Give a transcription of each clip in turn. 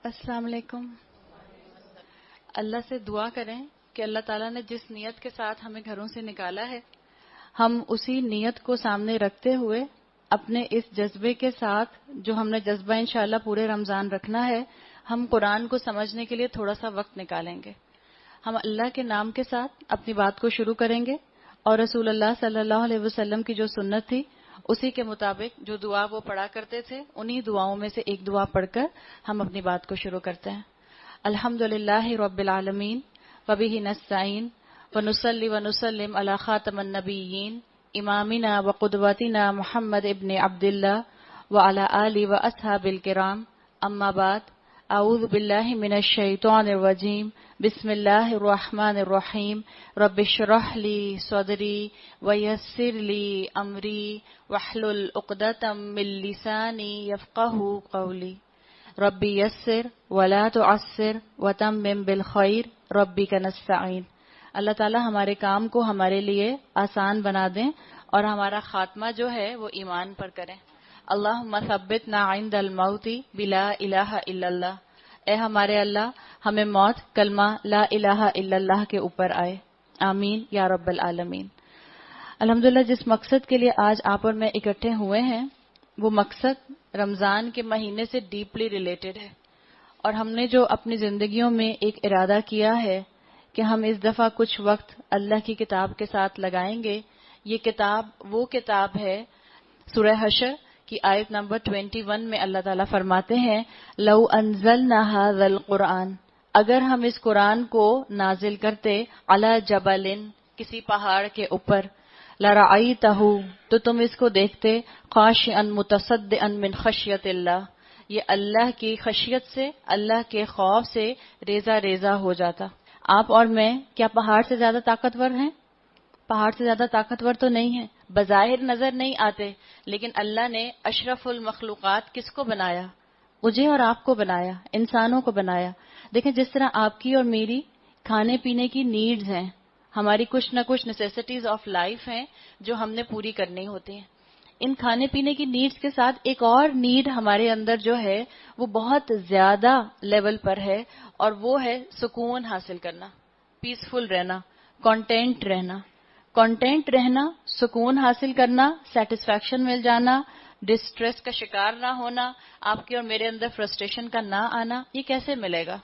السلام علیکم. اللہ سے دعا کریں کہ اللہ تعالیٰ نے جس نیت کے ساتھ ہمیں گھروں سے نکالا ہے، ہم اسی نیت کو سامنے رکھتے ہوئے اپنے اس جذبے کے ساتھ، جو ہم نے جذبہ انشاءاللہ پورے رمضان رکھنا ہے، ہم قرآن کو سمجھنے کے لیے تھوڑا سا وقت نکالیں گے. ہم اللہ کے نام کے ساتھ اپنی بات کو شروع کریں گے اور رسول اللہ صلی اللہ علیہ وسلم کی جو سنت تھی اسی کے مطابق جو دعا وہ پڑھا کرتے تھے، انہی دعاؤں میں سے ایک دعا پڑھ کر ہم اپنی بات کو شروع کرتے ہیں. الحمدللہ رب العالمین وبہ نستعین ونصلی ونسلم علی خاتم النبیین امامنا وقدوتنا محمد ابن عبداللہ وعلی آلہ واصحاب الکرام. اما بعد، اعوذ باللہ من الشیطان الرجیم. بسم اللہ الرحمن الرحیم. رب اشرح لی صدری ویسر لی امری واحلل عقدۃ من لسانی یفقہوا قولی. ربی یسر ولا تعسر وتمم بالخیر ربک نستعین. اللہ تعالی ہمارے کام کو ہمارے لیے آسان بنا دیں اور ہمارا خاتمہ جو ہے وہ ایمان پر کریں. اللہم ثبتنا عند الموت بلا الہ الا اللہ. اے ہمارے اللہ، ہمیں موت کلمہ لا الہ الا اللہ کے اوپر آئے. آمین یا رب العالمین. الحمدللہ جس مقصد کے لیے آج آپ اور میں اکٹھے ہوئے ہیں، وہ مقصد رمضان کے مہینے سے ڈیپلی ریلیٹڈ ہے. اور ہم نے جو اپنی زندگیوں میں ایک ارادہ کیا ہے کہ ہم اس دفعہ کچھ وقت اللہ کی کتاب کے ساتھ لگائیں گے. یہ کتاب وہ کتاب ہے، سورہ حشر کی آیت نمبر 21 میں اللہ تعالیٰ فرماتے ہیں، لو انزلنا ھذا القرآن، اگر ہم اس قرآن کو نازل کرتے، علی جبل، کسی پہاڑ کے اوپر، لرأیتہ، تو تم اس کو دیکھتے، خاشعا متصدعا من خشیت اللہ، یہ اللہ کی خشیت سے، اللہ کے خوف سے ریزہ ریزہ ہو جاتا. آپ اور میں کیا پہاڑ سے زیادہ طاقتور ہیں؟ پہاڑ سے زیادہ طاقتور تو نہیں ہیں، بظاہر نظر نہیں آتے، لیکن اللہ نے اشرف المخلوقات کس کو بنایا؟ مجھے اور آپ کو بنایا، انسانوں کو بنایا. دیکھیں جس طرح آپ کی اور میری کھانے پینے کی نیڈز ہیں، ہماری کچھ نہ کچھ نیسیسٹیز آف لائف ہیں جو ہم نے پوری کرنی ہوتی ہیں. ان کھانے پینے کی نیڈز کے ساتھ ایک اور نیڈ ہمارے اندر جو ہے وہ بہت زیادہ لیول پر ہے، اور وہ ہے سکون حاصل کرنا، پیسفل رہنا، کانٹینٹ رہنا. کانٹینٹ رہنا، سکون حاصل کرنا، سیٹسفیکشن مل جانا، ڈسٹریس کا شکار نہ ہونا، آپ کے اور میرے اندر فرسٹریشن کا نہ آنا، یہ کیسے ملے گا؟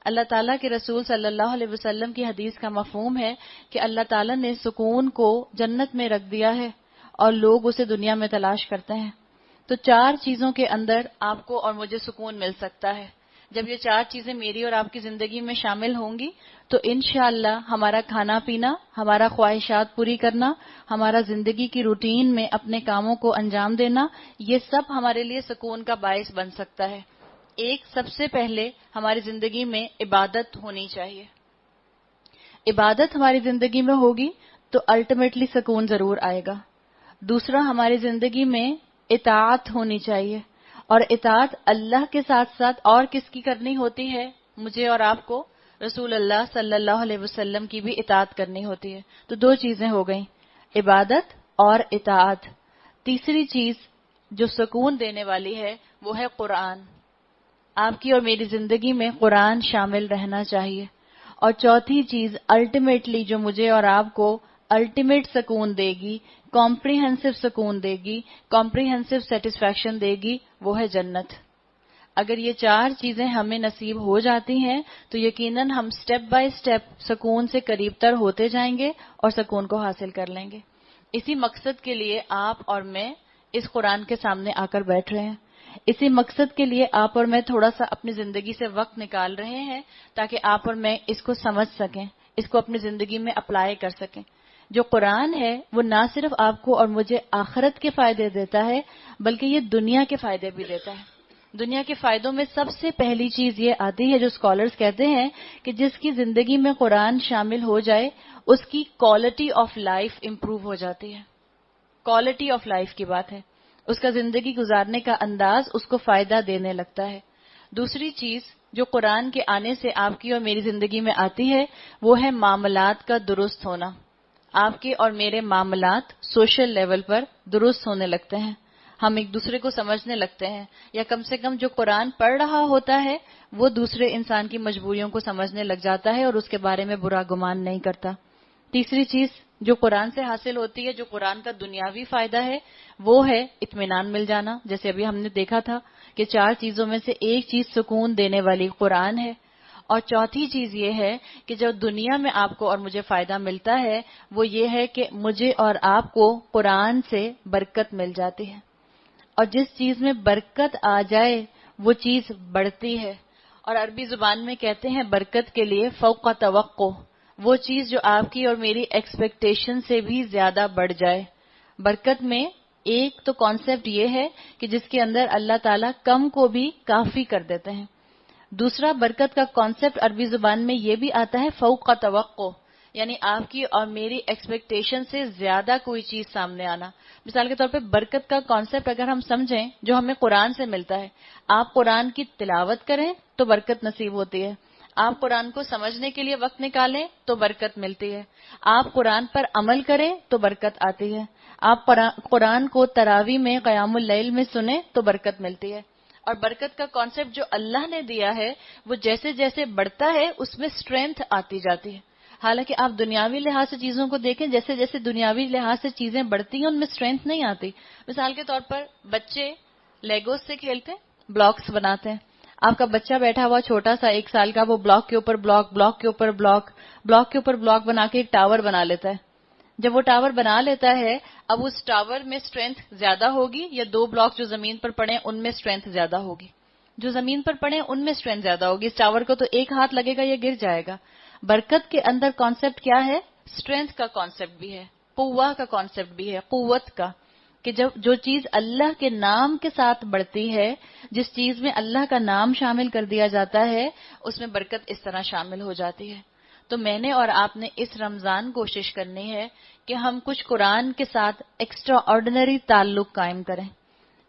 اللہ تعالیٰ کے رسول صلی اللہ علیہ وسلم کی حدیث کا مفہوم ہے کہ اللہ تعالیٰ نے سکون کو جنت میں رکھ دیا ہے اور لوگ اسے دنیا میں تلاش کرتے ہیں. تو 4 چیزوں کے اندر آپ کو اور مجھے سکون مل سکتا ہے. جب یہ 4 چیزیں میری اور آپ کی زندگی میں شامل ہوں گی تو انشاءاللہ ہمارا کھانا پینا، ہمارا خواہشات پوری کرنا، ہمارا زندگی کی روٹین میں اپنے کاموں کو انجام دینا، یہ سب ہمارے لیے سکون کا باعث بن سکتا ہے. ایک، سب سے پہلے ہماری زندگی میں عبادت ہونی چاہیے. عبادت ہماری زندگی میں ہوگی تو الٹیمیٹلی سکون ضرور آئے گا. دوسرا، ہماری زندگی میں اطاعت ہونی چاہیے، اور اطاعت اللہ کے ساتھ ساتھ اور کس کی کرنی ہوتی ہے؟ مجھے اور آپ کو رسول اللہ صلی اللہ علیہ وسلم کی بھی اطاعت کرنی ہوتی ہے. تو 2 چیزیں ہو گئیں، عبادت اور اطاعت. تیسری چیز جو سکون دینے والی ہے وہ ہے قرآن. آپ کی اور میری زندگی میں قرآن شامل رہنا چاہیے. اور چوتھی چیز الٹیمیٹلی جو مجھے اور آپ کو الٹیمیٹ سکون دے گی، کمپریہنسو سکون دے گی، کمپریہنسو سیٹسفیکشن دے گی، وہ ہے جنت. اگر یہ 4 چیزیں ہمیں نصیب ہو جاتی ہیں تو یقیناً ہم سٹیپ بائی سٹیپ سکون سے قریب تر ہوتے جائیں گے اور سکون کو حاصل کر لیں گے. اسی مقصد کے لیے آپ اور میں اس قرآن کے سامنے آ کر بیٹھ رہے ہیں. اسی مقصد کے لیے آپ اور میں تھوڑا سا اپنی زندگی سے وقت نکال رہے ہیں تاکہ آپ اور میں اس کو سمجھ سکیں، اس کو اپنی زندگی میں اپلائی کر سکیں. جو قرآن ہے وہ نہ صرف آپ کو اور مجھے آخرت کے فائدے دیتا ہے بلکہ یہ دنیا کے فائدے بھی دیتا ہے. دنیا کے فائدوں میں سب سے پہلی چیز یہ آتی ہے جو اسکالرز کہتے ہیں کہ جس کی زندگی میں قرآن شامل ہو جائے اس کی کوالٹی آف لائف امپروو ہو جاتی ہے. کوالٹی آف لائف کی بات ہے، اس کا زندگی گزارنے کا انداز اس کو فائدہ دینے لگتا ہے. دوسری چیز جو قرآن کے آنے سے آپ کی اور میری زندگی میں آتی ہے وہ ہے معاملات کا درست ہونا. آپ کے اور میرے معاملات سوشل لیول پر درست ہونے لگتے ہیں، ہم ایک دوسرے کو سمجھنے لگتے ہیں، یا کم سے کم جو قرآن پڑھ رہا ہوتا ہے وہ دوسرے انسان کی مجبوریوں کو سمجھنے لگ جاتا ہے اور اس کے بارے میں برا گمان نہیں کرتا۔ تیسری چیز جو قرآن سے حاصل ہوتی ہے، جو قرآن کا دنیاوی فائدہ ہے، وہ ہے اطمینان مل جانا۔ جیسے ابھی ہم نے دیکھا تھا کہ 4 چیزوں میں سے ایک چیز سکون دینے والی قرآن ہے، اور چوتھی چیز یہ ہے کہ جو دنیا میں آپ کو اور مجھے فائدہ ملتا ہے وہ یہ ہے کہ مجھے اور آپ کو قرآن سے برکت مل جاتی ہے، اور جس چیز میں برکت آ جائے وہ چیز بڑھتی ہے، اور عربی زبان میں کہتے ہیں برکت کے لیے فوق توقع، وہ چیز جو آپ کی اور میری ایکسپیکٹیشن سے بھی زیادہ بڑھ جائے۔ برکت میں ایک تو کانسیپٹ یہ ہے کہ جس کے اندر اللہ تعالیٰ کم کو بھی کافی کر دیتے ہیں۔ دوسرا برکت کا کانسیپٹ عربی زبان میں یہ بھی آتا ہے فوق توقع، یعنی آپ کی اور میری ایکسپیکٹیشن سے زیادہ کوئی چیز سامنے آنا۔ مثال کے طور پہ برکت کا کانسیپٹ اگر ہم سمجھیں جو ہمیں قرآن سے ملتا ہے، آپ قرآن کی تلاوت کریں تو برکت نصیب ہوتی ہے، آپ قرآن کو سمجھنے کے لیے وقت نکالیں تو برکت ملتی ہے، آپ قرآن پر عمل کریں تو برکت آتی ہے، آپ قرآن کو تراویح میں قیام اللیل میں سنیں تو برکت ملتی ہے۔ اور برکت کا کانسیپٹ جو اللہ نے دیا ہے وہ جیسے جیسے بڑھتا ہے اس میں اسٹرینتھ آتی جاتی ہے۔ حالانکہ آپ دنیاوی لحاظ سے چیزوں کو دیکھیں، جیسے جیسے دنیاوی لحاظ سے چیزیں بڑھتی ہیں ان میں اسٹرینتھ نہیں آتی۔ مثال کے طور پر بچے لیگوز سے کھیلتے ہیں، بلاکس بناتے ہیں، آپ کا بچہ بیٹھا ہوا چھوٹا سا 1 سال کا، وہ بلاک کے اوپر بلاک، بلاک کے اوپر بلاک، بلاک کے اوپر بلاک بنا کے ایک ٹاور بنا لیتا ہے۔ جب وہ ٹاور بنا لیتا ہے، اب اس ٹاور میں اسٹرینتھ زیادہ ہوگی یا 2 بلاک جو زمین پر پڑے ان میں اسٹرینتھ زیادہ ہوگی؟ جو زمین پر پڑے ان میں اسٹرینتھ زیادہ ہوگی۔ اس ٹاور کو تو 1 ہاتھ لگے گا یا گر جائے گا۔ برکت کے اندر کانسیپٹ کیا ہے؟ اسٹرینتھ کا کانسیپٹ بھی ہے، قوہ کا کانسیپٹ بھی ہے، قوت کا، کہ جب جو چیز اللہ کے نام کے ساتھ بڑھتی ہے، جس چیز میں اللہ کا نام شامل کر دیا جاتا ہے اس میں برکت اس طرح شامل ہو جاتی ہے۔ تو میں نے اور آپ نے اس رمضان کوشش کرنی ہے کہ ہم کچھ قرآن کے ساتھ ایکسٹرا آرڈنری تعلق قائم کریں۔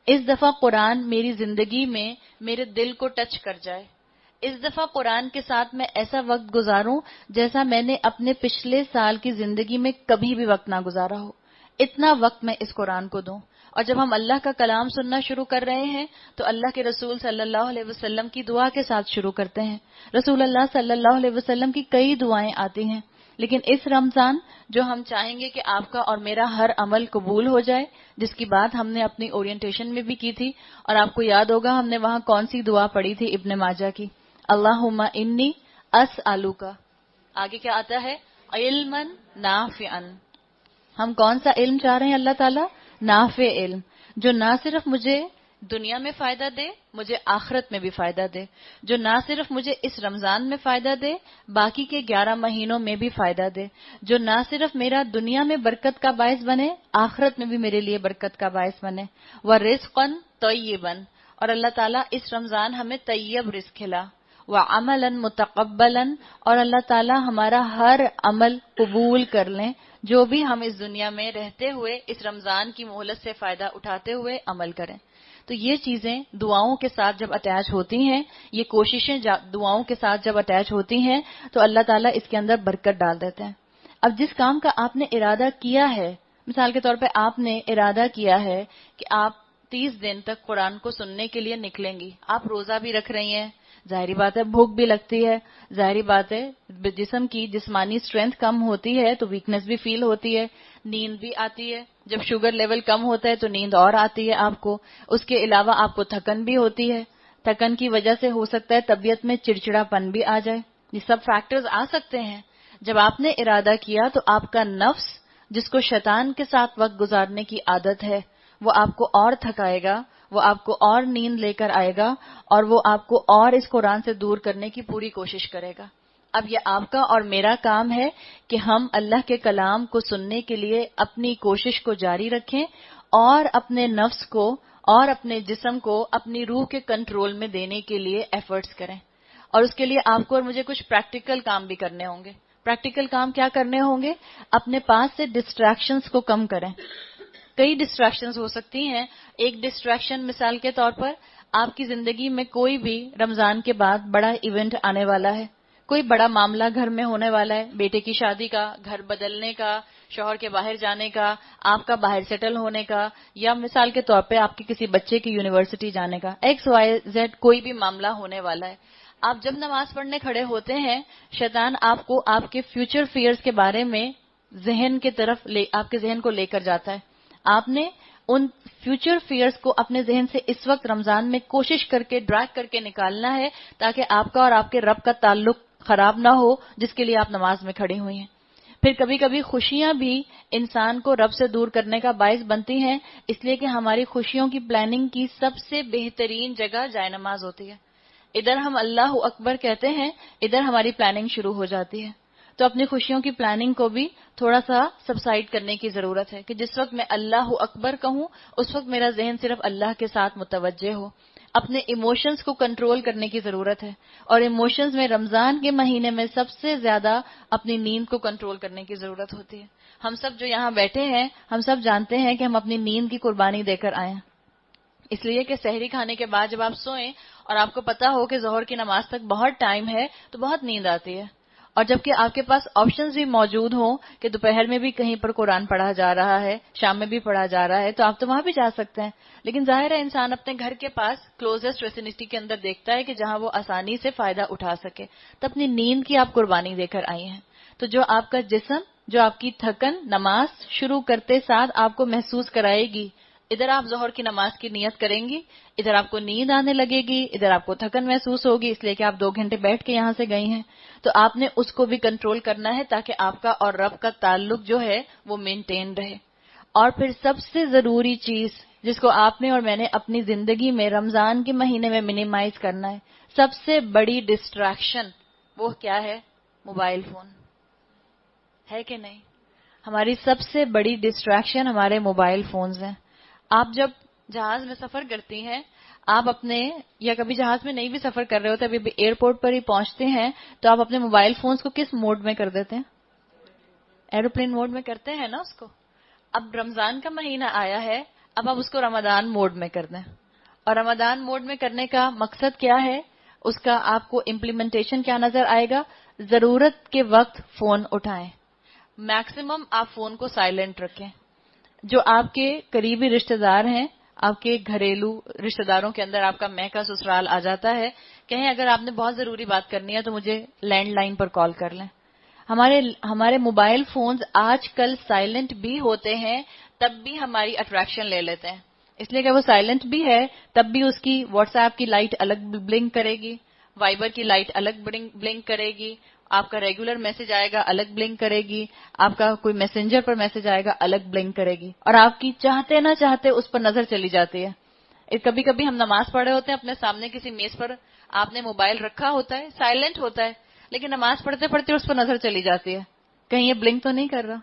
اس دفعہ قرآن میری زندگی میں میرے دل کو ٹچ کر جائے، اس دفعہ قرآن کے ساتھ میں ایسا وقت گزاروں جیسا میں نے اپنے پچھلے سال کی زندگی میں کبھی بھی وقت نہ گزارا ہو، اتنا وقت میں اس قرآن کو دوں۔ اور جب ہم اللہ کا کلام سننا شروع کر رہے ہیں تو اللہ کے رسول صلی اللہ علیہ وسلم کی دعا کے ساتھ شروع کرتے ہیں۔ رسول اللہ صلی اللہ علیہ وسلم کی کئی دعائیں آتی ہیں، لیکن اس رمضان جو ہم چاہیں گے کہ آپ کا اور میرا ہر عمل قبول ہو جائے، جس کی بات ہم نے اپنی اورینٹیشن میں بھی کی تھی، اور آپ کو یاد ہوگا ہم نے وہاں کون سی دعا پڑھی تھی ابن ماجہ کی، اللہم انی اسألک، آگے کیا آتا ہے؟ علما نافعا۔ ہم کون سا علم چاہ رہے ہیں اللہ تعالیٰ؟ نافع علم، جو نہ صرف مجھے دنیا میں فائدہ دے، مجھے آخرت میں بھی فائدہ دے، جو نہ صرف مجھے اس رمضان میں فائدہ دے، باقی کے 11 مہینوں میں بھی فائدہ دے، جو نہ صرف میرا دنیا میں برکت کا باعث بنے، آخرت میں بھی میرے لیے برکت کا باعث بنے۔ وَرِزْقًا طَيِّبًا، اور اللہ تعالیٰ اس رمضان ہمیں طیب رزق کھلا، وَعَمَلًا مُتَقَبَّلًا، اور اللہ تعالیٰ ہمارا ہر عمل قبول کر لیں جو بھی ہم اس دنیا میں رہتے ہوئے اس رمضان کی مہلت سے فائدہ اٹھاتے ہوئے عمل کریں۔ تو یہ چیزیں دعاؤں کے ساتھ جب اٹیچ ہوتی ہیں، یہ کوششیں دعاؤں کے ساتھ جب اٹیچ ہوتی ہیں تو اللہ تعالیٰ اس کے اندر برکت ڈال دیتے ہیں۔ اب جس کام کا آپ نے ارادہ کیا ہے، مثال کے طور پہ آپ نے ارادہ کیا ہے کہ آپ 30 دن تک قرآن کو سننے کے لیے نکلیں گی، آپ روزہ بھی رکھ رہی ہیں، ظاہری بات ہے بھوک بھی لگتی ہے، ظاہری بات ہے جسم کی جسمانی اسٹرینتھ کم ہوتی ہے تو ویکنس بھی فیل ہوتی ہے، نیند بھی آتی ہے، جب شوگر لیول کم ہوتا ہے تو نیند اور آتی ہے آپ کو، اس کے علاوہ آپ کو تھکن بھی ہوتی ہے، تھکن کی وجہ سے ہو سکتا ہے طبیعت میں چڑچڑا پن بھی آ جائے، یہ سب فیکٹرز آ سکتے ہیں۔ جب آپ نے ارادہ کیا تو آپ کا نفس جس کو شیطان کے ساتھ وقت گزارنے کی عادت ہے وہ آپ کو اور تھکائے گا، وہ آپ کو اور نیند لے کر آئے گا، اور وہ آپ کو اور اس قرآن سے دور کرنے کی پوری کوشش کرے گا۔ اب یہ آپ کا اور میرا کام ہے کہ ہم اللہ کے کلام کو سننے کے لیے اپنی کوشش کو جاری رکھیں اور اپنے نفس کو اور اپنے جسم کو اپنی روح کے کنٹرول میں دینے کے لیے ایفرٹس کریں، اور اس کے لیے آپ کو اور مجھے کچھ پریکٹیکل کام بھی کرنے ہوں گے۔ پریکٹیکل کام کیا کرنے ہوں گے؟ اپنے پاس سے ڈسٹریکشنز کو کم کریں۔ کئی ڈسٹریکشنز ہو سکتی ہیں۔ ایک ڈسٹریکشن مثال کے طور پر آپ کی زندگی میں کوئی بھی رمضان کے بعد بڑا ایونٹ آنے والا ہے، کوئی بڑا معاملہ گھر میں ہونے والا ہے، بیٹے کی شادی کا، گھر بدلنے کا، شوہر کے باہر جانے کا، آپ کا باہر سیٹل ہونے کا، یا مثال کے طور پہ آپ کے کسی بچے کی یونیورسٹی جانے کا، ایکس وائی زیڈ کوئی بھی معاملہ ہونے والا ہے۔ آپ جب نماز پڑھنے کھڑے ہوتے ہیں شیطان آپ کو آپ کے فیوچر فیئرز کے بارے میں ذہن کی طرف آپ کے ذہن کو لے کر جاتا ہے. آپ نے ان فیوچر فیئرز کو اپنے ذہن سے اس وقت رمضان میں کوشش کر کے ڈریگ کر کے نکالنا ہے تاکہ آپ کا اور آپ کے رب کا تعلق خراب نہ ہو جس کے لیے آپ نماز میں کھڑی ہوئی ہیں. پھر کبھی کبھی خوشیاں بھی انسان کو رب سے دور کرنے کا باعث بنتی ہیں، اس لیے کہ ہماری خوشیوں کی پلاننگ کی سب سے بہترین جگہ جائے نماز ہوتی ہے. ادھر ہم اللہ اکبر کہتے ہیں، ادھر ہماری پلاننگ شروع ہو جاتی ہے. تو اپنی خوشیوں کی پلاننگ کو بھی تھوڑا سا سبسائڈ کرنے کی ضرورت ہے کہ جس وقت میں اللہ اکبر کہوں اس وقت میرا ذہن صرف اللہ کے ساتھ متوجہ ہو. اپنے ایموشنز کو کنٹرول کرنے کی ضرورت ہے، اور ایموشنز میں رمضان کے مہینے میں سب سے زیادہ اپنی نیند کو کنٹرول کرنے کی ضرورت ہوتی ہے. ہم سب جو یہاں بیٹھے ہیں ہم سب جانتے ہیں کہ ہم اپنی نیند کی قربانی دے کر آئے ہیں، اس لیے کہ سحری کھانے کے بعد جب آپ سوئیں اور آپ کو پتا ہو کہ ظہر کی نماز تک بہت ٹائم ہے تو بہت نیند آتی ہے. اور جبکہ آپ کے پاس آپشنز بھی موجود ہوں کہ دوپہر میں بھی کہیں پر قرآن پڑھا جا رہا ہے، شام میں بھی پڑھا جا رہا ہے، تو آپ تو وہاں بھی جا سکتے ہیں. لیکن ظاہر ہے انسان اپنے گھر کے پاس کلوزسٹ ویسینٹی کے اندر دیکھتا ہے کہ جہاں وہ آسانی سے فائدہ اٹھا سکے. تو اپنی نیند کی آپ قربانی دے کر آئی ہیں. تو جو آپ کا جسم، جو آپ کی تھکن نماز شروع کرتے ساتھ آپ کو محسوس کرائے گی، ادھر آپ ظہر کی نماز کی نیت کریں گی، ادھر آپ کو نیند آنے لگے گی، ادھر آپ کو تھکن محسوس ہوگی اس لیے کہ آپ 2 گھنٹے بیٹھ کے یہاں سے گئی ہیں. تو آپ نے اس کو بھی کنٹرول کرنا ہے تاکہ آپ کا اور رب کا تعلق جو ہے وہ مینٹین رہے. اور پھر سب سے ضروری چیز جس کو آپ نے اور میں نے اپنی زندگی میں رمضان کے مہینے میں منیمائز کرنا ہے، سب سے بڑی ڈسٹریکشن وہ کیا ہے؟ موبائل فون ہے کہ نہیں؟ ہماری سب سے بڑی ڈسٹریکشن ہمارے موبائل فونز ہیں. آپ جب جہاز میں سفر کرتی ہیں، آپ اپنے یا کبھی جہاز میں نہیں بھی سفر کر رہے ہوتے، ابھی بھی ایئرپورٹ پر ہی پہنچتے ہیں تو آپ اپنے موبائل فونز کو کس موڈ میں کر دیتے ہیں؟ ایروپلین موڈ میں کرتے ہیں نا اس کو. اب رمضان کا مہینہ آیا ہے، اب آپ اس کو رمضان موڈ میں کر دیں. اور رمضان موڈ میں کرنے کا مقصد کیا ہے؟ اس کا آپ کو امپلیمنٹیشن کیا نظر آئے گا؟ ضرورت کے وقت فون اٹھائیں، میکسیمم آپ فون کو سائلنٹ رکھیں. جو آپ کے قریبی رشتہ دار ہیں، آپ کے گھریلو رشتہ داروں کے اندر آپ کا میں کا سسرال آ جاتا ہے، کہیں اگر آپ نے بہت ضروری بات کرنی ہے تو مجھے لینڈ لائن پر کال کر لیں. ہمارے موبائل فونز آج کل سائلنٹ بھی ہوتے ہیں، تب بھی ہماری اٹریکشن لے لیتے ہیں. اس لیے کہ وہ سائلنٹ بھی ہے تب بھی اس کی واٹس ایپ کی لائٹ الگ بلنک کرے گی، وائبر کی لائٹ الگ بلنک کرے گی، آپ کا ریگولر میسج آئے گا الگ بلنک کرے گی، آپ کا کوئی میسنجر پر میسج آئے گا الگ بلنک کرے گی، اور آپ کی چاہتے نہ چاہتے اس پر نظر چلی جاتی ہے. کبھی کبھی ہم نماز پڑھے ہوتے ہیں، اپنے سامنے کسی میز پر آپ نے موبائل رکھا ہوتا ہے، سائلنٹ ہوتا ہے، لیکن نماز پڑھتے پڑھتے اس پر نظر چلی جاتی ہے، کہیں یہ بلنک تو نہیں کر رہا.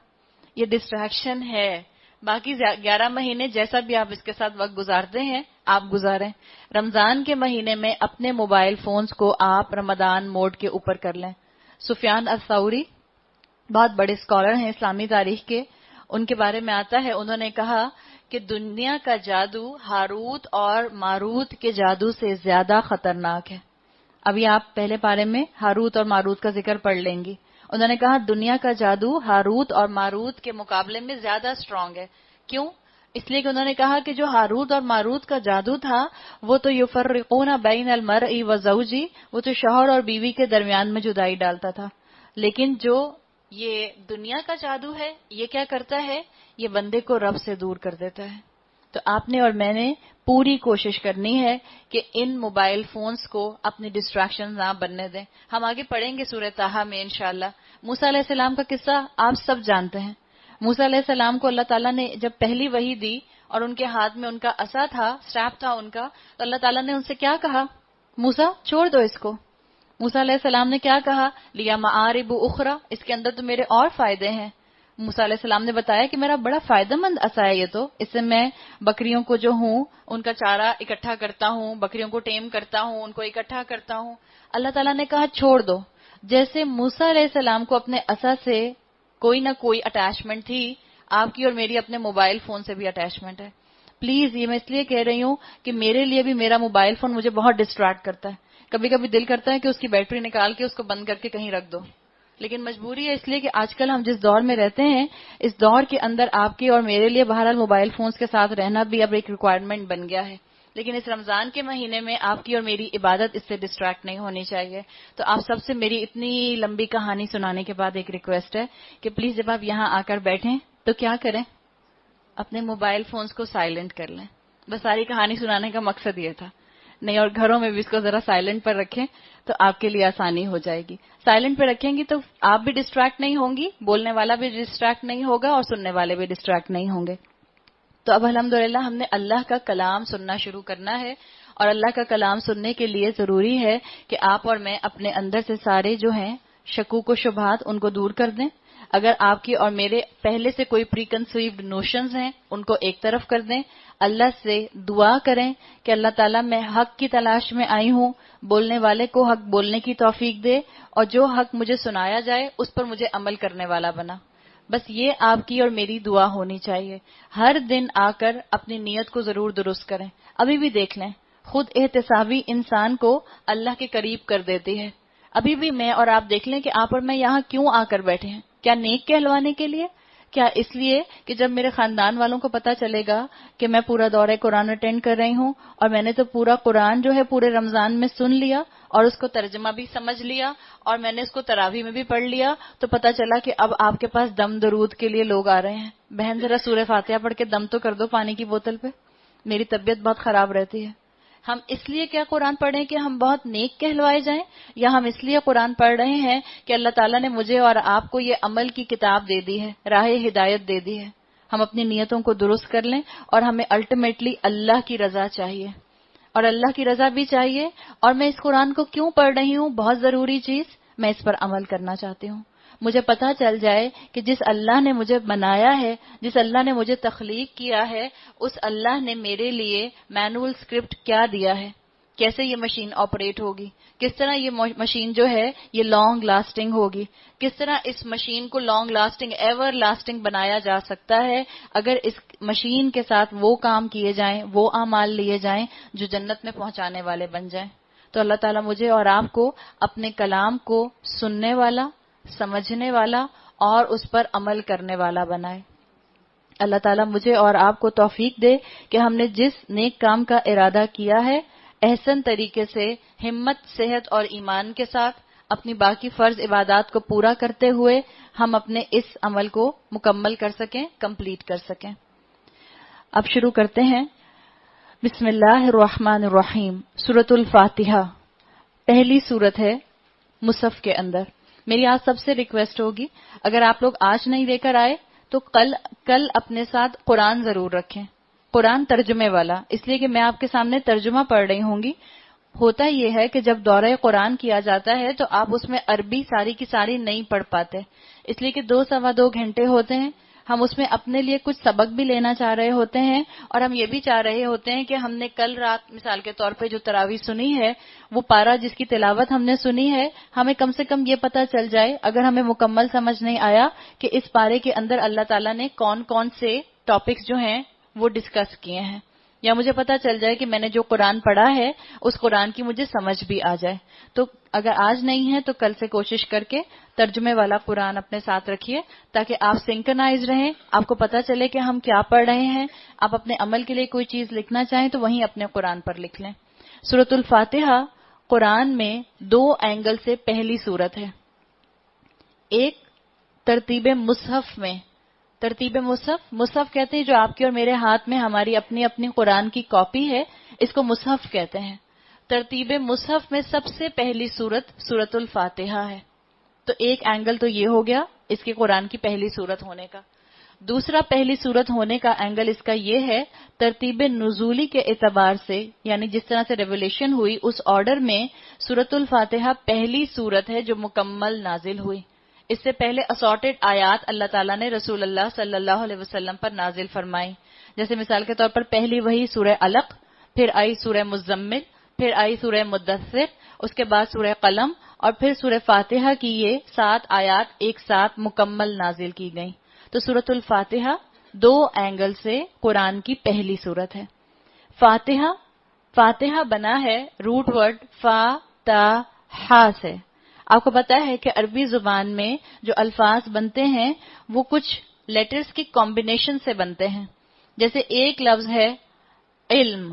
یہ ڈسٹریکشن ہے. باقی 11 مہینے جیسا بھی آپ اس کے ساتھ وقت گزارتے ہیں آپ گزاریں، رمضان کے مہینے میں اپنے موبائل فونز کو آپ رمضان موڈ کے اوپر کر لیں. سفیان الثوری بہت بڑے اسکالر ہیں اسلامی تاریخ کے، ان کے بارے میں آتا ہے، انہوں نے کہا کہ دنیا کا جادو ہاروت اور ماروت کے جادو سے زیادہ خطرناک ہے. ابھی آپ پہلے پارے میں ہاروت اور ماروت کا ذکر پڑھ لیں گی. انہوں نے کہا دنیا کا جادو ہاروت اور ماروت کے مقابلے میں زیادہ اسٹرانگ ہے. کیوں؟ اس لیے کہ انہوں نے کہا کہ جو ہاروت اور ماروت کا جادو تھا وہ تو یفرقون بین المرء وزوجی، وہ تو شوہر اور بیوی کے درمیان میں جدائی ڈالتا تھا. لیکن جو یہ دنیا کا جادو ہے یہ کیا کرتا ہے؟ یہ بندے کو رب سے دور کر دیتا ہے. تو آپ نے اور میں نے پوری کوشش کرنی ہے کہ ان موبائل فونز کو اپنی ڈسٹریکشن نہ بننے دیں. ہم آگے پڑھیں گے سورہ طٰہٰ میں انشاءاللہ. موسیٰ علیہ السلام کا قصہ آپ سب جانتے ہیں. موسیٰ علیہ السلام کو اللہ تعالیٰ نے جب پہلی وحی دی اور ان کے ہاتھ میں ان کا عصا تھا، اسٹیپ تھا ان کا، تو اللہ تعالیٰ نے ان سے کیا کہا؟ موسیٰ چھوڑ دو اس کو. موسیٰ علیہ السلام نے کیا کہا؟ لیا معارب اخرى، اس کے اندر تو میرے اور فائدے ہیں. موسیٰ علیہ السلام نے بتایا کہ میرا بڑا فائدہ مند عصا ہے یہ تو، اس سے میں بکریوں کو جو ہوں ان کا چارہ اکٹھا کرتا ہوں، بکریوں کو ٹیم کرتا ہوں، ان کو اکٹھا کرتا ہوں. اللہ تعالیٰ نے کہا چھوڑ دو. جیسے موسیٰ علیہ السلام کو اپنے عصا سے کوئی نہ کوئی اٹیچمنٹ تھی، آپ کی اور میری اپنے موبائل فون سے بھی اٹیچمنٹ ہے. پلیز یہ میں اس لیے کہہ رہی ہوں کہ میرے لیے بھی میرا موبائل فون مجھے بہت ڈسٹریکٹ کرتا ہے. کبھی کبھی دل کرتا ہے کہ اس کی بیٹری نکال کے اس کو بند کر کے کہیں رکھ دو، لیکن مجبوری ہے اس لیے کہ آج کل ہم جس دور میں رہتے ہیں اس دور کے اندر آپ کے اور میرے لیے بہرحال موبائل فونز کے ساتھ رہنا بھی اب ایک ریکوائرمنٹ بن گیا ہے. لیکن اس رمضان کے مہینے میں آپ کی اور میری عبادت اس سے ڈسٹریکٹ نہیں ہونی چاہیے. تو آپ سب سے میری اتنی لمبی کہانی سنانے کے بعد ایک ریکویسٹ ہے کہ پلیز جب آپ یہاں آ کر بیٹھیں تو کیا کریں, اپنے موبائل فونز کو سائلنٹ کر لیں. بس ساری کہانی سنانے کا مقصد یہ تھا. نہیں, اور گھروں میں بھی اس کو ذرا سائلنٹ پر رکھیں تو آپ کے لیے آسانی ہو جائے گی. سائلنٹ پہ رکھیں گی تو آپ بھی ڈسٹریکٹ نہیں ہوں گی, بولنے والا بھی ڈسٹریکٹ نہیں ہوگا اور سننے والے بھی ڈسٹریکٹ نہیں ہوں گے. تو اب الحمدللہ ہم نے اللہ کا کلام سننا شروع کرنا ہے, اور اللہ کا کلام سننے کے لیے ضروری ہے کہ آپ اور میں اپنے اندر سے سارے جو ہیں شکوک و شبہات ان کو دور کر دیں. اگر آپ کی اور میرے پہلے سے کوئی پری کنسیوڈ نوشنز ہیں ان کو ایک طرف کر دیں. اللہ سے دعا کریں کہ اللہ تعالیٰ میں حق کی تلاش میں آئی ہوں, بولنے والے کو حق بولنے کی توفیق دے, اور جو حق مجھے سنایا جائے اس پر مجھے عمل کرنے والا بنا. بس یہ آپ کی اور میری دعا ہونی چاہیے. ہر دن آ کر اپنی نیت کو ضرور درست کریں. ابھی بھی دیکھ لیں, خود احتسابی انسان کو اللہ کے قریب کر دیتی ہے. ابھی بھی میں اور آپ دیکھ لیں کہ آپ اور میں یہاں کیوں آ کر بیٹھے ہیں. کیا نیک کہلوانے کے لیے؟ کیا اس لیے کہ جب میرے خاندان والوں کو پتا چلے گا کہ میں پورا دورہ قرآن اٹینڈ کر رہی ہوں اور میں نے تو پورا قرآن جو ہے پورے رمضان میں سن لیا اور اس کو ترجمہ بھی سمجھ لیا اور میں نے اس کو تراویح میں بھی پڑھ لیا, تو پتا چلا کہ اب آپ کے پاس دم درود کے لیے لوگ آ رہے ہیں. بہن ذرا سورہ فاتحہ پڑھ کے دم تو کر دو پانی کی بوتل پہ, میری طبیعت بہت خراب رہتی ہے. ہم اس لیے کیا قرآن پڑھیں کہ ہم بہت نیک کہلوائے جائیں, یا ہم اس لیے قرآن پڑھ رہے ہیں کہ اللہ تعالیٰ نے مجھے اور آپ کو یہ عمل کی کتاب دے دی ہے, راہ ہدایت دے دی ہے. ہم اپنی نیتوں کو درست کر لیں, اور ہمیں الٹیمیٹلی اللہ کی رضا چاہیے, اور اللہ کی رضا بھی چاہیے. اور میں اس قرآن کو کیوں پڑھ رہی ہوں, بہت ضروری چیز, میں اس پر عمل کرنا چاہتی ہوں. مجھے پتا چل جائے کہ جس اللہ نے مجھے بنایا ہے, جس اللہ نے مجھے تخلیق کیا ہے, اس اللہ نے میرے لیے مینول اسکرپٹ کیا دیا ہے, کیسے یہ مشین آپریٹ ہوگی, کس طرح یہ مشین جو ہے یہ لانگ لاسٹنگ ہوگی, کس طرح اس مشین کو لانگ لاسٹنگ ایور لاسٹنگ بنایا جا سکتا ہے اگر اس مشین کے ساتھ وہ کام کیے جائیں, وہ اعمال لیے جائیں جو جنت میں پہنچانے والے بن جائیں. تو اللہ تعالیٰ مجھے اور آپ کو اپنے کلام کو سننے والا, سمجھنے والا اور اس پر عمل کرنے والا بنائے. اللہ تعالیٰ مجھے اور آپ کو توفیق دے کہ ہم نے جس نیک کام کا ارادہ کیا ہے احسن طریقے سے, ہمت, صحت اور ایمان کے ساتھ اپنی باقی فرض عبادات کو پورا کرتے ہوئے ہم اپنے اس عمل کو مکمل کر سکیں, کمپلیٹ کر سکیں. اب شروع کرتے ہیں. بسم اللہ الرحمن الرحیم. سورۃ الفاتحہ پہلی سورت ہے مصحف کے اندر. میری آج سب سے ریکویسٹ ہوگی, اگر آپ لوگ آج نہیں لے کر آئے تو کل اپنے ساتھ قرآن ضرور رکھیں, قرآن ترجمے والا, اس لیے کہ میں آپ کے سامنے ترجمہ پڑھ رہی ہوں گی. ہوتا یہ ہے کہ جب دورہ قرآن کیا جاتا ہے تو آپ اس میں عربی ساری کی ساری نہیں پڑھ پاتے, اس لیے کہ 2-2.25 گھنٹے ہوتے ہیں. ہم اس میں اپنے لیے کچھ سبق بھی لینا چاہ رہے ہوتے ہیں, اور ہم یہ بھی چاہ رہے ہوتے ہیں کہ ہم نے کل رات مثال کے طور پہ جو تراویح سنی ہے, وہ پارہ جس کی تلاوت ہم نے سنی ہے, ہمیں کم سے کم یہ پتا چل جائے, اگر ہمیں مکمل سمجھ نہیں آیا, کہ اس پارے کے اندر اللہ تعالیٰ نے کون کون سے ٹاپکس جو ہیں وہ ڈسکس کیے ہیں, یا مجھے پتا چل جائے کہ میں نے جو قرآن پڑھا ہے اس قرآن کی مجھے سمجھ بھی آ جائے. تو اگر آج نہیں ہے تو کل سے کوشش کر کے ترجمے والا قرآن اپنے ساتھ رکھیے, تاکہ آپ سنکرنائز رہیں, آپ کو پتا چلے کہ ہم کیا پڑھ رہے ہیں. آپ اپنے عمل کے لیے کوئی چیز لکھنا چاہیں تو وہیں اپنے قرآن پر لکھ لیں. سورۃ الفاتحہ قرآن میں 2 اینگل سے پہلی سورت ہے. ایک ترتیب مصحف میں, ترتیب مصحف کہتے ہیں جو آپ کے اور میرے ہاتھ میں ہماری اپنی اپنی قرآن کی کاپی ہے, اس کو مصحف کہتے ہیں. ترتیب مصحف میں سب سے پہلی سورت سورۃ الفاتحہ ہے. تو ایک اینگل تو یہ ہو گیا اس کے قرآن کی پہلی سورت ہونے کا. دوسرا پہلی سورت ہونے کا اینگل اس کا یہ ہے ترتیب نزولی کے اعتبار سے, یعنی جس طرح سے ریولیشن ہوئی اس آرڈر میں سورۃ الفاتحہ پہلی سورت ہے جو مکمل نازل ہوئی. اس سے پہلے اسارٹڈ آیات اللہ تعالیٰ نے رسول اللہ صلی اللہ علیہ وسلم پر نازل فرمائی. جیسے مثال کے طور پر پہلی وہی سورہ علق, پھر آئی سورہ مزمل, پھر آئی سورہ مدثر, اس کے بعد سورہ قلم, اور پھر سورہ فاتحہ کی یہ 7 آیات ایک ساتھ مکمل نازل کی گئیں. تو سورۃ الفاتحہ 2 اینگل سے قرآن کی پہلی سورت ہے. فاتحہ بنا ہے روٹ ورڈ فا تا ہا سے. آپ کو پتا ہے کہ عربی زبان میں جو الفاظ بنتے ہیں وہ کچھ لیٹرز کی کمبینیشن سے بنتے ہیں. جیسے ایک لفظ ہے علم,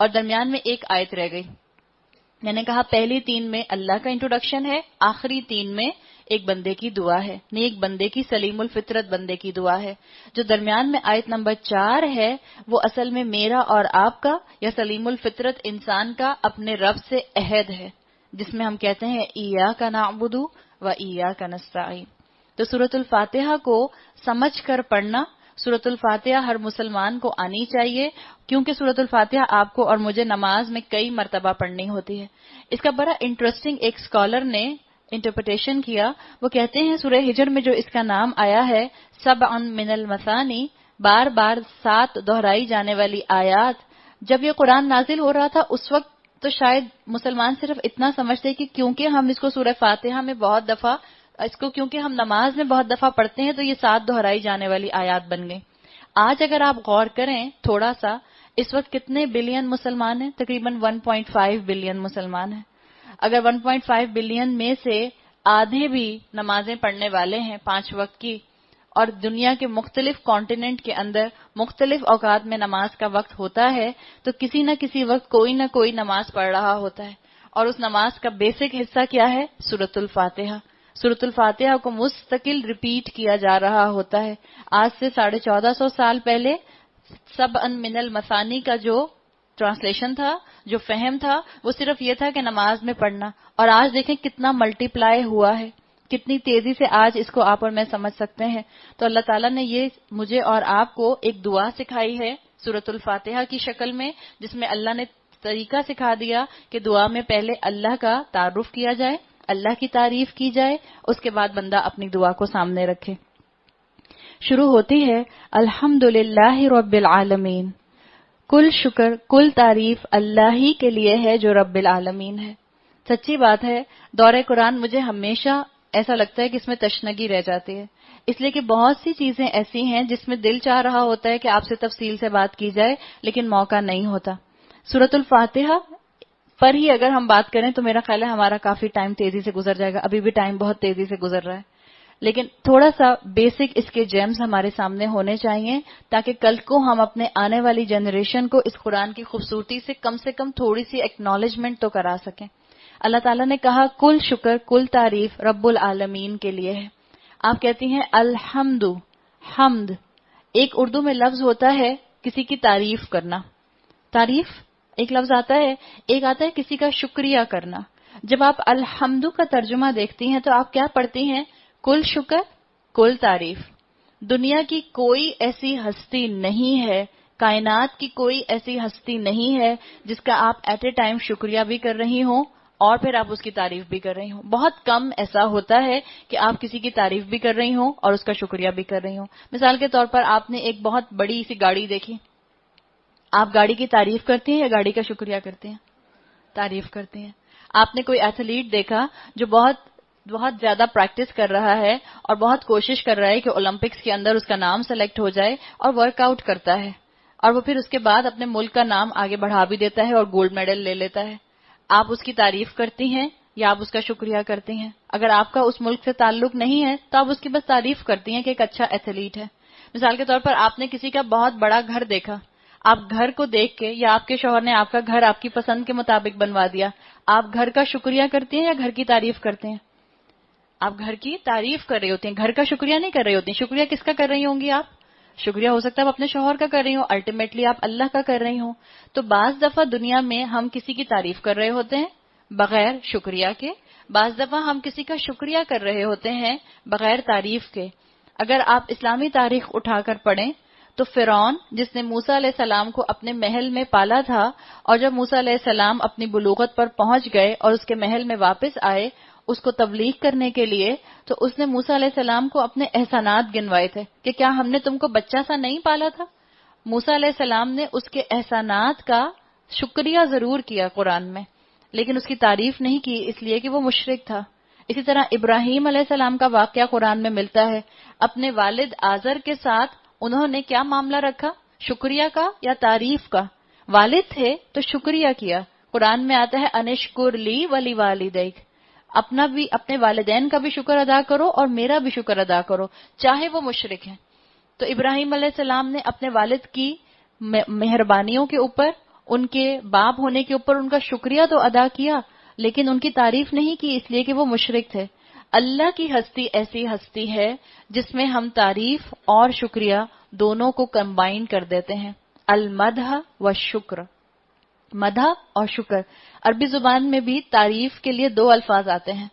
اور درمیان میں ایک آیت رہ گئی. میں نے کہا پہلی 3 میں اللہ کا انٹروڈکشن ہے، آخری 3 میں ایک بندے کی دعا ہے، نیک بندے کی، سلیم الفطرت بندے کی دعا ہے. جو درمیان میں آیت نمبر 4 ہے وہ اصل میں میرا اور آپ کا یا سلیم الفطرت انسان کا اپنے رب سے عہد ہے، جس میں ہم کہتے ہیں ایاک نعبد و ایاک نستعین. تو سورۃ الفاتحہ کو سمجھ کر پڑھنا، سورۃ الفاتحہ ہر مسلمان کو آنی چاہیے، کیونکہ سورۃ الفاتحہ آپ کو اور مجھے نماز میں کئی مرتبہ پڑھنی ہوتی ہے. اس کا بڑا انٹرسٹنگ ایک اسکالر نے انٹرپریٹیشن کیا. وہ کہتے ہیں سورہ ہجر میں جو اس کا نام آیا ہے سبع من المثانی، بار بار 7 دہرائی جانے والی آیات، جب یہ قرآن نازل ہو رہا تھا اس وقت تو شاید مسلمان صرف اتنا سمجھتے کہ کیونکہ ہم اس کو سورہ فاتحہ میں بہت دفعہ، اس کو کیونکہ ہم نماز میں بہت دفعہ پڑھتے ہیں تو یہ 7 دہرائی جانے والی آیات بن گئی. آج اگر آپ غور کریں تھوڑا سا، اس وقت کتنے بلین مسلمان ہیں؟ تقریباً 1.5 بلین مسلمان ہیں. اگر 1.5 بلین میں سے آدھے بھی نمازیں پڑھنے والے ہیں 5 وقت کی، اور دنیا کے مختلف کانٹیننٹ کے اندر مختلف اوقات میں نماز کا وقت ہوتا ہے، تو کسی نہ کسی وقت کوئی نہ کوئی نماز پڑھ رہا ہوتا ہے. اور اس نماز کا بیسک حصہ کیا ہے؟ سورۃ الفاتحہ. سورۃ الفاتحہ کو مستقل ریپیٹ کیا جا رہا ہوتا ہے. آج سے 1450 سال پہلے سبع من المثانی کا جو ٹرانسلیشن تھا، جو فہم تھا، وہ صرف یہ تھا کہ نماز میں پڑھنا. اور آج دیکھیں کتنا ملٹی پلائی ہوا ہے، کتنی تیزی سے آج اس کو آپ اور میں سمجھ سکتے ہیں. تو اللہ تعالیٰ نے یہ مجھے اور آپ کو ایک دعا سکھائی ہے سورۃ الفاتحہ کی شکل میں، جس میں اللہ نے طریقہ سکھا دیا کہ دعا میں پہلے اللہ کا تعارف کیا جائے، اللہ کی تعریف کی جائے، اس کے بعد بندہ اپنی دعا کو سامنے رکھے. شروع ہوتی ہے الحمدللہ رب العالمین، کل شکر کل تعریف اللہ ہی کے لیے ہے جو رب العالمین ہے. سچی بات ہے، دورہ قرآن مجھے ہمیشہ ایسا لگتا ہے کہ اس میں تشنگی رہ جاتی ہے، اس لیے کہ بہت سی چیزیں ایسی ہیں جس میں دل چاہ رہا ہوتا ہے کہ آپ سے تفصیل سے بات کی جائے، لیکن موقع نہیں ہوتا. سورۃ الفاتحہ پر ہی اگر ہم بات کریں تو میرا خیال ہے ہمارا کافی ٹائم تیزی سے گزر جائے گا، ابھی بھی ٹائم بہت تیزی سے گزر رہا ہے، لیکن تھوڑا سا بیسک اس کے جیمز ہمارے سامنے ہونے چاہیے تاکہ کل کو ہم اپنے آنے والی جنریشن کو اس قرآن کی خوبصورتی سے کم تھوڑی سی ایکنالجمنٹ تو کرا سکیں. اللہ تعالیٰ نے کہا کل شکر کل تعریف رب العالمین کے لیے ہے. آپ کہتی ہیں الحمد، حمد ایک اردو میں لفظ ہوتا ہے کسی کی تعریف کرنا، تعریف ایک لفظ آتا ہے، ایک آتا ہے کسی کا شکریہ کرنا. جب آپ الحمد کا ترجمہ دیکھتی ہیں تو آپ کیا پڑھتی ہیں؟ کل شکر کل تعریف. دنیا کی کوئی ایسی ہستی نہیں ہے، کائنات کی کوئی ایسی ہستی نہیں ہے جس کا آپ ایٹ اے ٹائم شکریہ بھی کر رہی ہوں اور پھر آپ اس کی تعریف بھی کر رہی ہوں. بہت کم ایسا ہوتا ہے کہ آپ کسی کی تعریف بھی کر رہی ہوں اور اس کا شکریہ بھی کر رہی ہوں. مثال کے طور پر آپ نے ایک بہت بڑی سی گاڑی دیکھی، آپ گاڑی کی تعریف کرتی ہیں یا گاڑی کا شکریہ کرتی ہیں؟ تعریف کرتی ہیں. آپ نے کوئی ایتھلیٹ دیکھا جو بہت زیادہ پریکٹس کر رہا ہے اور بہت کوشش کر رہا ہے کہ اولمپکس کے اندر اس کا نام سلیکٹ ہو جائے اور ورک آؤٹ کرتا ہے اور وہ پھر اس کے بعد اپنے ملک کا نام آگے بڑھا بھی دیتا ہے اور گولڈ میڈل لے لیتا ہے. آپ اس کی تعریف کرتی ہیں یا آپ اس کا شکریہ کرتی ہیں؟ اگر آپ کا اس ملک سے تعلق نہیں ہے تو آپ اس کی بس تعریف کرتی ہیں کہ ایک اچھا ایتھلیٹ ہے. مثال کے طور پر آپ نے کسی کا بہت بڑا گھر دیکھا، آپ گھر کو دیکھ کے یا آپ کے شوہر نے آپ کا گھر آپ کی پسند کے مطابق بنوا دیا، آپ گھر کا شکریہ کرتی ہیں یا گھر کی تعریف کرتے ہیں؟ آپ گھر کی تعریف کر رہی ہوتی ہیں، گھر کا شکریہ نہیں کر رہی ہوتی. شکریہ کس کا کر رہی ہوں گی آپ؟ شکریہ ہو سکتا ہے آپ اپنے شوہر کا کر رہی ہوں، الٹیمیٹلی آپ اللہ کا کر رہی ہوں. تو بعض دفعہ دنیا میں ہم کسی کی تعریف کر رہے ہوتے ہیں بغیر شکریہ کے، بعض دفعہ ہم کسی کا شکریہ کر رہے ہوتے ہیں بغیر تعریف کے. اگر آپ اسلامی تاریخ اٹھا کر پڑھیں تو فرعون جس نے موسیٰ علیہ السلام کو اپنے محل میں پالا تھا، اور جب موسیٰ علیہ السلام اپنی بلوغت پر پہنچ گئے اور اس کے محل میں واپس آئے اس کو تبلیغ کرنے کے لیے، تو اس نے موسیٰ علیہ السلام کو اپنے احسانات گنوائے تھے کہ کیا ہم نے تم کو بچہ سا نہیں پالا تھا؟ موسیٰ علیہ السلام نے اس کے احسانات کا شکریہ ضرور کیا قرآن میں، لیکن اس کی تعریف نہیں کی اس لیے کہ وہ مشرک تھا. اسی طرح ابراہیم علیہ السلام کا واقعہ قرآن میں ملتا ہے. اپنے والد آزر کے ساتھ انہوں نے کیا معاملہ رکھا؟ شکریہ کا یا تعریف کا؟ والد تھے تو شکریہ کیا. قرآن میں آتا ہے انشکر لی ولی والدیک، اپنا بھی اپنے والدین کا بھی شکر ادا کرو اور میرا بھی شکر ادا کرو چاہے وہ مشرک ہیں. تو ابراہیم علیہ السلام نے اپنے والد کی مہربانیوں کے اوپر، ان کے باپ ہونے کے اوپر ان کا شکریہ تو ادا کیا، لیکن ان کی تعریف نہیں کی اس لیے کہ وہ مشرک تھے۔ اللہ کی ہستی ایسی ہستی ہے جس میں ہم تعریف اور شکریہ دونوں کو کمبائن کر دیتے ہیں، المدح والشکر، مدح اور شکر۔ عربی زبان میں بھی تعریف کے لیے دو الفاظ آتے ہیں،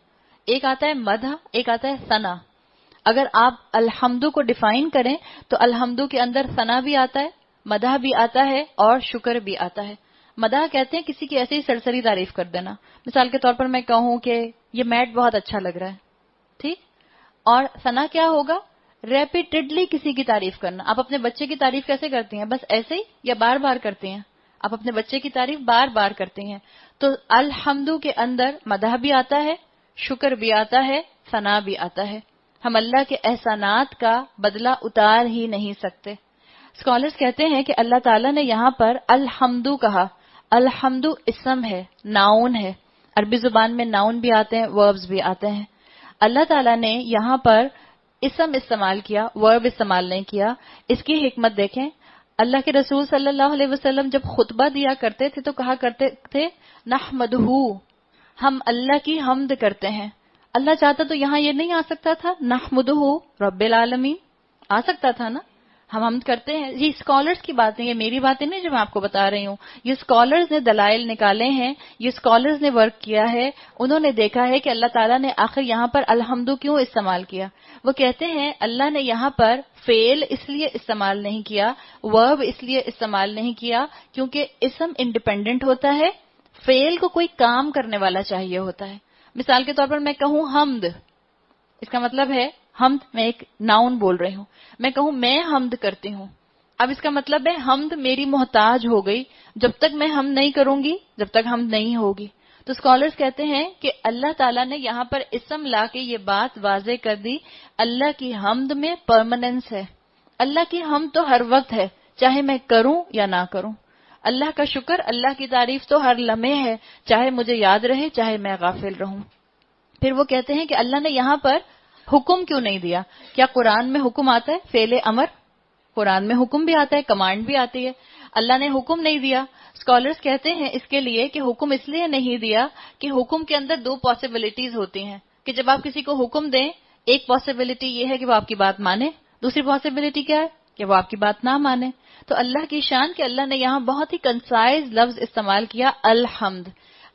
ایک آتا ہے مدح، ایک آتا ہے ثنا۔ اگر آپ الحمدو کو ڈیفائن کریں تو الحمدو کے اندر ثنا بھی آتا ہے، مدح بھی آتا ہے اور شکر بھی آتا ہے۔ مدح کہتے ہیں کسی کی ایسے ہی سرسری تعریف کر دینا، مثال کے طور پر میں کہوں کہ یہ میٹ بہت اچھا لگ رہا ہے، ٹھیک؟ اور ثنا کیا ہوگا؟ ریپیٹڈلی کسی کی تعریف کرنا۔ آپ اپنے بچے کی تعریف کیسے کرتی ہیں؟ بس ایسے ہی یا بار بار کرتی ہیں؟ آپ اپنے بچے کی تعریف بار بار کرتی ہیں۔ تو الحمدو کے اندر مدح بھی آتا ہے، شکر بھی آتا ہے، ثنا بھی آتا ہے۔ ہم اللہ کے احسانات کا بدلہ اتار ہی نہیں سکتے۔ اسکالرز کہتے ہیں کہ اللہ تعالیٰ نے یہاں پر الحمدو کہا۔ الحمدو اسم ہے، ناؤن ہے۔ عربی زبان میں ناؤن بھی آتے ہیں، وربز بھی آتے ہیں۔ اللہ تعالیٰ نے یہاں پر اسم استعمال کیا، ورب استعمال نہیں کیا۔ اس کی حکمت دیکھیں، اللہ کے رسول صلی اللہ علیہ وسلم جب خطبہ دیا کرتے تھے تو کہا کرتے تھے نحمدہ، ہم اللہ کی حمد کرتے ہیں۔ اللہ چاہتا تو یہاں یہ نہیں آ سکتا تھا نحمدہ رب العالمین؟ آ سکتا تھا نا، ہم حمد کرتے ہیں۔ یہ اسکالرز کی باتیں، یہ میری باتیں نہیں جو میں آپ کو بتا رہی ہوں، یہ اسکالرز نے دلائل نکالے ہیں، یہ اسکالرز نے ورک کیا ہے۔ انہوں نے دیکھا ہے کہ اللہ تعالیٰ نے آخر یہاں پر الحمدو کیوں استعمال کیا۔ وہ کہتے ہیں اللہ نے یہاں پر فعل اس لیے استعمال نہیں کیا، ورب اس لیے استعمال نہیں کیا کیونکہ اسم انڈیپینڈنٹ ہوتا ہے، فعل کو کوئی کام کرنے والا چاہیے ہوتا ہے۔ مثال کے طور پر میں کہوں حمد، اس کا مطلب ہے حمد، میں ایک ناؤن بول رہی ہوں، میں کہوں میں حمد کرتی ہوں، اب اس کا مطلب ہے حمد میری محتاج ہو گئی، جب تک میں حمد نہیں کروں گی جب تک حمد نہیں ہوگی۔ تو اسکالرز کہتے ہیں کہ اللہ تعالیٰ نے یہاں پر اسم لا کے یہ بات واضح کر دی، اللہ کی حمد میں پرماننس ہے، اللہ کی حمد تو ہر وقت ہے، چاہے میں کروں یا نہ کروں۔ اللہ کا شکر، اللہ کی تعریف تو ہر لمحے ہے، چاہے مجھے یاد رہے چاہے میں غافل رہوں۔ پھر وہ کہتے ہیں کہ اللہ نے یہاں پر حکم کیوں نہیں دیا؟ کیا قرآن میں حکم آتا ہے؟ فعل امر، قرآن میں حکم بھی آتا ہے، کمانڈ بھی آتی ہے، اللہ نے حکم نہیں دیا۔ اسکالرز کہتے ہیں اس کے لیے کہ حکم اس لیے نہیں دیا کہ حکم کے اندر دو پاسبلٹیز ہوتی ہیں کہ جب آپ کسی کو حکم دیں، ایک پاسبلٹی یہ ہے کہ وہ آپ کی بات مانے، دوسری پاسبلٹی کیا ہے کہ وہ آپ کی بات نہ مانے۔ تو اللہ کی شان کہ اللہ نے یہاں بہت ہی کنسائز لفظ استعمال کیا، الحمد۔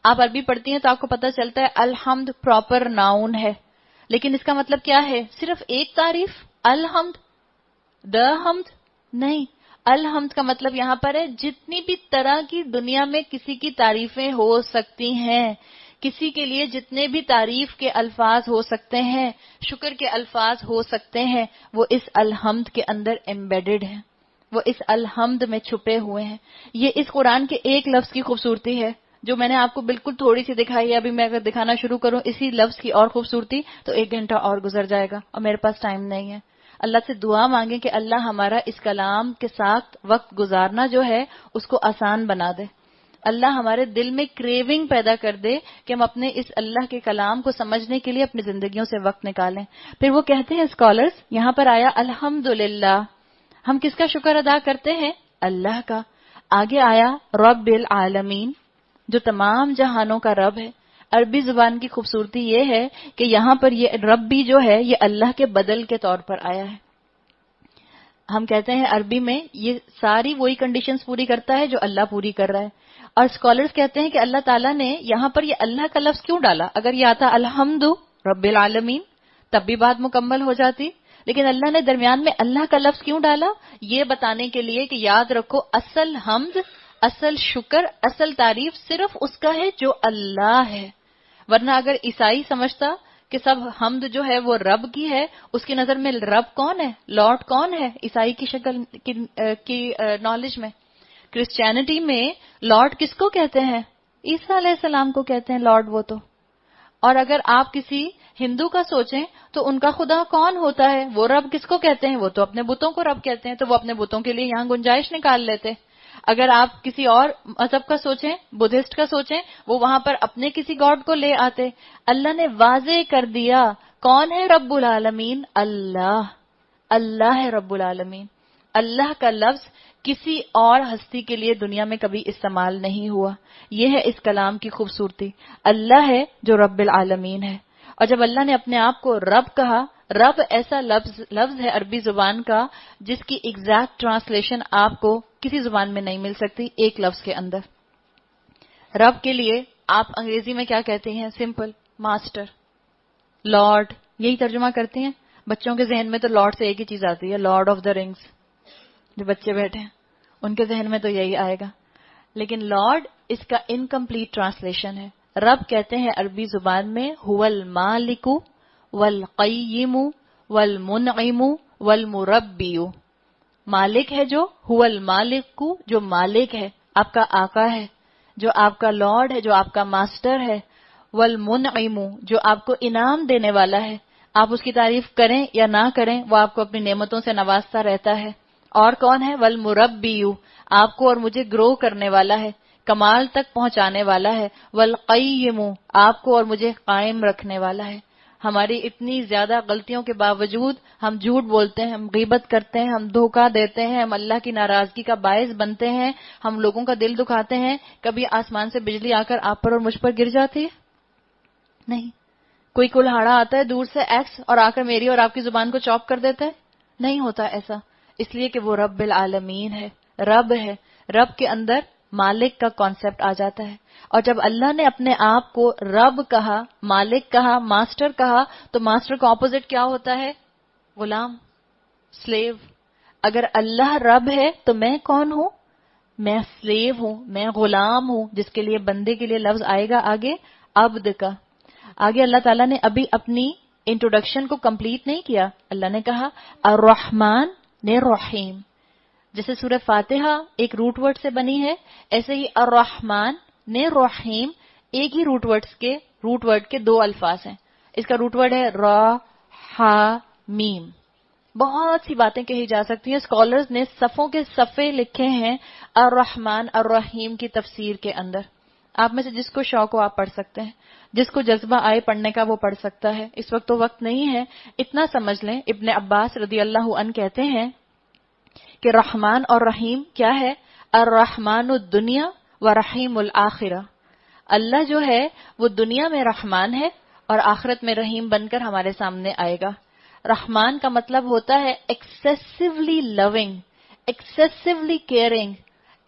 آپ عربی پڑھتی ہیں تو آپ کو پتہ چلتا ہے الحمد پراپر ناؤن ہے، لیکن اس کا مطلب کیا ہے؟ صرف ایک تعریف الحمد، دا حمد نہیں، الحمد کا مطلب یہاں پر ہے جتنی بھی طرح کی دنیا میں کسی کی تعریفیں ہو سکتی ہیں، کسی کے لیے جتنے بھی تعریف کے الفاظ ہو سکتے ہیں، شکر کے الفاظ ہو سکتے ہیں، وہ اس الحمد کے اندر ایمبیڈڈ ہیں، وہ اس الحمد میں چھپے ہوئے ہیں۔ یہ اس قرآن کے ایک لفظ کی خوبصورتی ہے جو میں نے آپ کو بالکل تھوڑی سی دکھائی ہے۔ ابھی میں اگر دکھانا شروع کروں اسی لفظ کی اور خوبصورتی تو 1 گھنٹہ اور گزر جائے گا اور میرے پاس ٹائم نہیں ہے۔ اللہ سے دعا مانگیں کہ اللہ ہمارا اس کلام کے ساتھ وقت گزارنا جو ہے اس کو آسان بنا دے، اللہ ہمارے دل میں کریونگ پیدا کر دے کہ ہم اپنے اس اللہ کے کلام کو سمجھنے کے لیے اپنی زندگیوں سے وقت نکالیں۔ پھر وہ کہتے ہیں اسکالرز، یہاں پر آیا الحمدللہ، ہم کس کا شکر ادا کرتے ہیں؟ اللہ کا۔ آگے آیا رب العالمین، جو تمام جہانوں کا رب ہے۔ عربی زبان کی خوبصورتی یہ ہے کہ یہاں پر یہ رب بھی جو ہے یہ اللہ کے بدل کے طور پر آیا ہے۔ ہم کہتے ہیں عربی میں یہ ساری وہی کنڈیشنز پوری کرتا ہے جو اللہ پوری کر رہا ہے، اور اسکالرز کہتے ہیں کہ اللہ تعالیٰ نے یہاں پر یہ اللہ کا لفظ کیوں ڈالا؟ اگر یہ آتا الحمد رب العالمین تب بھی بات مکمل ہو جاتی، لیکن اللہ نے درمیان میں اللہ کا لفظ کیوں ڈالا؟ یہ بتانے کے لیے کہ یاد رکھو اصل حمد، اصل شکر، اصل تعریف صرف اس کا ہے جو اللہ ہے، ورنہ اگر عیسائی سمجھتا کہ سب حمد جو ہے وہ رب کی ہے، اس کی نظر میں رب کون ہے، لارڈ کون ہے عیسائی کی شکل کی نالج میں؟ کرسچینٹی میں لارڈ کس کو کہتے ہیں؟ عیسیٰ علیہ السلام کو کہتے ہیں لارڈ وہ تو۔ اور اگر آپ کسی ہندو کا سوچیں تو ان کا خدا کون ہوتا ہے؟ وہ رب کس کو کہتے ہیں؟ وہ تو اپنے بتوں کو رب کہتے ہیں، تو وہ اپنے بتوں کے لیے یہاں گنجائش نکال لیتے۔ اگر آپ کسی اور مذہب کا سوچیں، بدھسٹ کا سوچیں، وہ وہاں پر اپنے کسی گاڈ کو لے آتے۔ اللہ نے واضح کر دیا کون ہے رب العالمین؟ اللہ، اللہ ہے رب العالمین۔ اللہ کا لفظ کسی اور ہستی کے لیے دنیا میں کبھی استعمال نہیں ہوا. یہ ہے اس کلام کی خوبصورتی. اللہ ہے جو رب العالمین ہے. اور جب اللہ نے اپنے آپ کو رب کہا، رب ایسا لفظ ہے عربی زبان کا جس کی ایگزیکٹ ٹرانسلیشن آپ کو کسی زبان میں نہیں مل سکتی ایک لفظ کے اندر. رب کے لیے آپ انگریزی میں کیا کہتے ہیں؟ سمپل، ماسٹر، لارڈ، یہی ترجمہ کرتے ہیں. بچوں کے ذہن میں تو لارڈ سے ایک ہی چیز آتی ہے، لارڈ آف دا رنگس. جو بچے بیٹھے ہیں ان کے ذہن میں تو یہی آئے گا. لیکن لارڈ اس کا انکمپلیٹ ٹرانسلیشن ہے. رب کہتے ہیں عربی زبان میں هو المالک والقیم والمنعم والمربی. مالک ہے جو، هو المالک جو مالک ہے، آپ کا آقا ہے، جو آپ کا لارڈ ہے، جو آپ کا ماسٹر ہے. والمنعم جو آپ کو انعام دینے والا ہے، آپ اس کی تعریف کریں یا نہ کریں وہ آپ کو اپنی نعمتوں سے نوازتا رہتا ہے. اور کون ہے؟ والمربی آپ کو اور مجھے گرو کرنے والا ہے، کمال تک پہنچانے والا ہے. والقیم آپ کو اور مجھے قائم رکھنے والا ہے. ہماری اتنی زیادہ غلطیوں کے باوجود ہم جھوٹ بولتے ہیں، ہم غیبت کرتے ہیں، ہم دھوکہ دیتے ہیں، ہم اللہ کی ناراضگی کا باعث بنتے ہیں، ہم لوگوں کا دل دکھاتے ہیں. کبھی آسمان سے بجلی آ کر آپ پر اور مجھ پر گر جاتی ہے؟ نہیں. کوئی کلہاڑا آتا ہے دور سے ایکس اور آ کر میری اور آپ کی زبان کو چاپ کر دیتا ہے؟ نہیں ہوتا ایسا. اس لیے کہ وہ رب العالمین ہے، رب ہے. رب کے اندر مالک کا کانسیپٹ آ جاتا ہے. اور جب اللہ نے اپنے آپ کو رب کہا، مالک کہا، ماسٹر کہا، تو ماسٹر کا اپوزٹ کیا ہوتا ہے؟ غلام، سلیو. اگر اللہ رب ہے تو میں کون ہوں؟ میں سلیو ہوں، میں غلام ہوں، جس کے لیے بندے کے لیے لفظ آئے گا آگے عبد کا. آگے اللہ تعالیٰ نے ابھی اپنی انٹروڈکشن کو کمپلیٹ نہیں کیا. اللہ نے کہا الرحمن نے رحیم. جیسے سورہ فاتحہ ایک روٹ ورڈ سے بنی ہے، ایسے ہی الرحمن نے رحیم ایک ہی روٹ ورڈ کے دو الفاظ ہیں. اس کا روٹ ورڈ ہے را ہا میم. بہت سی باتیں کہی جا سکتی ہیں. اسکالرز نے صفوں کے صفحے لکھے ہیں الرحمن الرحیم کی تفسیر کے اندر. آپ میں سے جس کو شوق ہو آپ پڑھ سکتے ہیں، جس کو جذبہ آئے پڑھنے کا وہ پڑھ سکتا ہے. اس وقت تو وقت نہیں ہے. اتنا سمجھ لیں، ابن عباس رضی اللہ عنہ کہتے ہیں کہ رحمان اور رحیم کیا ہے؟ الرحمن الدنیا و رحیم الآخرہ. اللہ جو ہے وہ دنیا میں رحمان ہے اور آخرت میں رحیم بن کر ہمارے سامنے آئے گا. رحمان کا مطلب ہوتا ہے ایکسیسیولی لونگ، ایکسیسیولی کیئرنگ،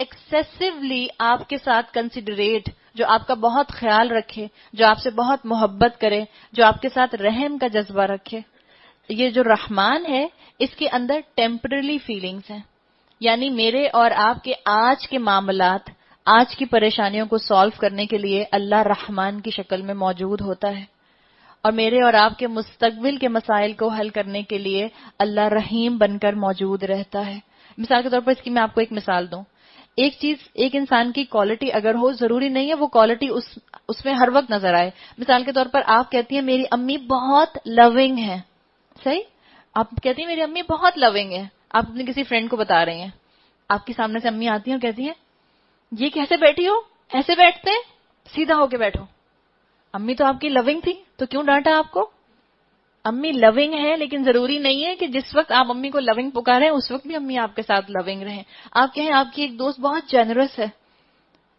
ایکسیسیولی آپ کے ساتھ کنسیڈریٹ، جو آپ کا بہت خیال رکھے، جو آپ سے بہت محبت کرے، جو آپ کے ساتھ رحم کا جذبہ رکھے. یہ جو رحمان ہے اس کے اندر ٹیمپرری فیلنگز ہیں. یعنی میرے اور آپ کے آج کے معاملات، آج کی پریشانیوں کو سالو کرنے کے لیے اللہ رحمان کی شکل میں موجود ہوتا ہے، اور میرے اور آپ کے مستقبل کے مسائل کو حل کرنے کے لیے اللہ رحیم بن کر موجود رہتا ہے. مثال کے طور پر اس کی میں آپ کو ایک مثال دوں. ایک چیز، ایک انسان کی کوالٹی اگر ہو، ضروری نہیں ہے وہ کوالٹی اس میں ہر وقت نظر آئے. مثال کے طور پر آپ کہتی ہیں میری امی بہت لونگ ہے. صحیح؟ آپ کہتی ہیں میری امی بہت لونگ ہے. آپ اپنی کسی فرینڈ کو بتا رہی ہیں، آپ کے سامنے سے امی آتی ہیں اور کہتی ہیں یہ کیسے بیٹھی ہو؟ ایسے بیٹھتے ہیں؟ سیدھا ہو کے بیٹھو. امی تو آپ کی لونگ تھی تو کیوں ڈانٹا آپ کو؟ امی لونگ ہے، لیکن ضروری نہیں ہے کہ جس وقت آپ امی کو لونگ پکاریں اس وقت بھی امی آپ کے ساتھ لونگ رہیں. آپ کہیں آپ کی ایک دوست بہت جنرس ہے،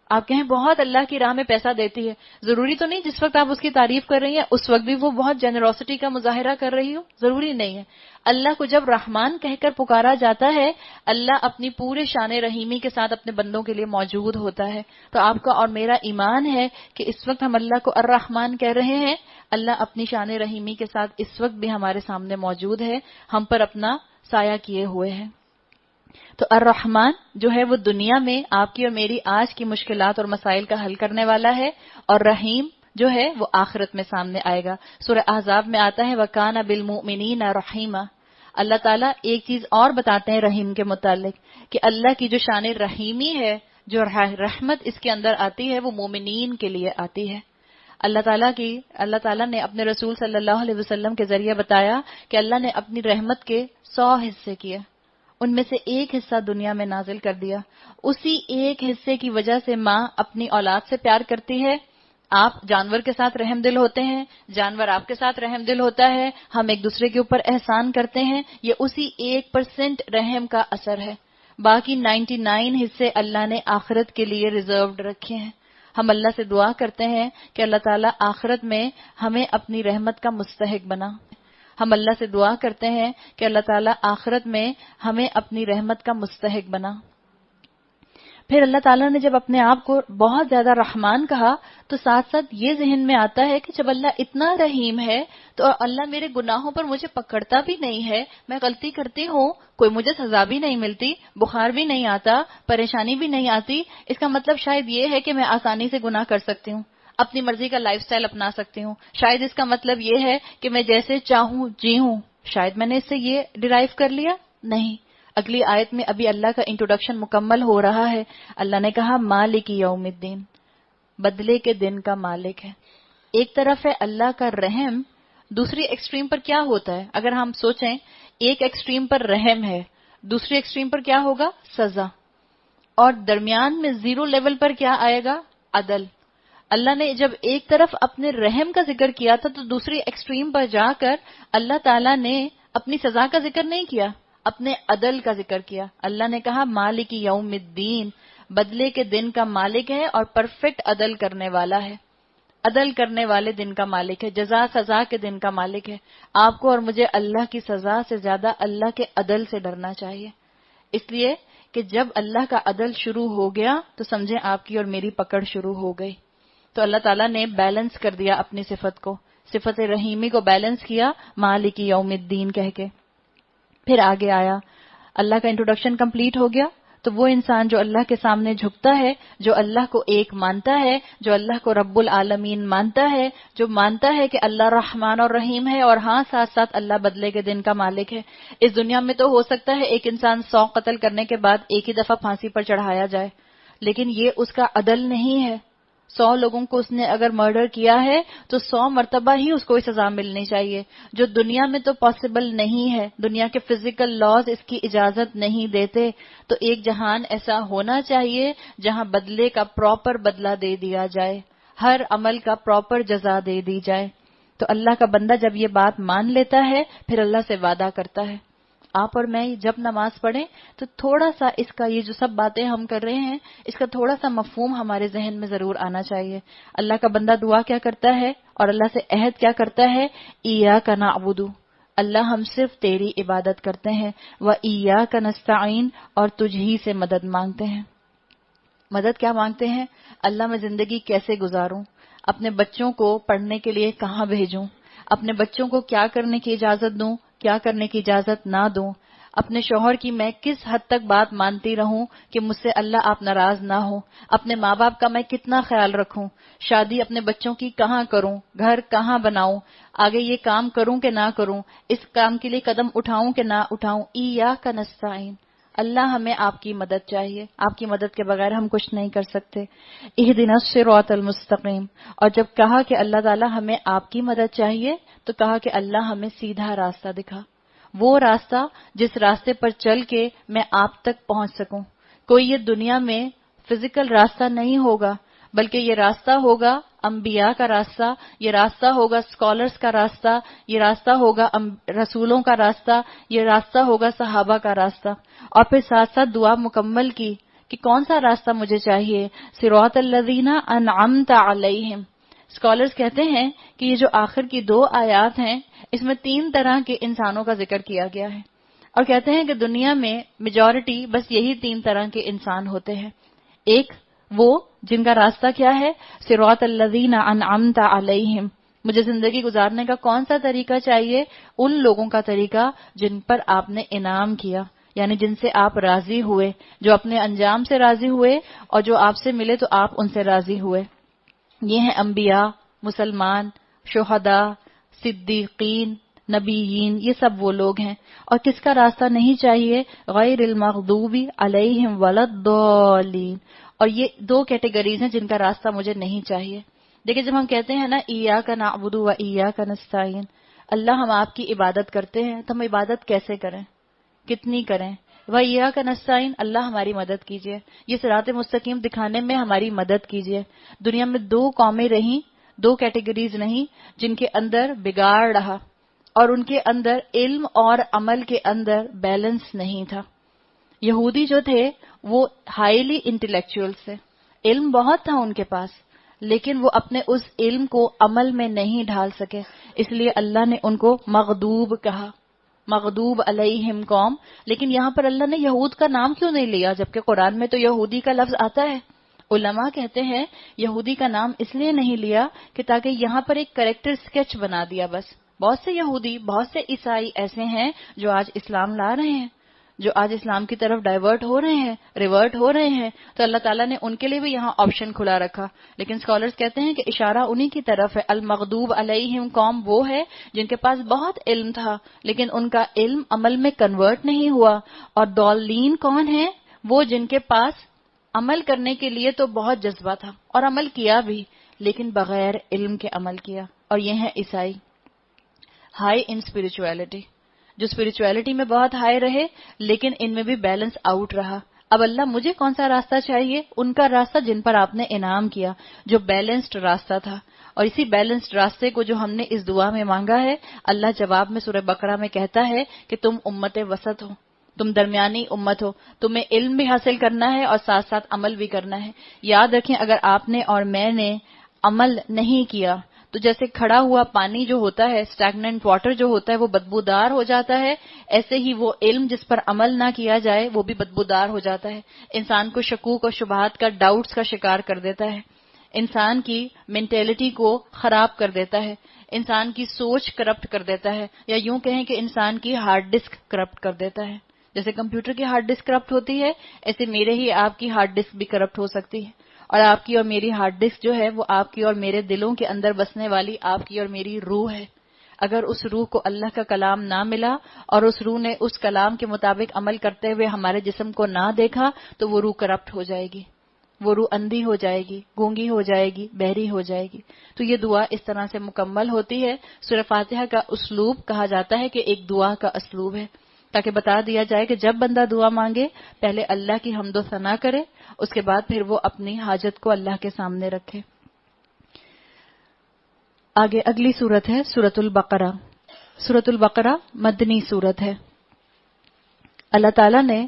آپ کہیں بہت اللہ کی راہ میں پیسہ دیتی ہے، ضروری تو نہیں جس وقت آپ اس کی تعریف کر رہی ہیں اس وقت بھی وہ بہت جنروسٹی کا مظاہرہ کر رہی ہو، ضروری نہیں ہے. اللہ کو جب رحمان کہہ کر پکارا جاتا ہے، اللہ اپنی پورے شان رحیمی کے ساتھ اپنے بندوں کے لیے موجود ہوتا ہے. تو آپ کا اور میرا ایمان ہے کہ اس وقت ہم اللہ کو الرحمان کہہ رہے ہیں، اللہ اپنی شان رحیمی کے ساتھ اس وقت بھی ہمارے سامنے موجود ہے، ہم پر اپنا سایہ کیے ہوئے ہیں. تو الرحمن جو ہے وہ دنیا میں آپ کی اور میری آج کی مشکلات اور مسائل کا حل کرنے والا ہے، اور رحیم جو ہے وہ آخرت میں سامنے آئے گا. سورہ احزاب میں آتا ہے وَكَانَ بِالْمُؤْمِنِينَ رَحِيمًا. اللہ تعالیٰ ایک چیز اور بتاتے ہیں رحیم کے متعلق کہ اللہ کی جو شان رحیمی ہے، جو رحمت اس کے اندر آتی ہے وہ مومنین کے لیے آتی ہے. اللہ تعالیٰ نے اپنے رسول صلی اللہ علیہ وسلم کے ذریعے بتایا کہ اللہ نے اپنی رحمت کے 100 حصے کیے، ان میں سے ایک حصہ دنیا میں نازل کر دیا. اسی ایک حصے کی وجہ سے ماں اپنی اولاد سے پیار کرتی ہے، آپ جانور کے ساتھ رحم دل ہوتے ہیں، جانور آپ کے ساتھ رحم دل ہوتا ہے، ہم ایک دوسرے کے اوپر احسان کرتے ہیں، یہ اسی 1% رحم کا اثر ہے. باقی 99 حصے اللہ نے آخرت کے لیے ریزروڈ رکھے ہیں. ہم اللہ سے دعا کرتے ہیں کہ اللہ تعالیٰ آخرت میں ہمیں اپنی رحمت کا مستحق بنا. ہم اللہ سے دعا کرتے ہیں کہ اللہ تعالیٰ آخرت میں ہمیں اپنی رحمت کا مستحق بنا. پھر اللہ تعالیٰ نے جب اپنے آپ کو بہت زیادہ رحمان کہا تو ساتھ ساتھ یہ ذہن میں آتا ہے کہ جب اللہ اتنا رحیم ہے تو اللہ میرے گناہوں پر مجھے پکڑتا بھی نہیں ہے، میں غلطی کرتی ہوں، کوئی مجھے سزا بھی نہیں ملتی، بخار بھی نہیں آتا، پریشانی بھی نہیں آتی، اس کا مطلب شاید یہ ہے کہ میں آسانی سے گناہ کر سکتی ہوں، اپنی مرضی کا لائف سٹائل اپنا سکتی ہوں. شاید اس کا مطلب یہ ہے کہ میں جیسے چاہوں جی ہوں. شاید میں نے اس سے یہ ڈرائیو کر لیا. نہیں، اگلی آیت میں ابھی اللہ کا انٹروڈکشن مکمل ہو رہا ہے. اللہ نے کہا مالک یوم الدین، بدلے کے دن کا مالک ہے. ایک طرف ہے اللہ کا رحم، دوسری ایکسٹریم پر کیا ہوتا ہے؟ اگر ہم سوچیں، ایک ایکسٹریم پر رحم ہے، دوسری ایکسٹریم پر کیا ہوگا؟ سزا. اور درمیان میں زیرو لیول پر کیا آئے گا؟ عدل. اللہ نے جب ایک طرف اپنے رحم کا ذکر کیا تھا تو دوسری ایکسٹریم پر جا کر اللہ تعالیٰ نے اپنی سزا کا ذکر نہیں کیا، اپنے عدل کا ذکر کیا. اللہ نے کہا مالک یوم الدین، بدلے کے دن کا مالک ہے اور پرفیکٹ عدل کرنے والا ہے. عدل کرنے والے دن کا مالک ہے، جزا سزا کے دن کا مالک ہے. آپ کو اور مجھے اللہ کی سزا سے زیادہ اللہ کے عدل سے ڈرنا چاہیے، اس لیے کہ جب اللہ کا عدل شروع ہو گیا تو سمجھیں آپ کی اور میری پکڑ شروع ہو گئی. تو اللہ تعالیٰ نے بیلنس کر دیا اپنی صفت کو، صفت رحیمی کو بیلنس کیا مالک یوم الدین کہہ کے. پھر آگے آیا، اللہ کا انٹروڈکشن کمپلیٹ ہو گیا. تو وہ انسان جو اللہ کے سامنے جھکتا ہے، جو اللہ کو ایک مانتا ہے، جو اللہ کو رب العالمین مانتا ہے، جو مانتا ہے کہ اللہ رحمان اور رحیم ہے اور ہاں ساتھ ساتھ اللہ بدلے کے دن کا مالک ہے. اس دنیا میں تو ہو سکتا ہے ایک انسان 100 قتل کرنے کے بعد ایک ہی دفعہ پھانسی پر چڑھایا جائے، لیکن یہ اس کا عدل نہیں ہے. 100 لوگوں کو اس نے اگر مرڈر کیا ہے تو 100 مرتبہ ہی اس کو سزا ملنی چاہیے، جو دنیا میں تو پاسبل نہیں ہے. دنیا کے فزیکل لاز اس کی اجازت نہیں دیتے. تو ایک جہان ایسا ہونا چاہیے جہاں بدلے کا پراپر بدلہ دے دیا جائے، ہر عمل کا پراپر جزا دے دی جائے. تو اللہ کا بندہ جب یہ بات مان لیتا ہے پھر اللہ سے وعدہ کرتا ہے. آپ اور میں جب نماز پڑھیں تو تھوڑا سا اس کا، یہ جو سب باتیں ہم کر رہے ہیں، اس کا تھوڑا سا مفہوم ہمارے ذہن میں ضرور آنا چاہیے. اللہ کا بندہ دعا کیا کرتا ہے اور اللہ سے عہد کیا کرتا ہے؟ ایاک نعبد، اللہ ہم صرف تیری عبادت کرتے ہیں، وایاک نستعین، اور تجھ ہی سے مدد مانگتے ہیں. مدد کیا مانگتے ہیں؟ اللہ میں زندگی کیسے گزاروں، اپنے بچوں کو پڑھنے کے لیے کہاں بھیجوں، اپنے بچوں کو کیا کرنے کی اجازت دوں، کیا کرنے کی اجازت نہ دوں، اپنے شوہر کی میں کس حد تک بات مانتی رہوں کہ مجھ سے اللہ آپ ناراض نہ ہو، اپنے ماں باپ کا میں کتنا خیال رکھوں، شادی اپنے بچوں کی کہاں کروں، گھر کہاں بناؤں، آگے یہ کام کروں کہ نہ کروں، اس کام کے لیے قدم اٹھاؤں کہ نہ اٹھاؤں. ایاک نستعین، اللہ ہمیں آپ کی مدد چاہیے، آپ کی مدد کے بغیر ہم کچھ نہیں کر سکتے. اہدنا الصراط المستقیم. اور جب کہا کہ اللہ تعالی ہمیں آپ کی مدد چاہیے تو کہا کہ اللہ ہمیں سیدھا راستہ دکھا، وہ راستہ جس راستے پر چل کے میں آپ تک پہنچ سکوں. کوئی یہ دنیا میں فزیکل راستہ نہیں ہوگا، بلکہ یہ راستہ ہوگا انبیاء کا راستہ، یہ راستہ ہوگا اسکالرز کا راستہ، یہ راستہ ہوگا رسولوں کا راستہ، یہ راستہ ہوگا صحابہ کا راستہ. اور پھر ساتھ ساتھ دعا مکمل کی کہ کون سا راستہ مجھے چاہیے؟ صراط الذین انعمت علیہم. اسکالرز کہتے ہیں کہ یہ جو آخر کی 2 آیات ہیں اس میں 3 طرح کے انسانوں کا ذکر کیا گیا ہے، اور کہتے ہیں کہ دنیا میں میجورٹی بس یہی 3 طرح کے انسان ہوتے ہیں. ایک وہ جن کا راستہ کیا ہے؟ صراط الذین انعمت علیہم. مجھے زندگی گزارنے کا کون سا طریقہ چاہیے؟ ان لوگوں کا طریقہ جن پر آپ نے انعام کیا، یعنی جن سے آپ راضی ہوئے، جو اپنے انجام سے راضی ہوئے اور جو آپ سے ملے تو آپ ان سے راضی ہوئے. یہ ہیں انبیاء، مسلمان، شہداء، صدیقین، نبیین، یہ سب وہ لوگ ہیں. اور کس کا راستہ نہیں چاہیے؟ غیر المغضوب علیہم ولا الضالین. اور یہ 2 کیٹیگریز ہیں جن کا راستہ مجھے نہیں چاہیے. دیکھیں جب ہم کہتے ہیں نا ایاک نعبد و ایاک نستعین، اللہ ہم آپ کی عبادت کرتے ہیں، تو ہم عبادت کیسے کریں، کتنی کریں؟ وَإِيَّاكَ نَسْتَعِينُ، اللہ ہماری مدد کیجیے، یہ صراط مستقیم دکھانے میں ہماری مدد کیجیے۔ دنیا میں دو قومیں رہیں، دو کیٹیگریز نہیں جن کے اندر بگاڑ رہا اور ان کے اندر علم اور عمل کے اندر بیلنس نہیں تھا۔ یہودی جو تھے وہ ہائیلی انٹلیکچوئل تھے، علم بہت تھا ان کے پاس، لیکن وہ اپنے اس علم کو عمل میں نہیں ڈھال سکے، اس لیے اللہ نے ان کو مغضوب کہا، مغضوب علیہم قوم۔ لیکن یہاں پر اللہ نے یہود کا نام کیوں نہیں لیا جبکہ قرآن میں تو یہودی کا لفظ آتا ہے؟ علماء کہتے ہیں یہودی کا نام اس لیے نہیں لیا کہ تاکہ یہاں پر ایک کریکٹر سکیچ بنا دیا بس۔ بہت سے یہودی، بہت سے عیسائی ایسے ہیں جو آج اسلام لا رہے ہیں، جو آج اسلام کی طرف ڈائیورٹ ہو رہے ہیں، ریورٹ ہو رہے ہیں، تو اللہ تعالیٰ نے ان کے لیے بھی یہاں آپشن کھلا رکھا۔ لیکن اسکالرز کہتے ہیں کہ اشارہ انہی کی طرف ہے، المغضوب علیہم قوم وہ ہے جن کے پاس بہت علم تھا لیکن ان کا علم عمل میں کنورٹ نہیں ہوا، اور ضالین کون ہیں؟ وہ جن کے پاس عمل کرنے کے لیے تو بہت جذبہ تھا اور عمل کیا بھی لیکن بغیر علم کے عمل کیا، اور یہ ہیں عیسائی۔ ہائی ان اسپرچویلٹی، جو اسپرچویلٹی میں بہت ہائی رہے لیکن ان میں بھی بیلنس آؤٹ رہا۔ اب اللہ مجھے کون سا راستہ چاہیے؟ ان کا راستہ جن پر آپ نے انعام کیا، جو بیلنسڈ راستہ تھا، اور اسی بیلنسڈ راستے کو جو ہم نے اس دعا میں مانگا ہے، اللہ جواب میں سورہ بقرہ میں کہتا ہے کہ تم امت وسط ہو، تم درمیانی امت ہو، تمہیں علم بھی حاصل کرنا ہے اور ساتھ ساتھ عمل بھی کرنا ہے۔ یاد رکھیں اگر آپ نے اور میں نے عمل نہیں کیا تو جیسے کھڑا ہوا پانی جو ہوتا ہے، اسٹیگننٹ واٹر جو ہوتا ہے، وہ بدبودار ہو جاتا ہے، ایسے ہی وہ علم جس پر عمل نہ کیا جائے وہ بھی بدبودار ہو جاتا ہے، انسان کو شکوک اور شبہات کا، ڈاؤٹس کا شکار کر دیتا ہے، انسان کی مینٹیلٹی کو خراب کر دیتا ہے، انسان کی سوچ کرپٹ کر دیتا ہے، یا یوں کہیں کہ انسان کی ہارڈ ڈسک کرپٹ کر دیتا ہے۔ جیسے کمپیوٹر کی ہارڈ ڈسک کرپٹ ہوتی ہے، ایسے میرے ہی آپ کی ہارڈ ڈسک بھی کرپٹ ہو سکتی ہے، اور آپ کی اور میری ہارڈ ڈسک جو ہے وہ آپ کی اور میرے دلوں کے اندر بسنے والی آپ کی اور میری روح ہے۔ اگر اس روح کو اللہ کا کلام نہ ملا اور اس روح نے اس کلام کے مطابق عمل کرتے ہوئے ہمارے جسم کو نہ دیکھا تو وہ روح کرپٹ ہو جائے گی، وہ روح اندھی ہو جائے گی، گونگی ہو جائے گی، بہری ہو جائے گی۔ تو یہ دعا اس طرح سے مکمل ہوتی ہے۔ سورہ فاتحہ کا اسلوب کہا جاتا ہے کہ ایک دعا کا اسلوب ہے، تاکہ بتا دیا جائے کہ جب بندہ دعا مانگے پہلے اللہ کی حمد و ثنا کرے، اس کے بعد پھر وہ اپنی حاجت کو اللہ کے سامنے رکھے۔ آگے اگلی سورت ہے سورۃ البقرہ۔ سورۃ البقرہ مدنی سورت ہے۔ اللہ تعالیٰ نے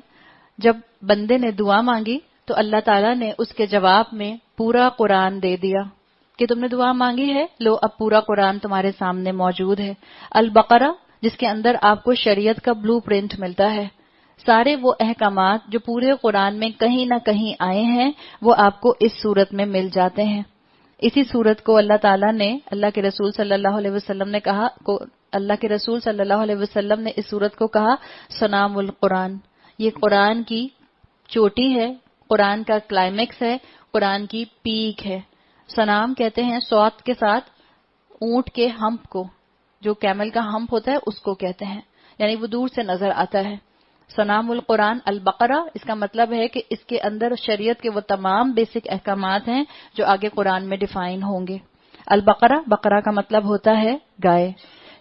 جب بندے نے دعا مانگی تو اللہ تعالیٰ نے اس کے جواب میں پورا قرآن دے دیا کہ تم نے دعا مانگی ہے، لو اب پورا قرآن تمہارے سامنے موجود ہے۔ البقرہ جس کے اندر آپ کو شریعت کا بلو پرنٹ ملتا ہے، سارے وہ احکامات جو پورے قرآن میں کہیں نہ کہیں آئے ہیں وہ آپ کو اس سورت میں مل جاتے ہیں۔ اسی سورت کو اللہ تعالیٰ نے، اللہ کے رسول صلی اللہ علیہ وسلم نے کہا، اللہ کے رسول صلی اللہ علیہ وسلم نے اس سورت کو کہا سنام القرآن، یہ قرآن کی چوٹی ہے، قرآن کا کلائمیکس ہے، قرآن کی پیک ہے۔ سنام کہتے ہیں صوت کے ساتھ اونٹ کے ہمپ کو، جو کیمل کا ہمپ ہوتا ہے اس کو کہتے ہیں، یعنی وہ دور سے نظر آتا ہے۔ سنام القرآن البقرہ، اس کا مطلب ہے کہ اس کے اندر شریعت کے وہ تمام بیسک احکامات ہیں جو آگے قرآن میں ڈیفائن ہوں گے۔ البقرہ، بقرہ کا مطلب ہوتا ہے گائے۔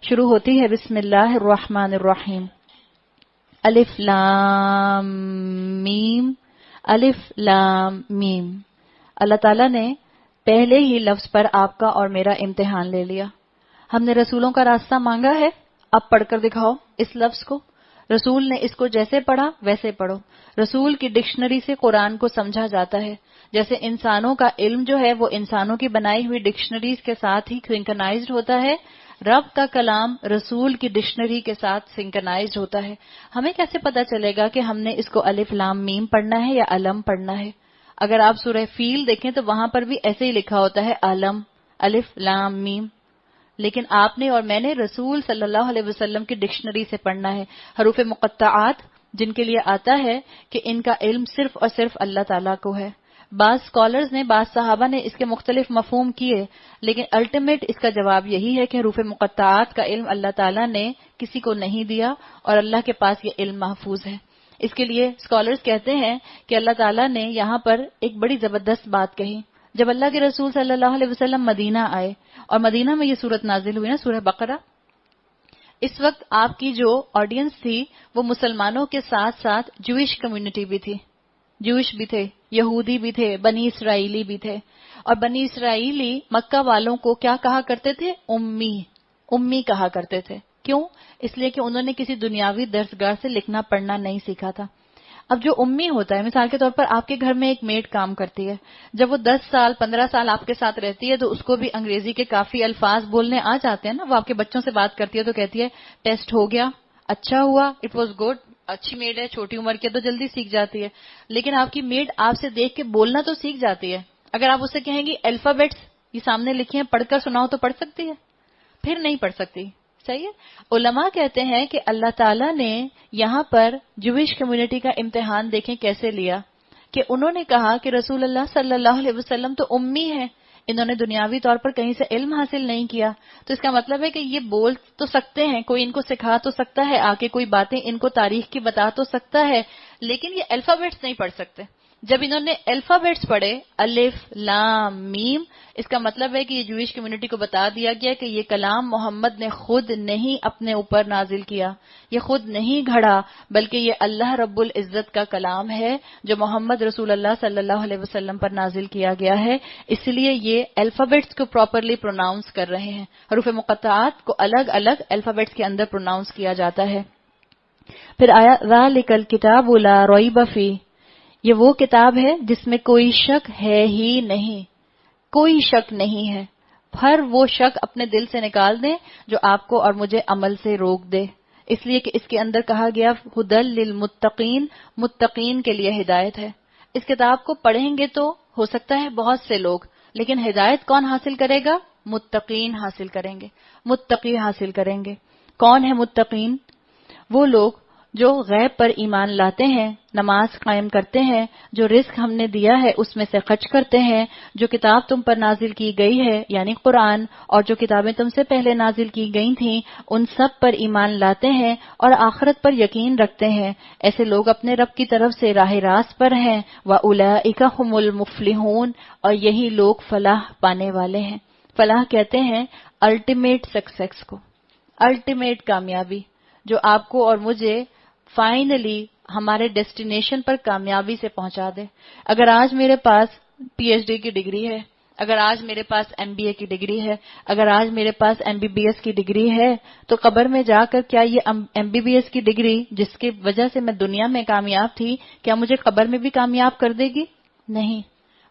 شروع ہوتی ہے بسم اللہ الرحمن الرحیم، الف لام میم، الف لام میم۔ اللہ تعالیٰ نے پہلے ہی لفظ پر آپ کا اور میرا امتحان لے لیا۔ ہم نے رسولوں کا راستہ مانگا ہے، اب پڑھ کر دکھاؤ اس لفظ کو۔ رسول نے اس کو جیسے پڑھا ویسے پڑھو۔ رسول کی ڈکشنری سے قرآن کو سمجھا جاتا ہے، جیسے انسانوں کا علم جو ہے وہ انسانوں کی بنائی ہوئی ڈکشنریز کے ساتھ ہی سنکرنائزڈ ہوتا ہے، رب کا کلام رسول کی ڈکشنری کے ساتھ سنکرنائزڈ ہوتا ہے۔ ہمیں کیسے پتا چلے گا کہ ہم نے اس کو الف لام میم پڑھنا ہے یا علم پڑھنا ہے؟ اگر آپ سورہ فیل دیکھیں تو وہاں پر بھی ایسے ہی لکھا ہوتا ہے علم، الف لام میم، لیکن آپ نے اور میں نے رسول صلی اللہ علیہ وسلم کی ڈکشنری سے پڑھنا ہے۔ حروف مقطعات جن کے لیے آتا ہے کہ ان کا علم صرف اور صرف اللہ تعالیٰ کو ہے۔ بعض اسکالرز نے، بعض صحابہ نے اس کے مختلف مفہوم کیے، لیکن الٹیمیٹ اس کا جواب یہی ہے کہ حروف مقطعات کا علم اللہ تعالیٰ نے کسی کو نہیں دیا اور اللہ کے پاس یہ علم محفوظ ہے۔ اس کے لیے اسکالرز کہتے ہیں کہ اللہ تعالیٰ نے یہاں پر ایک بڑی زبردست بات کہی۔ جب اللہ کے رسول صلی اللہ علیہ وسلم مدینہ آئے اور مدینہ میں یہ سورت نازل ہوئی نا، سورہ بقرہ، اس وقت آپ کی جو آڈینس تھی وہ مسلمانوں کے ساتھ ساتھ جوئش کمیونٹی بھی تھی، جوئش بھی تھے، یہودی بھی تھے، بنی اسرائیلی بھی تھے. اور بنی اسرائیلی مکہ والوں کو کیا کہا کرتے تھے؟ امی، امی کہا کرتے تھے. کیوں؟ اس لیے کہ انہوں نے کسی دنیاوی درسگاہ سے لکھنا پڑھنا نہیں سیکھا تھا. اب جو امی ہوتا ہے، مثال کے طور پر آپ کے گھر میں ایک میڈ کام کرتی ہے، جب وہ 10 سال 15 سال آپ کے ساتھ رہتی ہے تو اس کو بھی انگریزی کے کافی الفاظ بولنے آ جاتے ہیں نا. وہ آپ کے بچوں سے بات کرتی ہے تو کہتی ہے ٹیسٹ ہو گیا، اچھا ہوا، اٹ واز گڈ. اچھی میڈ ہے، چھوٹی عمر کی تو جلدی سیکھ جاتی ہے. لیکن آپ کی میڈ آپ سے دیکھ کے بولنا تو سیکھ جاتی ہے. اگر آپ اسے کہیں گی الفابیٹس یہ سامنے لکھے ہیں پڑھ کر سناؤ تو پڑھ سکتی ہے؟ پھر نہیں پڑھ سکتی. صحیح ہے. علماء کہتے ہیں کہ اللہ تعالیٰ نے یہاں پر جوئش کمیونٹی کا امتحان دیکھیں کیسے لیا، کہ انہوں نے کہا کہ رسول اللہ صلی اللہ علیہ وسلم تو امی ہیں، انہوں نے دنیاوی طور پر کہیں سے علم حاصل نہیں کیا، تو اس کا مطلب ہے کہ یہ بول تو سکتے ہیں، کوئی ان کو سکھا تو سکتا ہے، آ کے کوئی باتیں ان کو تاریخ کی بتا تو سکتا ہے، لیکن یہ الفابیٹس نہیں پڑھ سکتے. جب انہوں نے الفابیٹس پڑھے، الف لام میم، اس کا مطلب ہے کہ یہ جوئش کمیونٹی کو بتا دیا گیا کہ یہ کلام محمد نے خود نہیں اپنے اوپر نازل کیا، یہ خود نہیں گھڑا، بلکہ یہ اللہ رب العزت کا کلام ہے جو محمد رسول اللہ صلی اللہ علیہ وسلم پر نازل کیا گیا ہے. اس لیے یہ الفابیٹس کو پراپرلی پروناؤنس کر رہے ہیں، حروف مقطعات کو الگ الگ الفابیٹس کے اندر پروناؤنس کیا جاتا ہے. پھر آیا ذالک الکتاب لا ریب فیہ، یہ وہ کتاب ہے جس میں کوئی شک ہے ہی نہیں، کوئی شک نہیں ہے. ہر وہ شک اپنے دل سے نکال دیں جو آپ کو اور مجھے عمل سے روک دے، اس لیے کہ اس کے اندر کہا گیا ھدی للمتقین، متقین کے لیے ہدایت ہے. اس کتاب کو پڑھیں گے تو ہو سکتا ہے بہت سے لوگ، لیکن ہدایت کون حاصل کرے گا؟ متقین حاصل کریں گے، متقی حاصل کریں گے. کون ہے متقین؟ وہ لوگ جو غیب پر ایمان لاتے ہیں، نماز قائم کرتے ہیں، جو رزق ہم نے دیا ہے اس میں سے خرچ کرتے ہیں، جو کتاب تم پر نازل کی گئی ہے یعنی قرآن، اور جو کتابیں تم سے پہلے نازل کی گئی تھیں ان سب پر ایمان لاتے ہیں اور آخرت پر یقین رکھتے ہیں. ایسے لوگ اپنے رب کی طرف سے راہ راست پر ہیں. وَأُولَئِكَ هُمُ الْمُفْلِحُونَ، اور یہی لوگ فلاح پانے والے ہیں. فلاح کہتے ہیں الٹیمیٹ سکسیس کو، الٹیمیٹ کامیابی، جو آپ کو اور مجھے فائنلی ہمارے ڈیسٹینیشن پر کامیابی سے پہنچا دے. اگر آج میرے پاس پی ایچ ڈی کی ڈگری ہے، اگر آج میرے پاس ایم بی اے کی ڈگری ہے، اگر آج میرے پاس ایم بی بی ایس کی ڈگری ہے، تو قبر میں جا کر کیا یہ ایم بی بی ایس کی ڈگری جس کی وجہ سے میں دنیا میں کامیاب تھی، کیا مجھے قبر میں بھی کامیاب کر دے گی؟ نہیں.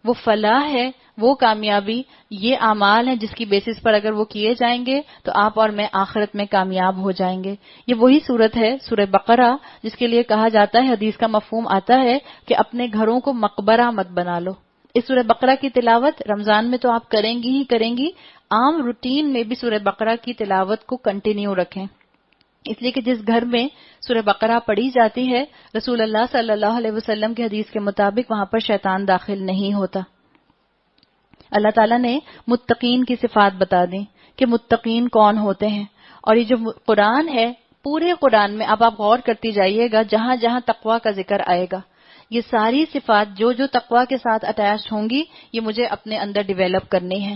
وہ فلاح ہے، وہ کامیابی، یہ اعمال ہیں جس کی بیسس پر اگر وہ کیے جائیں گے تو آپ اور میں آخرت میں کامیاب ہو جائیں گے. یہ وہی صورت ہے سورہ بقرہ جس کے لیے کہا جاتا ہے، حدیث کا مفہوم آتا ہے کہ اپنے گھروں کو مقبرہ مت بنا لو. اس سورہ بقرہ کی تلاوت رمضان میں تو آپ کریں گی ہی کریں گی، عام روٹین میں بھی سورہ بقرہ کی تلاوت کو کنٹینیو رکھیں، اس لیے کہ جس گھر میں سورہ بقرہ پڑھی جاتی ہے رسول اللہ صلی اللہ علیہ وسلم کی حدیث کے مطابق وہاں پر شیطان داخل نہیں ہوتا. اللہ تعالیٰ نے متقین کی صفات بتا دی کہ متقین کون ہوتے ہیں. اور یہ جو قرآن ہے، پورے قرآن میں اب آپ غور کرتی جائیے گا، جہاں جہاں تقویٰ کا ذکر آئے گا یہ ساری صفات جو جو تقویٰ کے ساتھ اٹیچ ہوں گی یہ مجھے اپنے اندر ڈیولپ کرنی ہے.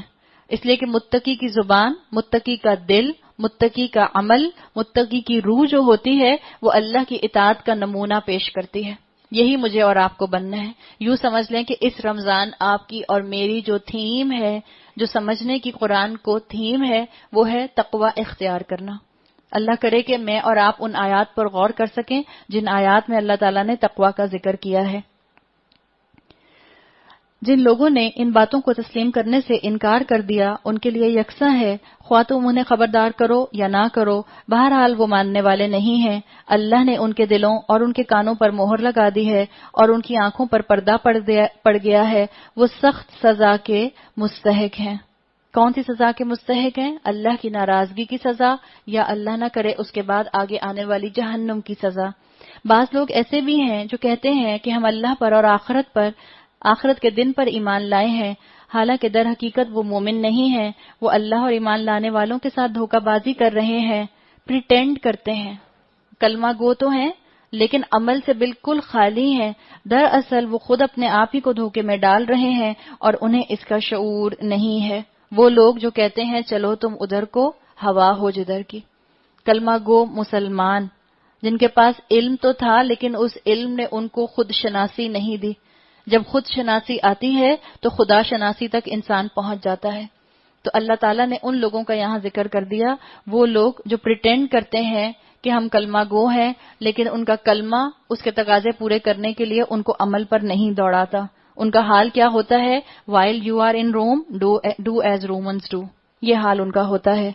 اس لیے کہ متقی کی زبان، متقی کا دل، متقی کا عمل، متقی کی روح جو ہوتی ہے وہ اللہ کی اطاعت کا نمونہ پیش کرتی ہے. یہی مجھے اور آپ کو بننا ہے. یوں سمجھ لیں کہ اس رمضان آپ کی اور میری جو تھیم ہے، جو سمجھنے کی قرآن کو تھیم ہے، وہ ہے تقوی اختیار کرنا. اللہ کرے کہ میں اور آپ ان آیات پر غور کر سکیں جن آیات میں اللہ تعالیٰ نے تقوی کا ذکر کیا ہے. جن لوگوں نے ان باتوں کو تسلیم کرنے سے انکار کر دیا ان کے لیے یکساں ہے، خواہ تم انہیں خبردار کرو یا نہ کرو، بہرحال وہ ماننے والے نہیں ہیں. اللہ نے ان کے دلوں اور ان کے کانوں پر مہر لگا دی ہے اور ان کی آنکھوں پر پردہ پڑ گیا ہے. وہ سخت سزا کے مستحق ہیں. کون سی سزا کے مستحق ہیں؟ اللہ کی ناراضگی کی سزا، یا اللہ نہ کرے اس کے بعد آگے آنے والی جہنم کی سزا. بعض لوگ ایسے بھی ہیں جو کہتے ہیں کہ ہم اللہ پر اور آخرت کے دن پر ایمان لائے ہیں، حالانکہ در حقیقت وہ مومن نہیں ہیں. وہ اللہ اور ایمان لانے والوں کے ساتھ دھوکہ بازی کر رہے ہیں، پریٹینڈ کرتے ہیں، کلمہ گو تو ہیں لیکن عمل سے بالکل خالی ہیں. دراصل وہ خود اپنے آپ ہی کو دھوکے میں ڈال رہے ہیں اور انہیں اس کا شعور نہیں ہے. وہ لوگ جو کہتے ہیں چلو تم ادھر کو ہوا ہو جدھر کی. کلمہ گو مسلمان جن کے پاس علم تو تھا لیکن اس علم نے ان کو خود شناسی نہیں دی. جب خود شناسی آتی ہے تو خدا شناسی تک انسان پہنچ جاتا ہے. تو اللہ تعالیٰ نے ان لوگوں کا یہاں ذکر کر دیا، وہ لوگ جو پریٹینڈ کرتے ہیں کہ ہم کلمہ گو ہیں لیکن ان کا کلمہ اس کے تقاضے پورے کرنے کے لیے ان کو عمل پر نہیں دوڑاتا. ان کا حال کیا ہوتا ہے؟ while you are in Rome do as Romans do. یہ حال ان کا ہوتا ہے.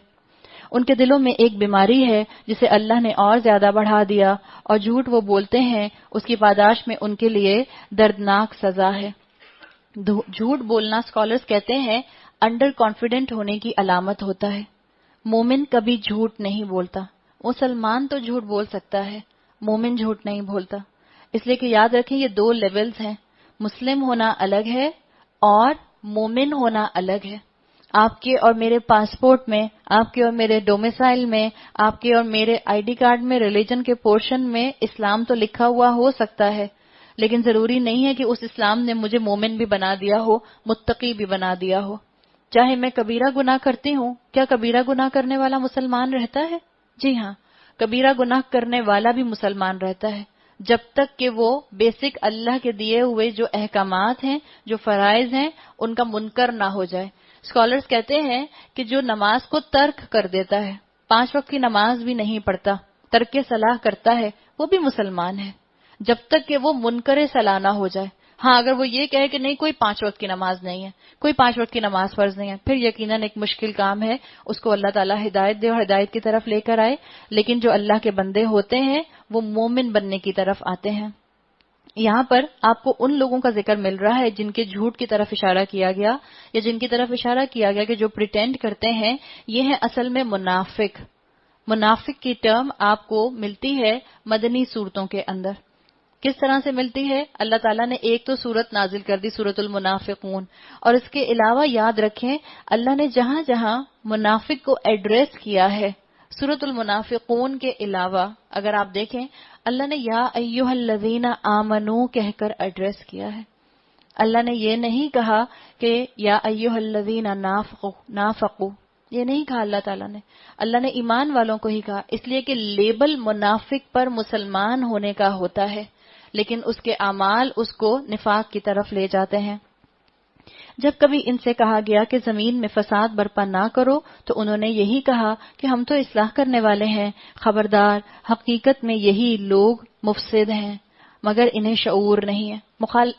ان کے دلوں میں ایک بیماری ہے جسے اللہ نے اور زیادہ بڑھا دیا، اور جھوٹ وہ بولتے ہیں اس کی پاداش میں ان کے لیے دردناک سزا ہے. جھوٹ بولنا اسکالرز کہتے ہیں انڈر کانفیڈنٹ ہونے کی علامت ہوتا ہے. مومن کبھی جھوٹ نہیں بولتا. مسلمان تو جھوٹ بول سکتا ہے، مومن جھوٹ نہیں بولتا. اس لیے کہ یاد رکھیں یہ دو لیولز ہیں، مسلم ہونا الگ ہے اور مومن ہونا الگ ہے. آپ کے اور میرے پاسپورٹ میں، آپ کے اور میرے ڈومیسائل میں، آپ کے اور میرے آئی ڈی کارڈ میں ریلیجن کے پورشن میں اسلام تو لکھا ہوا ہو سکتا ہے، لیکن ضروری نہیں ہے کہ اس اسلام نے مجھے مومن بھی بنا دیا ہو، متقی بھی بنا دیا ہو. چاہے میں کبیرہ گناہ کرتی ہوں، کیا کبیرہ گناہ کرنے والا مسلمان رہتا ہے؟ جی ہاں، کبیرہ گناہ کرنے والا بھی مسلمان رہتا ہے جب تک کہ وہ بیسک اللہ کے دیے ہوئے جو احکامات ہیں، جو فرائض ہیں، ان کا منکر نہ ہو جائے. اسکالرز کہتے ہیں کہ جو نماز کو ترک کر دیتا ہے، 5 وقت کی نماز بھی نہیں پڑھتا، ترک صلاح کرتا ہے، وہ بھی مسلمان ہے جب تک کہ وہ منکر صلاح نہ ہو جائے. ہاں اگر وہ یہ کہے کہ نہیں کوئی 5 وقت کی نماز نہیں ہے، کوئی 5 وقت کی نماز فرض نہیں ہے، پھر یقیناً ایک مشکل کام ہے، اس کو اللہ تعالیٰ ہدایت دے اور ہدایت کی طرف لے کر آئے. لیکن جو اللہ کے بندے ہوتے ہیں وہ مومن بننے کی طرف آتے ہیں. یہاں پر آپ کو ان لوگوں کا ذکر مل رہا ہے جن کے جھوٹ کی طرف اشارہ کیا گیا، یا جن کی طرف اشارہ کیا گیا کہ جو پریٹینڈ کرتے ہیں، یہ ہے اصل میں منافق. منافق کی ٹرم آپ کو ملتی ہے مدنی صورتوں کے اندر. کس طرح سے ملتی ہے؟ اللہ تعالیٰ نے ایک تو صورت نازل کر دی، سورۃ المنافقون، اور اس کے علاوہ یاد رکھیں اللہ نے جہاں جہاں منافق کو ایڈریس کیا ہے، سورۃ المنافقون کے علاوہ اگر آپ دیکھیں اللہ نے یا ایھا الذین آمنو کہہ کر ایڈریس کیا ہے. اللہ نے یہ نہیں کہا کہ یا ایھا الذین نافقوا، یہ نہیں کہا اللہ تعالیٰ نے. اللہ نے ایمان والوں کو ہی کہا، اس لیے کہ لیبل منافق پر مسلمان ہونے کا ہوتا ہے، لیکن اس کے اعمال اس کو نفاق کی طرف لے جاتے ہیں. جب کبھی ان سے کہا گیا کہ زمین میں فساد برپا نہ کرو تو انہوں نے یہی کہا کہ ہم تو اصلاح کرنے والے ہیں، خبردار حقیقت میں یہی لوگ مفسد ہیں مگر انہیں شعور نہیں ہے.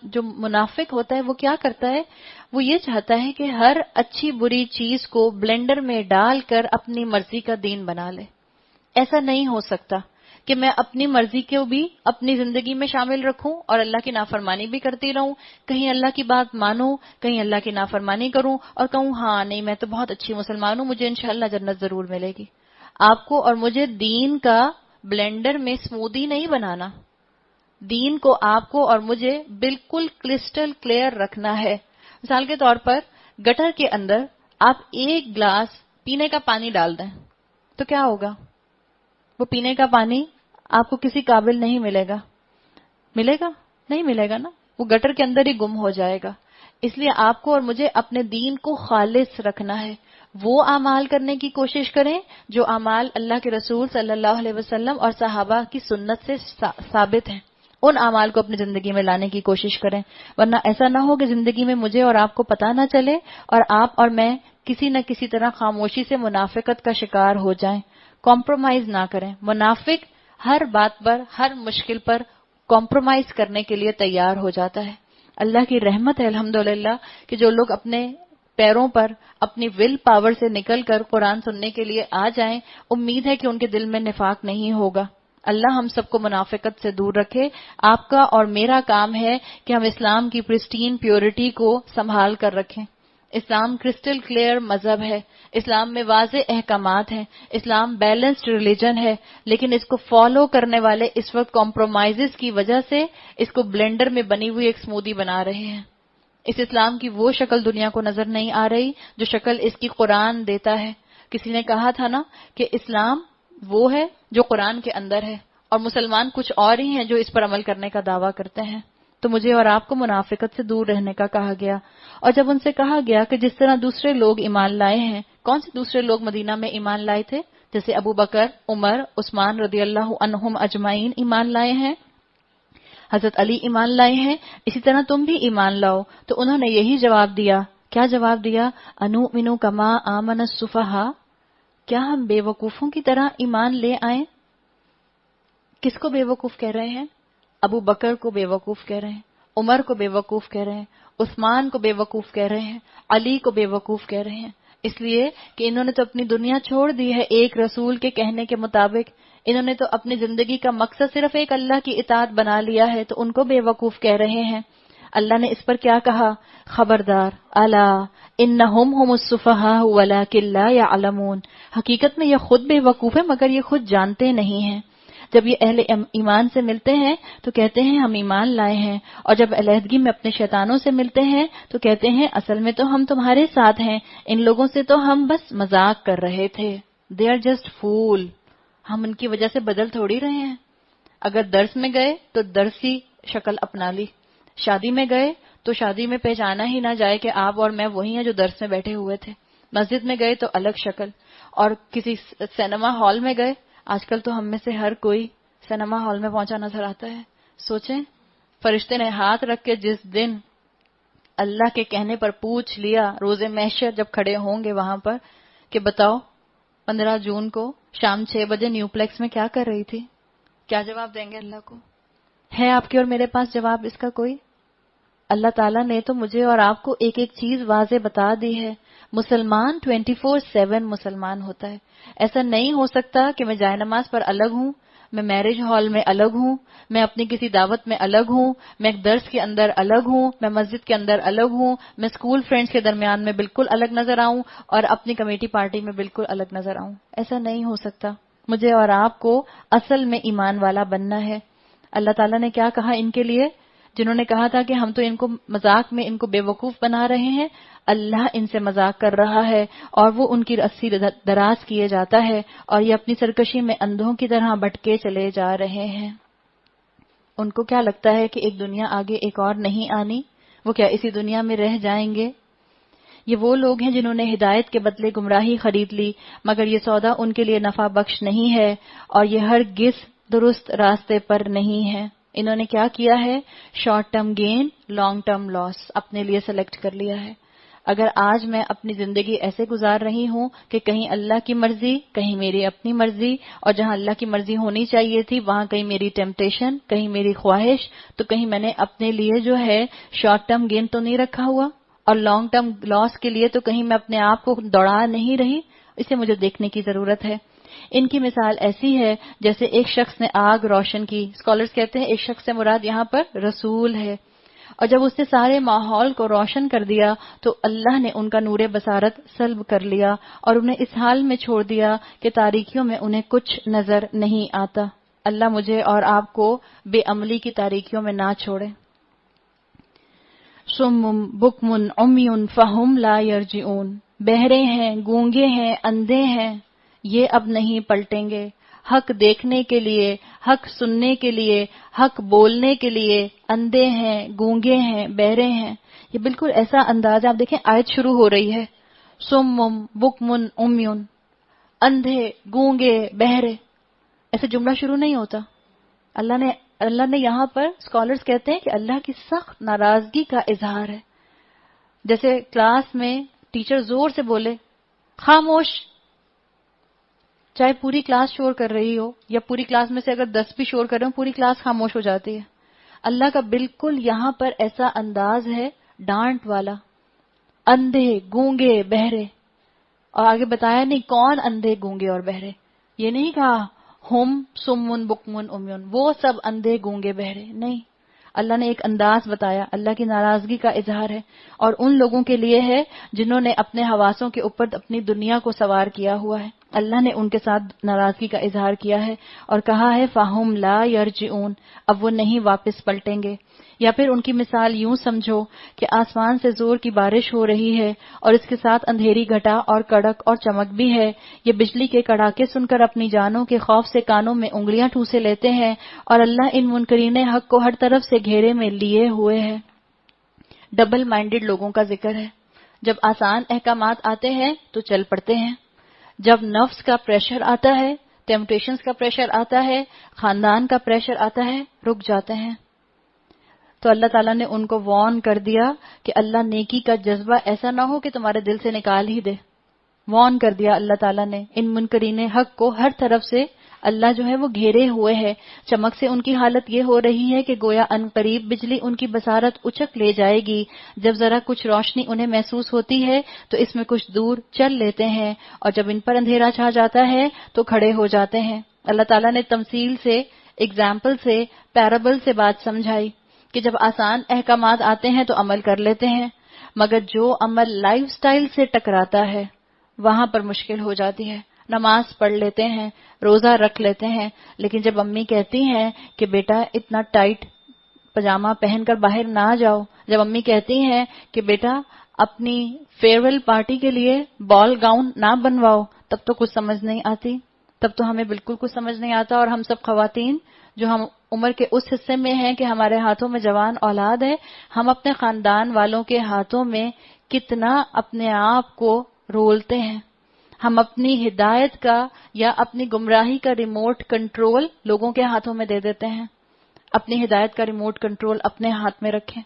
جو منافق ہوتا ہے وہ کیا کرتا ہے؟ وہ یہ چاہتا ہے کہ ہر اچھی بری چیز کو بلینڈر میں ڈال کر اپنی مرضی کا دین بنا لے. ایسا نہیں ہو سکتا کہ میں اپنی مرضی کو بھی اپنی زندگی میں شامل رکھوں اور اللہ کی نافرمانی بھی کرتی رہوں، کہیں اللہ کی بات مانوں، کہیں اللہ کی نافرمانی کروں اور کہوں ہاں نہیں میں تو بہت اچھی مسلمان ہوں، مجھے انشاءاللہ جنت ضرور ملے گی. آپ کو اور مجھے دین کا بلینڈر میں سمودی نہیں بنانا. دین کو آپ کو اور مجھے بالکل کرسٹل کلیئر رکھنا ہے. مثال کے طور پر گٹر کے اندر آپ ایک گلاس پینے کا پانی ڈال دیں تو کیا ہوگا؟ وہ پینے کا پانی آپ کو کسی قابل نہیں ملے گا. ملے گا؟ نہیں ملے گا نا، وہ گٹر کے اندر ہی گم ہو جائے گا. اس لیے آپ کو اور مجھے اپنے دین کو خالص رکھنا ہے. وہ اعمال کرنے کی کوشش کریں جو اعمال اللہ کے رسول صلی اللہ علیہ وسلم اور صحابہ کی سنت سے ثابت ہیں، ان اعمال کو اپنی زندگی میں لانے کی کوشش کریں. ورنہ ایسا نہ ہو کہ زندگی میں مجھے اور آپ کو پتہ نہ چلے اور آپ اور میں کسی نہ کسی طرح خاموشی سے منافقت کا شکار ہو جائیں. کمپرومائز نہ کریں. منافق ہر بات پر، ہر مشکل پر کمپرومائز کرنے کے لیے تیار ہو جاتا ہے. اللہ کی رحمت ہے الحمدللہ کہ جو لوگ اپنے پیروں پر اپنی ول پاور سے نکل کر قرآن سننے کے لیے آ جائیں، امید ہے کہ ان کے دل میں نفاق نہیں ہوگا. اللہ ہم سب کو منافقت سے دور رکھے. آپ کا اور میرا کام ہے کہ ہم اسلام کی پرسٹین پیورٹی کو سنبھال کر رکھیں. اسلام کرسٹل کلیئر مذہب ہے، اسلام میں واضح احکامات ہیں، اسلام بیلنسڈ ریلیجن ہے، لیکن اس کو فالو کرنے والے اس وقت کمپرومائزز کی وجہ سے اس کو بلینڈر میں بنی ہوئی ایک سمودی بنا رہے ہیں. اس اسلام کی وہ شکل دنیا کو نظر نہیں آ رہی جو شکل اس کی قرآن دیتا ہے. کسی نے کہا تھا نا کہ اسلام وہ ہے جو قرآن کے اندر ہے اور مسلمان کچھ اور ہی ہیں جو اس پر عمل کرنے کا دعویٰ کرتے ہیں. تو مجھے اور آپ کو منافقت سے دور رہنے کا کہا گیا. اور جب ان سے کہا گیا کہ جس طرح دوسرے لوگ ایمان لائے ہیں، کون سے دوسرے لوگ مدینہ میں ایمان لائے تھے؟ جیسے ابو بکر، عمر، عثمان رضی اللہ عنہم اجمعین ایمان لائے ہیں، حضرت علی ایمان لائے ہیں، اسی طرح تم بھی ایمان لاؤ. تو انہوں نے یہی جواب دیا. کیا جواب دیا؟ انؤمن کما آمن السفہاء، کیا ہم بے وقوفوں کی طرح ایمان لے آئیں؟ کس کو بے وقوف کہہ رہے ہیں؟ ابو بکر کو بے وقوف کہہ رہے ہیں، عمر کو بے وقوف کہہ رہے ہیں، عثمان کو بے وقوف کہہ رہے ہیں، علی کو بے وقوف کہہ رہے ہیں. اس لیے کہ انہوں نے تو اپنی دنیا چھوڑ دی ہے ایک رسول کے کہنے کے مطابق. انہوں نے تو اپنی زندگی کا مقصد صرف ایک اللہ کی اطاعت بنا لیا ہے، تو ان کو بے وقوف کہہ رہے ہیں. اللہ نے اس پر کیا کہا؟ خبردار، الا انہم هم السفہاء ولکن لا یعلمون، حقیقت میں یہ خود بے وقوف ہے مگر یہ خود جانتے نہیں ہیں. جب یہ اہل ایمان سے ملتے ہیں تو کہتے ہیں ہم ایمان لائے ہیں، اور جب علیحدگی میں اپنے شیطانوں سے ملتے ہیں تو کہتے ہیں اصل میں تو ہم تمہارے ساتھ ہیں، ان لوگوں سے تو ہم بس مذاق کر رہے تھے. دے آر جسٹ فول، ہم ان کی وجہ سے بدل تھوڑی رہے ہیں. اگر درس میں گئے تو درس کی شکل اپنا لی، شادی میں گئے تو شادی میں پہچانا ہی نہ جائے کہ آپ اور میں وہی ہیں جو درس میں بیٹھے ہوئے تھے. مسجد میں گئے تو الگ شکل، اور کسی سینما ہال میں گئے. آج کل تو ہم میں سے ہر کوئی سینما ہال میں پہنچا نظر آتا ہے. سوچیں، فرشتے نے ہاتھ رکھ کے جس دن اللہ کے کہنے پر پوچھ لیا روز محشر جب کھڑے ہوں گے وہاں پر کہ بتاؤ 15 جون کو شام 6 بجے نیو پلیکس میں کیا کر رہی تھی؟ کیا جواب دیں گے اللہ کو؟ ہے آپ کے اور میرے پاس جواب اس کا کوئی؟ اللہ تعالیٰ نے تو مجھے اور آپ کو ایک ایک چیز واضح بتا دی ہے. مسلمان 24/7 مسلمان ہوتا ہے. ایسا نہیں ہو سکتا کہ میں جائے نماز پر الگ ہوں، میں میرج ہال میں الگ ہوں، میں اپنی کسی دعوت میں الگ ہوں، میں ایک درس کے اندر الگ ہوں، میں مسجد کے اندر الگ ہوں، میں اسکول فرینڈز کے درمیان میں بالکل الگ نظر آؤں اور اپنی کمیٹی پارٹی میں بالکل الگ نظر آؤں. ایسا نہیں ہو سکتا. مجھے اور آپ کو اصل میں ایمان والا بننا ہے. اللہ تعالیٰ نے کیا کہا ان کے لیے جنہوں نے کہا تھا کہ ہم تو ان کو مذاق میں ان کو بے وقوف بنا رہے ہیں؟ اللہ ان سے مذاق کر رہا ہے اور وہ ان کی رسی دراز کیے جاتا ہے اور یہ اپنی سرکشی میں اندھوں کی طرح بھٹکے چلے جا رہے ہیں. ان کو کیا لگتا ہے کہ ایک دنیا آگے ایک اور نہیں آنی؟ وہ کیا اسی دنیا میں رہ جائیں گے؟ یہ وہ لوگ ہیں جنہوں نے ہدایت کے بدلے گمراہی خرید لی، مگر یہ سودا ان کے لیے نفع بخش نہیں ہے اور یہ ہرگز درست راستے پر نہیں ہے. انہوں نے کیا کیا ہے؟ Short term gain, long term loss اپنے لیے سلیکٹ کر لیا ہے. اگر آج میں اپنی زندگی ایسے گزار رہی ہوں کہ کہیں اللہ کی مرضی، کہیں میری اپنی مرضی، اور جہاں اللہ کی مرضی ہونی چاہیے تھی وہاں کہیں میری ٹیمپٹیشن، کہیں میری خواہش، تو کہیں میں نے اپنے لیے جو ہے شارٹ ٹرم گین تو نہیں رکھا ہوا، اور لانگ ٹرم لاس کے لیے تو کہیں میں اپنے آپ کو دوڑا نہیں رہی. اسے مجھے دیکھنے کی ضرورت ہے. ان کی مثال ایسی ہے جیسے ایک شخص نے آگ روشن کی. اسکالرز کہتے ہیں ایک شخص سے مراد یہاں پر رسول ہے، اور جب اس نے سارے ماحول کو روشن کر دیا تو اللہ نے ان کا نور بصارت سلب کر لیا اور انہیں اس حال میں چھوڑ دیا کہ تاریکیوں میں انہیں کچھ نظر نہیں آتا. اللہ مجھے اور آپ کو بے عملی کی تاریکیوں میں نہ چھوڑے. صم بکم عمی فہم لا یرجعون، بہرے ہیں، گونگے ہیں، اندھے ہیں، یہ اب نہیں پلٹیں گے. حق دیکھنے کے لیے، حق سننے کے لیے، حق بولنے کے لیے اندھے ہیں، گونگے ہیں، بہرے ہیں. یہ بالکل ایسا انداز ہے. آپ دیکھیں آیت شروع ہو رہی ہے صم بکم عمی، اندھے، گونگے، بہرے. ایسے جملہ شروع نہیں ہوتا. اللہ نے یہاں پر اسکالرز کہتے ہیں کہ اللہ کی سخت ناراضگی کا اظہار ہے. جیسے کلاس میں ٹیچر زور سے بولے خاموش، چاہے پوری کلاس شور کر رہی ہو یا پوری کلاس میں سے اگر 10 بھی شور کر رہے ہو پوری کلاس خاموش ہو جاتی ہے. اللہ کا بالکل یہاں پر ایسا انداز ہے ڈانٹ والا. اندھے، گونگے، بہرے. اور آگے بتایا نہیں کون اندھے، گونگے اور بہرے. یہ نہیں کہا ہم سمن بکمن امیون، وہ سب اندھے، گونگے، بہرے. نہیں، اللہ نے ایک انداز بتایا. اللہ کی ناراضگی کا اظہار ہے اور ان لوگوں کے لیے ہے جنہوں نے اپنے حواسوں کے اوپر اپنی دنیا کو سوار کیا ہوا ہے. اللہ نے ان کے ساتھ ناراضگی کا اظہار کیا ہے اور کہا ہے فَهُمْ لَا يَرْجِعُونَ، اب وہ نہیں واپس پلٹیں گے. یا پھر ان کی مثال یوں سمجھو کہ آسمان سے زور کی بارش ہو رہی ہے اور اس کے ساتھ اندھیری گھٹا اور کڑک اور چمک بھی ہے. یہ بجلی کے کڑاکے سن کر اپنی جانوں کے خوف سے کانوں میں انگلیاں ٹھوسے لیتے ہیں اور اللہ ان منکرین حق کو ہر طرف سے گھیرے میں لیے ہوئے ہے. ڈبل مائنڈڈ لوگوں کا ذکر ہے. جب آسان احکامات آتے ہیں تو چل پڑتے ہیں، جب نفس کا پریشر آتا ہے، ٹیمپٹیشنز کا پریشر آتا ہے، خاندان کا پریشر آتا ہے، رک جاتے ہیں. تو اللہ تعالیٰ نے ان کو وارن کر دیا کہ اللہ نیکی کا جذبہ ایسا نہ ہو کہ تمہارے دل سے نکال ہی دے. وارن کر دیا اللہ تعالیٰ نے ان منکرین حق کو. ہر طرف سے اللہ جو ہے وہ گھیرے ہوئے ہے. چمک سے ان کی حالت یہ ہو رہی ہے کہ گویا ان قریب بجلی ان کی بصارت اچک لے جائے گی. جب ذرا کچھ روشنی انہیں محسوس ہوتی ہے تو اس میں کچھ دور چل لیتے ہیں، اور جب ان پر اندھیرا چھا جاتا ہے تو کھڑے ہو جاتے ہیں. اللہ تعالیٰ نے تمثیل سے، ایگزامپل سے، پیرابل سے بات سمجھائی کہ جب آسان احکامات آتے ہیں تو عمل کر لیتے ہیں، مگر جو عمل لائف سٹائل سے ٹکراتا ہے وہاں پر مشکل ہو جاتی ہے. نماز پڑھ لیتے ہیں، روزہ رکھ لیتے ہیں، لیکن جب امی کہتی ہیں کہ بیٹا اتنا ٹائٹ پجامہ پہن کر باہر نہ جاؤ، جب امی کہتی ہیں کہ بیٹا اپنی فیئر پارٹی کے لیے بال گاؤن نہ بنواؤ، تب تو کچھ سمجھ نہیں آتی. تب تو ہمیں بالکل کچھ سمجھ نہیں آتا. اور ہم سب خواتین جو ہم عمر کے اس حصے میں ہیں کہ ہمارے ہاتھوں میں جوان اولاد ہے، ہم اپنے خاندان والوں کے ہاتھوں میں کتنا اپنے آپ کو رولتے ہیں. ہم اپنی ہدایت کا یا اپنی گمراہی کا ریموٹ کنٹرول لوگوں کے ہاتھوں میں دے دیتے ہیں. اپنی ہدایت کا ریموٹ کنٹرول اپنے ہاتھ میں رکھیں.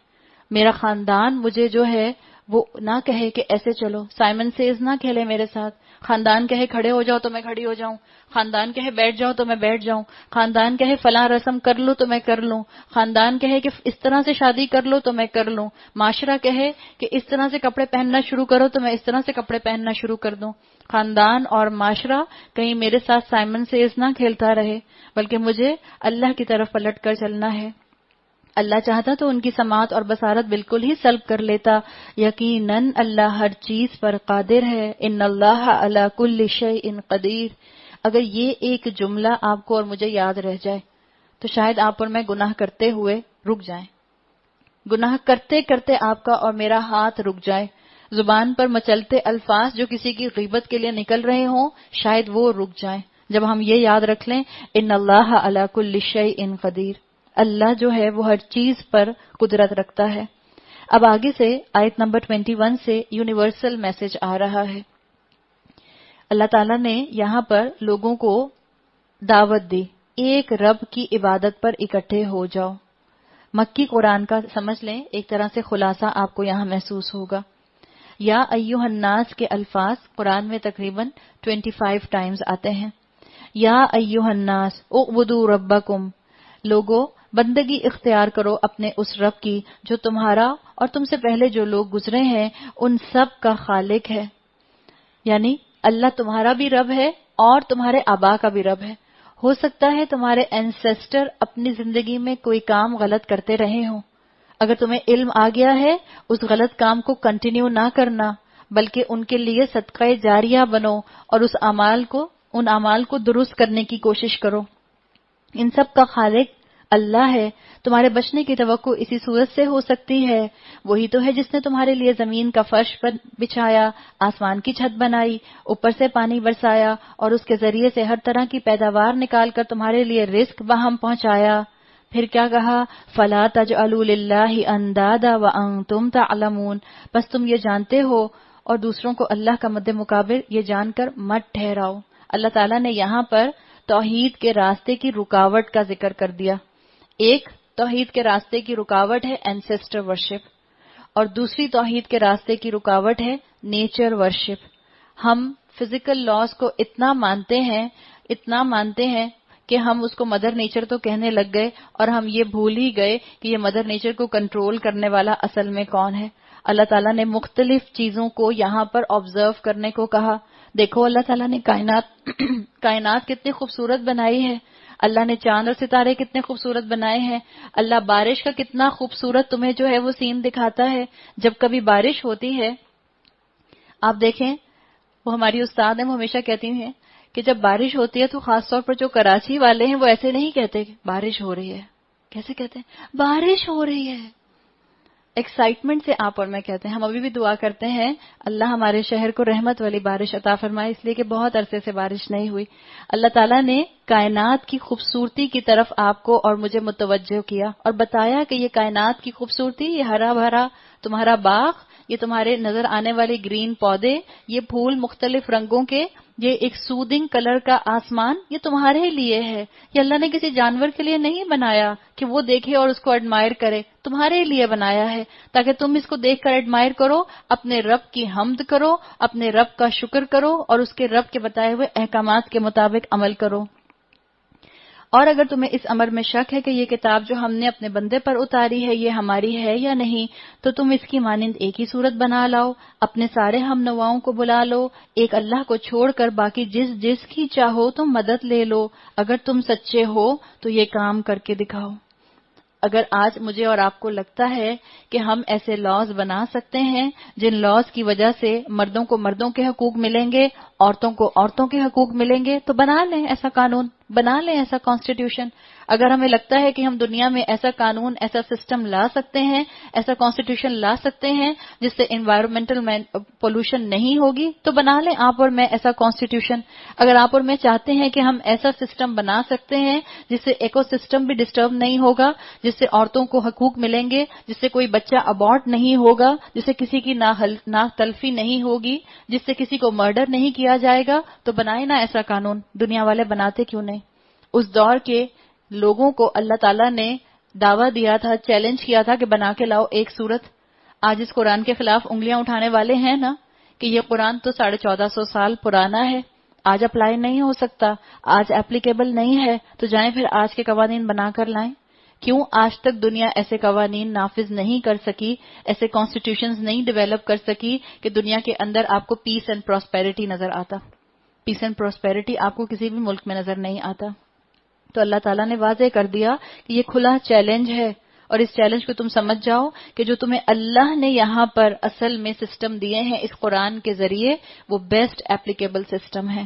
میرا خاندان مجھے جو ہے وہ نہ کہے کہ ایسے چلو، سائمن سیز نہ کھیلے میرے ساتھ. خاندان کہے کھڑے ہو جاؤ تو میں کھڑی ہو جاؤں، خاندان کہے بیٹھ جاؤ تو میں بیٹھ جاؤں، خاندان کہے فلاں رسم کر لو تو میں کر لوں، خاندان کہے کہ اس طرح سے شادی کر لو تو میں کر لوں، معاشرہ کہے کہ اس طرح سے کپڑے پہننا شروع کرو تو میں اس طرح سے کپڑے پہننا شروع کر دوں. خاندان اور معاشرہ کہیں میرے ساتھ سائمن سیز نہ کھیلتا رہے، بلکہ مجھے اللہ کی طرف پلٹ کر چلنا ہے. اللہ چاہتا تو ان کی سماعت اور بصارت بالکل ہی سلب کر لیتا. یقیناً اللہ ہر چیز پر قادر ہے. ان اللہ علی کل شیء قدیر. اگر یہ ایک جملہ آپ کو اور مجھے یاد رہ جائے تو شاید آپ اور میں گناہ کرتے ہوئے رک جائیں. گناہ کرتے کرتے آپ کا اور میرا ہاتھ رک جائے. زبان پر مچلتے الفاظ جو کسی کی غیبت کے لیے نکل رہے ہوں شاید وہ رک جائیں. جب ہم یہ یاد رکھ لیں ان اللہ علی کل شیء قدیر، اللہ جو ہے وہ ہر چیز پر قدرت رکھتا ہے. اب آگے سے آیت نمبر 21 سے یونیورسل میسج آ رہا ہے. اللہ تعالیٰ نے یہاں پر لوگوں کو دعوت دی، ایک رب کی عبادت پر اکٹھے ہو جاؤ. مکی قرآن کا سمجھ لیں ایک طرح سے خلاصہ آپ کو یہاں محسوس ہوگا. یا ایھا الناس کے الفاظ قرآن میں تقریباً 25 ٹائمز آتے ہیں. یا ایھا الناس اعبدوا ربکم، لوگو بندگی اختیار کرو اپنے اس رب کی جو تمہارا اور تم سے پہلے جو لوگ گزرے ہیں ان سب کا خالق ہے. یعنی اللہ تمہارا بھی رب ہے اور تمہارے آبا کا بھی رب ہے. ہو سکتا ہے تمہارے اینسیسٹر اپنی زندگی میں کوئی کام غلط کرتے رہے ہوں. اگر تمہیں علم آ گیا ہے اس غلط کام کو کنٹینیو نہ کرنا، بلکہ ان کے لیے صدقہ جاریہ بنو اور ان اعمال کو درست کرنے کی کوشش کرو. ان سب کا خالق اللہ ہے. تمہارے بچنے کی توقع اسی صورت سے ہو سکتی ہے. وہی تو ہے جس نے تمہارے لیے زمین کا فرش بچھایا، آسمان کی چھت بنائی، اوپر سے پانی برسایا اور اس کے ذریعے سے ہر طرح کی پیداوار نکال کر تمہارے لیے رزق بہم پہنچایا. پھر کیا کہا؟ فَلَا تَجْعَلُوا لِلَّهِ أَنْدَادًا وَأَنْتُمْ تَعْلَمُونَ. بس تم یہ جانتے ہو اور دوسروں کو اللہ کا مد مقابل یہ جان کر مت ٹھہراؤ. اللہ تعالیٰ نے یہاں پر توحید کے راستے کی رکاوٹ کا ذکر کر دیا. ایک توحید کے راستے کی رکاوٹ ہے اینسیسٹر ورشپ، اور دوسری توحید کے راستے کی رکاوٹ ہے نیچر ورشپ. ہم فزیکل لاز کو اتنا مانتے ہیں کہ ہم اس کو مدر نیچر تو کہنے لگ گئے اور ہم یہ بھول ہی گئے کہ یہ مدر نیچر کو کنٹرول کرنے والا اصل میں کون ہے. اللہ تعالیٰ نے مختلف چیزوں کو یہاں پر آبزرو کرنے کو کہا. دیکھو اللہ تعالیٰ نے کائنات کتنی خوبصورت بنائی ہے. اللہ نے چاند اور ستارے کتنے خوبصورت بنائے ہیں. اللہ بارش کا کتنا خوبصورت تمہیں جو ہے وہ سین دکھاتا ہے. جب کبھی بارش ہوتی ہے آپ دیکھیں، وہ ہماری استاد ہیں، وہ ہمیشہ کہتی ہیں کہ جب بارش ہوتی ہے تو خاص طور پر جو کراچی والے ہیں وہ ایسے نہیں کہتے کہ بارش ہو رہی ہے. کیسے کہتے ہیں؟ بارش ہو رہی ہے. ایکسائٹمنٹ سے آپ اور میں کہتے ہیں. ہم ابھی بھی دعا کرتے ہیں اللہ ہمارے شہر کو رحمت والی بارش عطا فرمائے، اس لیے کہ بہت عرصے سے بارش نہیں ہوئی. اللہ تعالیٰ نے کائنات کی خوبصورتی کی طرف آپ کو اور مجھے متوجہ کیا اور بتایا کہ یہ کائنات کی خوبصورتی، یہ ہرا بھرا تمہارا باغ، یہ تمہارے نظر آنے والے گرین پودے، یہ پھول مختلف رنگوں کے، یہ ایک سودنگ کلر کا آسمان، یہ تمہارے لیے ہے. یہ اللہ نے کسی جانور کے لیے نہیں بنایا کہ وہ دیکھے اور اس کو ایڈمائر کرے، تمہارے لیے بنایا ہے تاکہ تم اس کو دیکھ کر ایڈمائر کرو، اپنے رب کی حمد کرو، اپنے رب کا شکر کرو اور اس کے رب کے بتائے ہوئے احکامات کے مطابق عمل کرو. اور اگر تمہیں اس امر میں شک ہے کہ یہ کتاب جو ہم نے اپنے بندے پر اتاری ہے یہ ہماری ہے یا نہیں، تو تم اس کی مانند ایک ہی صورت بنا لاؤ، اپنے سارے ہم نواؤں کو بلا لو، ایک اللہ کو چھوڑ کر باقی جس کی چاہو تم مدد لے لو. اگر تم سچے ہو تو یہ کام کر کے دکھاؤ. اگر آج مجھے اور آپ کو لگتا ہے کہ ہم ایسے لاز بنا سکتے ہیں جن لاز کی وجہ سے مردوں کو مردوں کے حقوق ملیں گے، عورتوں کو عورتوں کے حقوق ملیں گے، تو بنا لیں ایسا قانون، بنا لیں ایسا کانسٹیٹیوشن. اگر ہمیں لگتا ہے کہ ہم دنیا میں ایسا قانون، ایسا سسٹم لا سکتے ہیں، ایسا کانسٹیٹیوشن لا سکتے ہیں جس سے انوائرمنٹل پولوشن نہیں ہوگی، تو بنا لیں آپ اور میں ایسا کانسٹیٹیوشن. اگر آپ اور میں چاہتے ہیں کہ ہم ایسا سسٹم بنا سکتے ہیں جس سے ایکو سسٹم بھی ڈسٹرب نہیں ہوگا، جس سے عورتوں کو حقوق ملیں گے، جس سے کوئی بچہ ابارٹ نہیں ہوگا، جس سے کسی کی ناک تلفی نہیں ہوگی، جس سے کسی کو مرڈر نہیں کیا جائے گا، تو بنائے نا ایسا قانون. دنیا والے بناتے کیوں نہیں؟ اس دور کے لوگوں کو اللہ تعالیٰ نے دعویٰ دیا تھا، چیلنج کیا تھا کہ بنا کے لاؤ ایک صورت. آج اس قرآن کے خلاف انگلیاں اٹھانے والے ہیں نا کہ یہ قرآن تو 1450 سال پرانا ہے، آج اپلائی نہیں ہو سکتا، آج اپلیکیبل نہیں ہے، تو جائیں پھر آج کے قوانین بنا کر لائیں. کیوں آج تک دنیا ایسے قوانین نافذ نہیں کر سکی، ایسے کانسٹیٹیوشنز نہیں ڈیولپ کر سکی کہ دنیا کے اندر آپ کو پیس اینڈ پراسپیرٹی نظر آتا؟ پیس اینڈ پراسپیرٹی آپ کو کسی بھی ملک میں نظر نہیں آتا. تو اللہ تعالیٰ نے واضح کر دیا کہ یہ کھلا چیلنج ہے، اور اس چیلنج کو تم سمجھ جاؤ کہ جو تمہیں اللہ نے یہاں پر اصل میں سسٹم دیے ہیں اس قرآن کے ذریعے، وہ بیسٹ اپلیکیبل سسٹم ہے.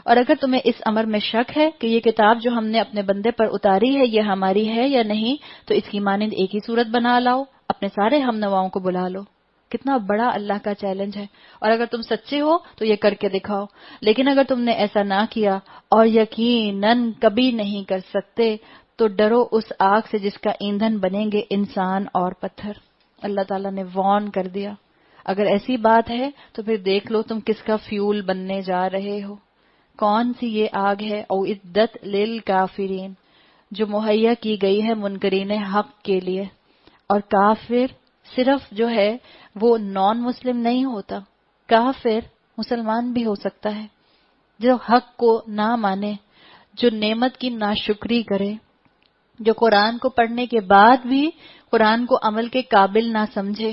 اور اگر تمہیں اس امر میں شک ہے کہ یہ کتاب جو ہم نے اپنے بندے پر اتاری ہے یہ ہماری ہے یا نہیں، تو اس کی مانند ایک ہی صورت بنا لاؤ، اپنے سارے ہم نواؤں کو بلا لو. کتنا بڑا اللہ کا چیلنج ہے. اور اگر تم سچے ہو تو یہ کر کے دکھاؤ. لیکن اگر تم نے ایسا نہ کیا اور یقیناً کبھی نہیں کر سکتے، تو ڈرو اس آگ سے جس کا ایندھن بنیں گے انسان اور پتھر. اللہ تعالیٰ نے وارن کر دیا. اگر ایسی بات ہے تو پھر دیکھ لو تم کس کا فیول بننے جا رہے ہو. کون سی یہ آگ ہے؟ او عدت للکافرین، جو مہیا کی گئی ہے منکرین حق کے لیے. اور کافر صرف جو ہے وہ نان مسلم نہیں ہوتا، کافر مسلمان بھی ہو سکتا ہے جو حق کو نہ مانے، جو نعمت کی ناشکری کرے، جو قرآن کو پڑھنے کے بعد بھی قرآن کو عمل کے قابل نہ سمجھے،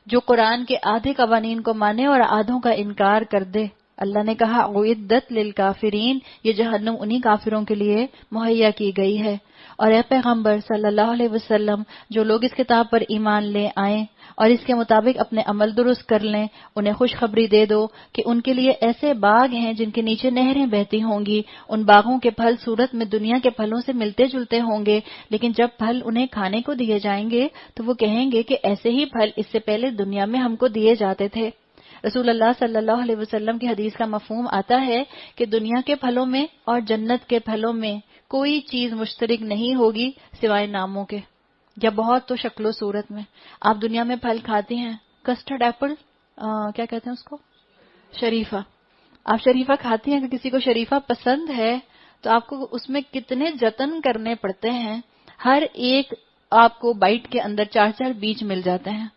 جو قرآن کے آدھے قوانین کو مانے اور آدھوں کا انکار کر دے. اللہ نے کہا اعدت للکافرین، یہ جہنم انہی کافروں کے لیے مہیا کی گئی ہے. اور اے پیغمبر صلی اللہ علیہ وسلم، جو لوگ اس کتاب پر ایمان لے آئیں اور اس کے مطابق اپنے عمل درست کر لیں، انہیں خوشخبری دے دو کہ ان کے لیے ایسے باغ ہیں جن کے نیچے نہریں بہتی ہوں گی. ان باغوں کے پھل صورت میں دنیا کے پھلوں سے ملتے جلتے ہوں گے، لیکن جب پھل انہیں کھانے کو دیے جائیں گے تو وہ کہیں گے کہ ایسے ہی پھل اس سے پہلے دنیا میں ہم کو دیے جاتے تھے. رسول اللہ صلی اللہ علیہ وسلم کی حدیث کا مفہوم آتا ہے کہ دنیا کے پھلوں میں اور جنت کے پھلوں میں کوئی چیز مشترک نہیں ہوگی سوائے ناموں کے، یا بہت تو شکل و صورت میں. آپ دنیا میں پھل کھاتی ہیں، کسٹرڈ ایپل، کیا کہتے ہیں اس کو، شریفہ. آپ شریفہ کھاتی ہیں. کہ کسی کو شریفہ پسند ہے تو آپ کو اس میں کتنے جتن کرنے پڑتے ہیں. ہر ایک آپ کو بائٹ کے اندر 4 بیج مل جاتے ہیں.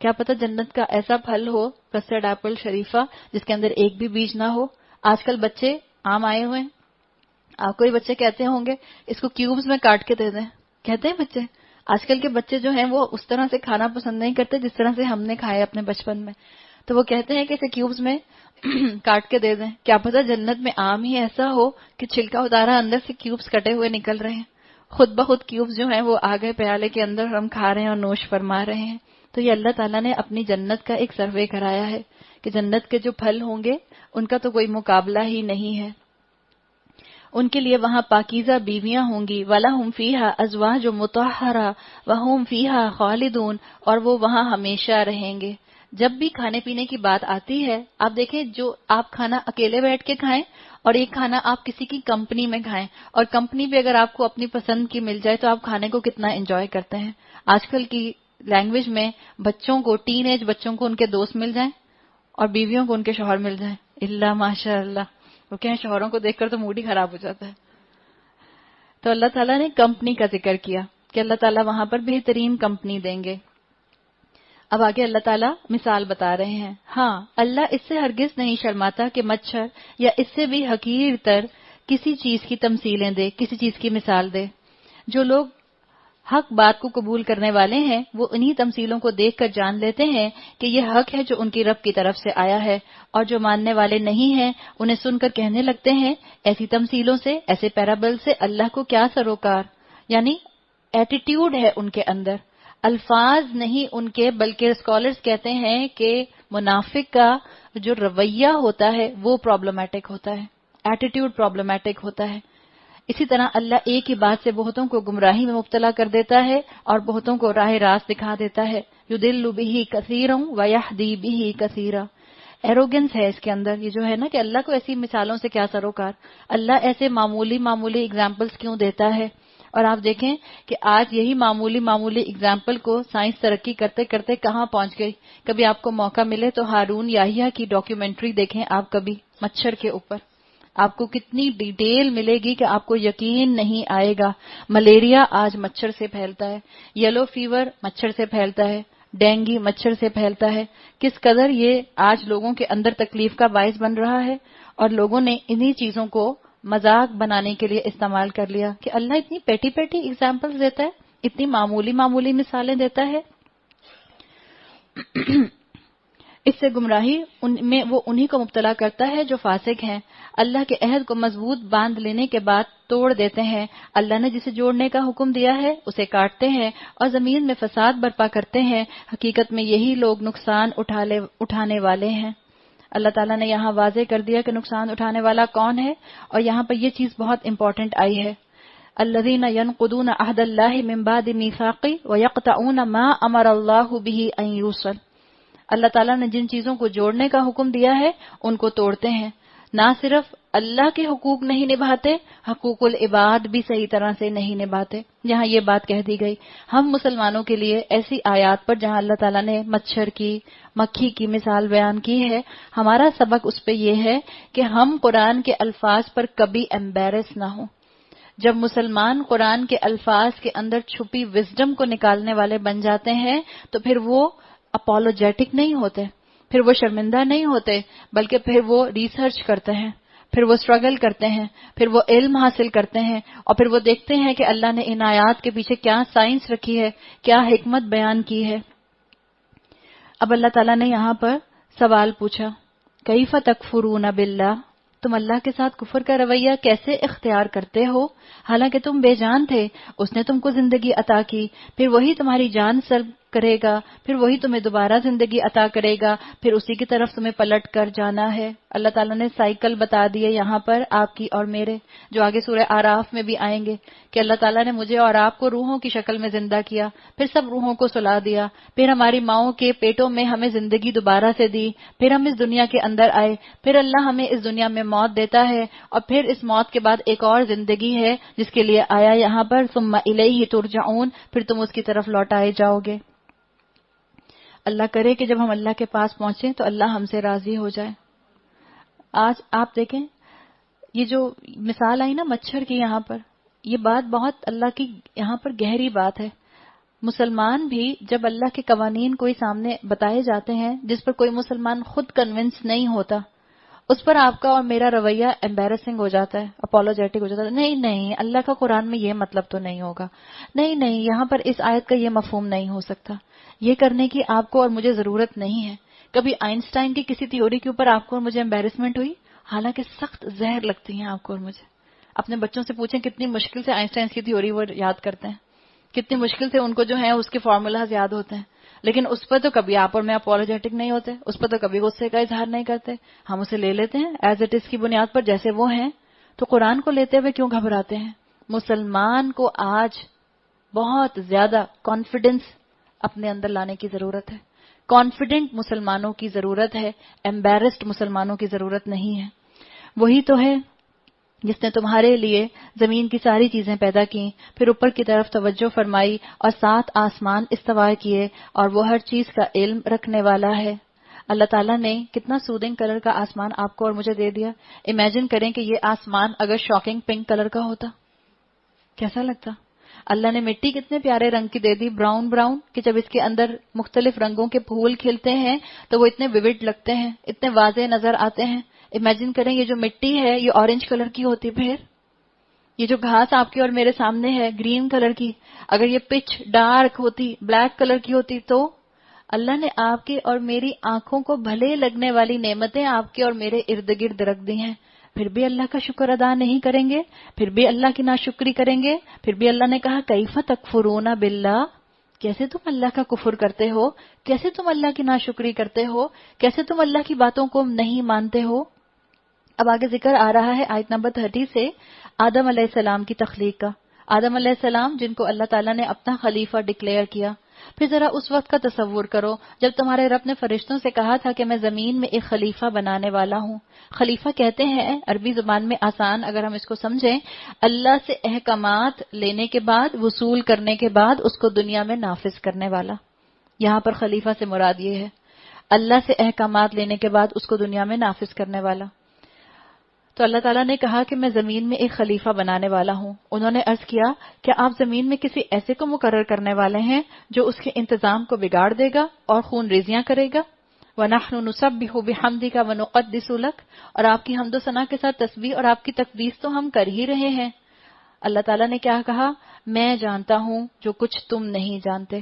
کیا پتہ جنت کا ایسا پھل ہو، کسٹرڈ ایپل شریفہ، جس کے اندر ایک بھی بیج نہ ہو. آج کل بچے آم آئے ہوئے ہیں، آپ کو ہی بچے کہتے ہوں گے اس کو کیوبز میں کاٹ کے دے دیں. کہتے ہیں بچے. آج کل کے بچے جو ہیں وہ اس طرح سے کھانا پسند نہیں کرتے جس طرح سے ہم نے کھایا اپنے بچپن میں. تو وہ کہتے ہیں کہ اسے کیوبز میں کاٹ کے دے دیں. کیا پتہ جنت میں آم ہی ایسا ہو کہ چھلکا اتارا اندر سے کیوبز کٹے ہوئے نکل رہے ہیں. خود بخود کیوبز جو ہیں وہ آگے پیالے کے اندر ہم کھا رہے ہیں اور نوش فرما رہے ہیں. تو یہ اللہ تعالیٰ نے اپنی جنت کا ایک سروے کرایا ہے کہ جنت کے جو پھل ہوں گے ان کا تو کوئی مقابلہ ہی نہیں ہے. ان کے لیے وہاں پاکیزہ بیویاں ہوں گی. وَلَهُمْ فِيهَا أَزْوَاجٌ مُطَهَّرَةٌ وَهُمْ فِيهَا خَالِدُونَ، اور وہ وہاں ہمیشہ رہیں گے. جب بھی کھانے پینے کی بات آتی ہے، آپ دیکھیں جو آپ کھانا اکیلے بیٹھ کے کھائیں اور ایک کھانا آپ کسی کی کمپنی میں کھائیں، اور کمپنی بھی اگر آپ کو اپنی پسند کی مل جائے تو آپ کھانے کو کتنا انجوائے کرتے ہیں. آج کل کی لینگویج میں بچوں کو، ٹین ایج بچوں کو ان کے دوست مل جائیں اور بیویوں کو ان کے شوہر مل جائیں، اللہ ماشاء اللہ، وہ کہیں شوہروں کو دیکھ کر تو موڈ ہی خراب ہو جاتا ہے. تو اللہ تعالیٰ نے کمپنی کا ذکر کیا کہ اللہ تعالیٰ وہاں پر بہترین کمپنی دیں گے. اب آگے اللہ تعالیٰ مثال بتا رہے ہیں. ہاں، اللہ اس سے ہرگز نہیں شرماتا کہ مچھر یا اس سے بھی حقیر تر کسی چیز کی تمثیلیں دے، کسی چیز کی مثال دے. جو لوگ حق بات کو قبول کرنے والے ہیں وہ انہی تمثیلوں کو دیکھ کر جان لیتے ہیں کہ یہ حق ہے جو ان کی رب کی طرف سے آیا ہے، اور جو ماننے والے نہیں ہیں انہیں سن کر کہنے لگتے ہیں ایسی تمثیلوں سے، ایسے پیرابل سے اللہ کو کیا سروکار. یعنی ایٹیٹیوڈ ہے ان کے اندر، الفاظ نہیں ان کے، بلکہ اسکالرز کہتے ہیں کہ منافق کا جو رویہ ہوتا ہے وہ پرابلمٹک ہوتا ہے، ایٹیٹیوڈ پرابلمٹک ہوتا ہے. اسی طرح اللہ ایک ہی بات سے بہتوں کو گمراہی میں مبتلا کر دیتا ہے اور بہتوں کو راہ راست دکھا دیتا ہے. یضل بہ کثیرا ویہدی بہ کثیرا. ایروگنس ہے اس کے اندر، یہ جو ہے نا کہ اللہ کو ایسی مثالوں سے کیا سروکار، اللہ ایسے معمولی معمولی اگزامپلس کیوں دیتا ہے. اور آپ دیکھیں کہ آج یہی معمولی معمولی اگزامپل کو سائنس ترقی کرتے کرتے کہاں پہنچ گئی. کبھی آپ کو موقع ملے تو ہارون یاحییٰ کی ڈاکیومنٹری دیکھیں آپ کبھی، مچھر کے اوپر. آپ کو کتنی ڈیٹیل ملے گی کہ آپ کو یقین نہیں آئے گا. ملیریا آج مچھر سے پھیلتا ہے، یلو فیور مچھر سے پھیلتا ہے، ڈینگی مچھر سے پھیلتا ہے. کس قدر یہ آج لوگوں کے اندر تکلیف کا باعث بن رہا ہے، اور لوگوں نے انہی چیزوں کو مذاق بنانے کے لیے استعمال کر لیا کہ اللہ اتنی پیٹی پیٹی اگزامپل دیتا ہے، اتنی معمولی معمولی مثالیں دیتا ہے. اس سے گمراہی میں وہ انہی کو مبتلا کرتا ہے جو فاسق ہیں، اللہ کے عہد کو مضبوط باندھ لینے کے بعد توڑ دیتے ہیں. اللہ نے جسے جوڑنے کا حکم دیا ہے اسے کاٹتے ہیں اور زمین میں فساد برپا کرتے ہیں. حقیقت میں یہی لوگ نقصان اٹھانے والے ہیں. اللہ تعالیٰ نے یہاں واضح کر دیا کہ نقصان اٹھانے والا کون ہے، اور یہاں پر یہ چیز بہت امپورٹنٹ آئی ہے. الذین ینقضون عہد اللہ من بعد میثاقہ ویقطعون ما امر اللہ بہ ان یوصل. اللہ تعالیٰ نے جن چیزوں کو جوڑنے کا حکم دیا ہے ان کو توڑتے ہیں. نہ صرف اللہ کے حقوق نہیں نبھاتے، حقوق العباد بھی صحیح طرح سے نہیں نبھاتے. یہاں یہ بات کہہ دی گئی. ہم مسلمانوں کے لیے ایسی آیات پر جہاں اللہ تعالیٰ نے مچھر کی، مکھی کی مثال بیان کی ہے، ہمارا سبق اس پہ یہ ہے کہ ہم قرآن کے الفاظ پر کبھی ایمبیرس نہ ہوں. جب مسلمان قرآن کے الفاظ کے اندر چھپی وزڈم کو نکالنے والے بن جاتے ہیں تو پھر وہ اپولوجیٹک نہیں ہوتے، پھر وہ شرمندہ نہیں ہوتے، بلکہ پھر وہ ریسرچ کرتے ہیں، پھر وہ اسٹرگل کرتے ہیں، پھر وہ علم حاصل کرتے ہیں، اور پھر وہ دیکھتے ہیں کہ اللہ نے ان آیات کے پیچھے کیا سائنس رکھی ہے، کیا حکمت بیان کی ہے. اب اللہ تعالیٰ نے یہاں پر سوال پوچھا، کیف تکفرون باللہ، تم اللہ کے ساتھ کفر کا رویہ کیسے اختیار کرتے ہو، حالانکہ تم بے جان تھے، اس نے تم کو زندگی عطا کی، پھر وہی تمہاری جان سلب کرے گا، پھر وہی تمہیں دوبارہ زندگی عطا کرے گا، پھر اسی کی طرف تمہیں پلٹ کر جانا ہے. اللہ تعالیٰ نے سائیکل بتا دیے یہاں پر آپ کی اور میرے، جو آگے سورہ اعراف میں بھی آئیں گے کہ اللہ تعالیٰ نے مجھے اور آپ کو روحوں کی شکل میں زندہ کیا، پھر سب روحوں کو سلا دیا، پھر ہماری ماؤں کے پیٹوں میں ہمیں زندگی دوبارہ سے دی، پھر ہم اس دنیا کے اندر آئے، پھر اللہ ہمیں اس دنیا میں موت دیتا ہے، اور پھر اس موت کے بعد ایک اور زندگی ہے جس کے لیے آیا یہاں پر، ثم الیہ ترجعون، پھر تم اس کی طرف لوٹائے جاؤ گے. اللہ کرے کہ جب ہم اللہ کے پاس پہنچیں تو اللہ ہم سے راضی ہو جائے. آج آپ دیکھیں یہ جو مثال آئی نا مچھر کی، یہاں پر یہ بات بہت اللہ کی یہاں پر گہری بات ہے. مسلمان بھی جب اللہ کے قوانین کوئی سامنے بتائے جاتے ہیں جس پر کوئی مسلمان خود کنونس نہیں ہوتا، اس پر آپ کا اور میرا رویہ ایمبیرسنگ ہو جاتا ہے، اپولوجیٹک ہو جاتا ہے. نہیں اللہ کا قرآن میں یہ مطلب تو نہیں ہوگا، نہیں یہاں پر اس آیت کا یہ مفہوم نہیں ہو سکتا، یہ کرنے کی آپ کو اور مجھے ضرورت نہیں ہے. کبھی آئنسٹائن کی کسی تھیوری کے اوپر آپ کو اور مجھے ایمبیرسمنٹ ہوئی، حالانکہ سخت زہر لگتی ہیں آپ کو اور مجھے. اپنے بچوں سے پوچھیں کتنی مشکل سے آئنسٹائن کی تھیوری وہ یاد کرتے ہیں، کتنی مشکل سے ان کو جو ہے اس کے فارمولاز یاد ہوتے ہیں، لیکن اس پر تو کبھی آپ اور میں اپولوجیٹک نہیں ہوتے، اس پر تو کبھی غصے کا اظہار نہیں کرتے. ہم اسے لے لیتے ہیں ایز اٹ از کی بنیاد پر جیسے وہ ہیں. تو قرآن کو لیتے ہوئے کیوں گھبراتے ہیں؟ مسلمان کو آج بہت زیادہ کانفیڈنس اپنے اندر لانے کی ضرورت ہے. کانفیڈنٹ مسلمانوں کی ضرورت ہے، ایمبیرسڈ مسلمانوں کی ضرورت نہیں ہے. وہی تو ہے جس نے تمہارے لیے زمین کی ساری چیزیں پیدا کی، پھر اوپر کی طرف توجہ فرمائی اور 7 آسمان استوا کیے، اور وہ ہر چیز کا علم رکھنے والا ہے۔ اللہ تعالیٰ نے کتنا سودنگ کلر کا آسمان آپ کو اور مجھے دے دیا۔ امیجن کریں کہ یہ آسمان اگر شاکنگ پنک کلر کا ہوتا، کیسا لگتا؟ اللہ نے مٹی کتنے پیارے رنگ کی دے دی، براؤن براؤن، کہ جب اس کے اندر مختلف رنگوں کے پھول کھلتے ہیں تو وہ اتنے ویوڈ لگتے ہیں، اتنے واضح نظر آتے ہیں۔ امیجن کریں یہ جو مٹی ہے یہ اورنج کلر کی ہوتی، پھر یہ جو گھاس آپ کے اور میرے سامنے ہے گرین کلر کی، اگر یہ پچ ڈارک ہوتی، بلیک کلر کی ہوتی، تو اللہ نے آپ کی اور میری آنکھوں کو بھلے لگنے والی نعمتیں آپ کے اور میرے ارد گرد رکھ دی ہیں، پھر بھی اللہ کا شکر ادا نہیں کریں گے، پھر بھی اللہ کی ناشکری کریں گے، پھر بھی اللہ نے کہا کیف تکفرون باللہ، کیسے تم اللہ کا کفر کرتے ہو، کیسے تم اللہ کی ناشکری کرتے ہو، کیسے تم اللہ کی باتوں کو نہیں مانتے ہو۔ اب آگے ذکر آ رہا ہے آیت نمبر 30 سے آدم علیہ السلام کی تخلیق کا۔ آدم علیہ السلام جن کو اللہ تعالیٰ نے اپنا خلیفہ ڈکلیئر کیا۔ پھر ذرا اس وقت کا تصور کرو جب تمہارے رب نے فرشتوں سے کہا تھا کہ میں زمین میں ایک خلیفہ بنانے والا ہوں۔ خلیفہ کہتے ہیں عربی زبان میں، آسان اگر ہم اس کو سمجھیں، اللہ سے احکامات لینے کے بعد، وصول کرنے کے بعد اس کو دنیا میں نافذ کرنے والا۔ یہاں پر خلیفہ سے مراد یہ ہے، اللہ سے احکامات لینے کے بعد اس کو دنیا میں نافذ کرنے والا۔ تو اللہ تعالیٰ نے کہا کہ میں زمین میں ایک خلیفہ بنانے والا ہوں۔ انہوں نے عرض کیا کہ آپ زمین میں کسی ایسے کو مقرر کرنے والے ہیں جو اس کے انتظام کو بگاڑ دے گا اور خون ریزیاں کرے گا۔ وَنَحْنُ نُسَبِّحُ بِحَمْدِكَ وَنُقَدِّسُ لَكَ، اور آپ کی حمد و ثنا کے ساتھ تسبیح اور آپ کی تقدیس تو ہم کر ہی رہے ہیں۔ اللہ تعالیٰ نے کیا کہا؟ میں جانتا ہوں جو کچھ تم نہیں جانتے۔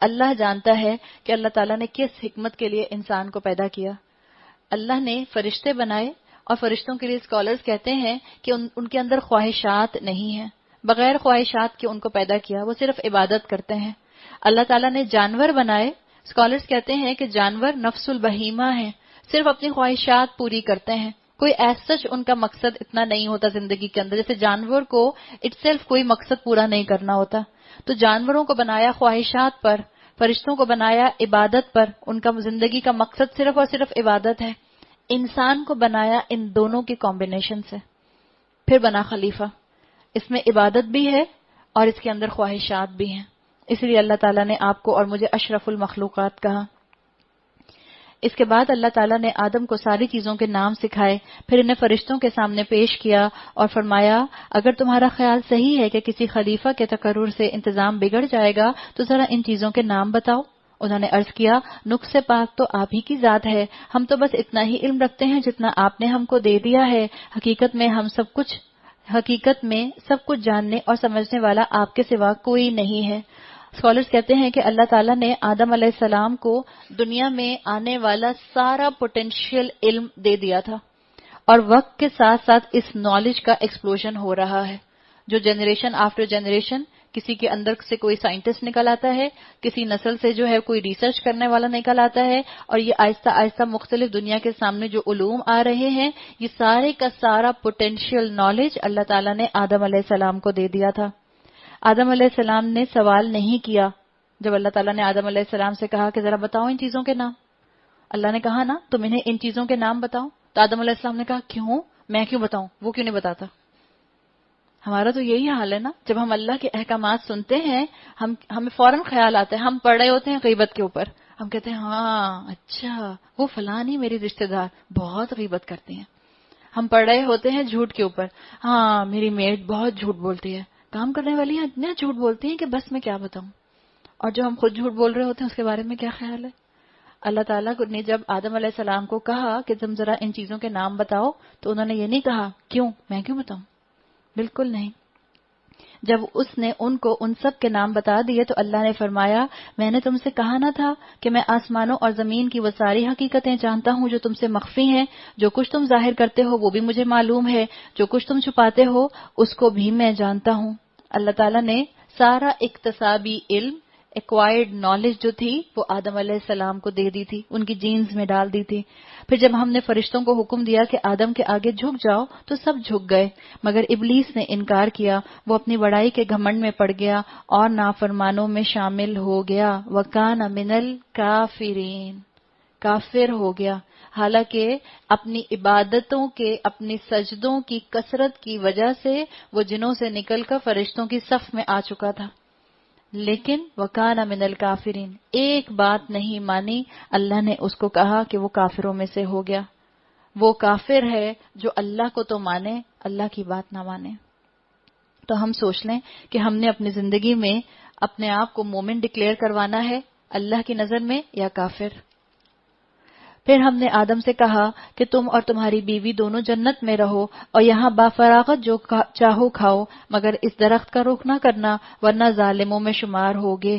اللہ جانتا ہے کہ اللہ تعالیٰ نے کس حکمت کے لیے انسان کو پیدا کیا۔ اللہ نے فرشتے بنائے، اور فرشتوں کے لیے اسکالرز کہتے ہیں کہ ان کے اندر خواہشات نہیں ہیں، بغیر خواہشات کے ان کو پیدا کیا، وہ صرف عبادت کرتے ہیں۔ اللہ تعالیٰ نے جانور بنائے، اسکالرز کہتے ہیں کہ جانور نفس البہیمہ ہیں، صرف اپنی خواہشات پوری کرتے ہیں، کوئی ایز سچ ان کا مقصد اتنا نہیں ہوتا زندگی کے اندر، جیسے جانور کو اٹ سیلف کوئی مقصد پورا نہیں کرنا ہوتا۔ تو جانوروں کو بنایا خواہشات پر، فرشتوں کو بنایا عبادت پر، ان کا زندگی کا مقصد صرف اور صرف عبادت ہے۔ انسان کو بنایا ان دونوں کی کمبینیشن سے، پھر بنا خلیفہ، اس میں عبادت بھی ہے اور اس کے اندر خواہشات بھی ہیں، اس لیے اللہ تعالیٰ نے آپ کو اور مجھے اشرف المخلوقات کہا۔ اس کے بعد اللہ تعالیٰ نے آدم کو ساری چیزوں کے نام سکھائے، پھر انہیں فرشتوں کے سامنے پیش کیا اور فرمایا اگر تمہارا خیال صحیح ہے کہ کسی خلیفہ کے تقرر سے انتظام بگڑ جائے گا تو ذرا ان چیزوں کے نام بتاؤ۔ انہوں نے عرض کیا نقص پاک تو آپ ہی کی ذات ہے، ہم تو بس اتنا ہی علم رکھتے ہیں جتنا آپ نے ہم کو دے دیا ہے، حقیقت میں سب کچھ جاننے اور سمجھنے والا آپ کے سوا کوئی نہیں ہے۔ اسکالرز کہتے ہیں کہ اللہ تعالیٰ نے آدم علیہ السلام کو دنیا میں آنے والا سارا پوٹینشیل علم دے دیا تھا، اور وقت کے ساتھ ساتھ اس نالج کا ایکسپلوژن ہو رہا ہے، جو جنریشن آفٹر جنریشن کسی کے اندر سے کوئی سائنٹسٹ نکل آتا ہے، کسی نسل سے جو ہے کوئی ریسرچ کرنے والا نکل آتا ہے، اور یہ آہستہ آہستہ مختلف دنیا کے سامنے جو علوم آ رہے ہیں، یہ سارے کا سارا پوٹینشیل نالج اللہ تعالیٰ نے آدم علیہ السلام کو دے دیا تھا۔ آدم علیہ السلام نے سوال نہیں کیا جب اللہ تعالیٰ نے آدم علیہ السلام سے کہا کہ ذرا بتاؤ ان چیزوں کے نام۔ اللہ نے کہا نا تم انہیں ان چیزوں کے نام بتاؤ، تو آدم علیہ السلام نے کہا کیوں، میں کیوں بتاؤں، وہ کیوں نہیں بتاتا۔ ہمارا تو یہی حال ہے نا، جب ہم اللہ کے احکامات سنتے ہیں ہمیں فوراً خیال آتا ہے، ہم پڑھ رہے ہوتے ہیں غیبت کے اوپر، ہم کہتے ہیں ہاں اچھا وہ فلانی میری رشتہ دار بہت غیبت کرتی ہیں۔ ہم پڑھ رہے ہوتے ہیں جھوٹ کے اوپر، ہاں میری میڈ بہت جھوٹ بولتی ہے، کام کرنے والی ہیں اتنا جھوٹ بولتی ہیں کہ بس میں کیا بتاؤں۔ اور جو ہم خود جھوٹ بول رہے ہوتے ہیں اس کے بارے میں کیا خیال ہے؟ اللہ تعالیٰ نے جب آدم علیہ السلام کو کہا کہ تم ذرا ان چیزوں کے نام بتاؤ، تو انہوں نے یہ نہیں کہا کیوں، میں کیوں بتاؤں، بالکل نہیں۔ جب اس نے ان کو ان سب کے نام بتا دیے تو اللہ نے فرمایا میں نے تم سے کہا نہ تھا کہ میں آسمانوں اور زمین کی وہ ساری حقیقتیں جانتا ہوں جو تم سے مخفی ہیں، جو کچھ تم ظاہر کرتے ہو وہ بھی مجھے معلوم ہے، جو کچھ تم چھپاتے ہو اس کو بھی میں جانتا ہوں۔ اللہ تعالیٰ نے سارا اکتسابی علم، ایکوائرڈ نالج جو تھی وہ آدم علیہ السلام کو دے دی تھی، ان کی جینز میں ڈال دی تھی۔ پھر جب ہم نے فرشتوں کو حکم دیا کہ آدم کے آگے جھک جاؤ تو سب جھک گئے، مگر ابلیس نے انکار کیا، وہ اپنی بڑائی کے گھمنڈ میں پڑ گیا اور نافرمانوں میں شامل ہو گیا۔ وَكَانَ مِنَ الْكَافِرِينَ، کافر ہو گیا، حالانکہ اپنی عبادتوں کے، اپنی سجدوں کی کثرت کی وجہ سے وہ جنوں سے نکل کر فرشتوں کی صف میں آ چکا تھا، لیکن وَكَانَ مِنَ الْكَافِرِينَ، ایک بات نہیں مانی، اللہ نے اس کو کہا کہ وہ کافروں میں سے ہو گیا۔ وہ کافر ہے جو اللہ کو تو مانے، اللہ کی بات نہ مانے۔ تو ہم سوچ لیں کہ ہم نے اپنی زندگی میں اپنے آپ کو مومن ڈکلیئر کروانا ہے اللہ کی نظر میں یا کافر۔ پھر ہم نے آدم سے کہا کہ تم اور تمہاری بیوی دونوں جنت میں رہو اور یہاں بافراغت جو چاہو کھاؤ، مگر اس درخت کا رخ نہ کرنا ورنہ ظالموں میں شمار ہوگے۔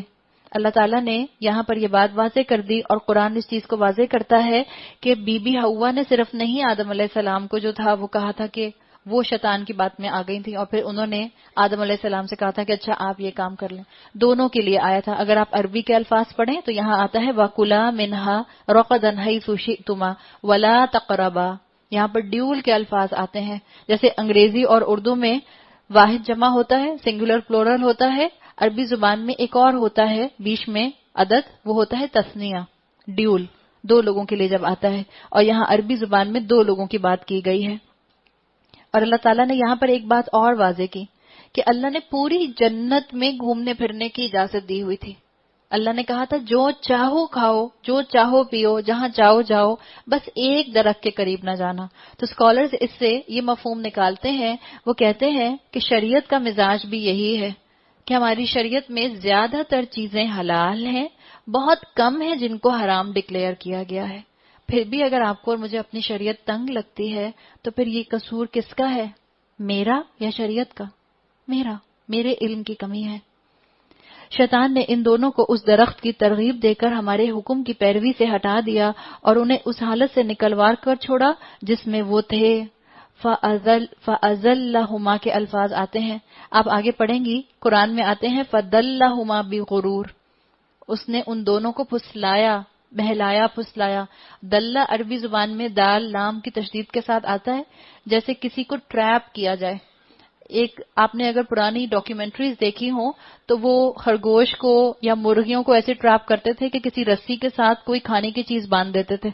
اللہ تعالیٰ نے یہاں پر یہ بات واضح کر دی، اور قرآن اس چیز کو واضح کرتا ہے کہ بی بی حوا نے صرف نہیں آدم علیہ السلام کو جو تھا وہ کہا تھا کہ وہ شیطان کی بات میں آ گئی تھی، اور پھر انہوں نے آدم علیہ السلام سے کہا تھا کہ اچھا آپ یہ کام کر لیں، دونوں کے لیے آیا تھا۔ اگر آپ عربی کے الفاظ پڑھیں تو یہاں آتا ہے وَكُلَا مِنْهَا رَغَدًا حَيْثُ شِئْتُمَا وَلَا تَقْرَبَا، یہاں پر ڈیول کے الفاظ آتے ہیں، جیسے انگریزی اور اردو میں واحد جمع ہوتا ہے، سنگولر پلورل ہوتا ہے، عربی زبان میں ایک اور ہوتا ہے بیچ میں عدد، وہ ہوتا ہے تثنیہ، ڈیول، دو لوگوں کے لیے جب آتا ہے، اور یہاں عربی زبان میں دو لوگوں کی بات کی گئی ہے۔ اور اللہ تعالیٰ نے یہاں پر ایک بات اور واضح کی کہ اللہ نے پوری جنت میں گھومنے پھرنے کی اجازت دی ہوئی تھی۔ اللہ نے کہا تھا جو چاہو کھاؤ، جو چاہو پیو، جہاں چاہو جاؤ، بس ایک درخت کے قریب نہ جانا۔ تو اسکالرز اس سے یہ مفہوم نکالتے ہیں، وہ کہتے ہیں کہ شریعت کا مزاج بھی یہی ہے کہ ہماری شریعت میں زیادہ تر چیزیں حلال ہیں، بہت کم ہیں جن کو حرام ڈکلیئر کیا گیا ہے۔ پھر بھی اگر آپ کو اور مجھے اپنی شریعت تنگ لگتی ہے تو پھر یہ قصور کس کا ہے، میرا یا شریعت کا؟ میرا، میرے علم کی کمی ہے۔ شیطان نے ان دونوں کو اس درخت کی ترغیب دے کر ہمارے حکم کی پیروی سے ہٹا دیا اور انہیں اس حالت سے نکلوا کر چھوڑا جس میں وہ تھے۔ فَأَزَلَّهُمَا کے الفاظ آتے ہیں، آپ آگے پڑھیں گی، قرآن میں آتے ہیں فَدَلَّهُمَا بِغُرُورٍ، اس نے ان دونوں کو پھسلایا، بہلایا، پھسلایا۔ دلہ عربی زبان میں دال لام کی تشدید کے ساتھ آتا ہے، جیسے کسی کو ٹریپ کیا جائے۔ ایک آپ نے اگر پرانی ڈاکیومنٹریز دیکھی ہوں تو وہ خرگوش کو یا مرغیوں کو ایسے ٹریپ کرتے تھے کہ کسی رسی کے ساتھ کوئی کھانے کی چیز باندھ دیتے تھے،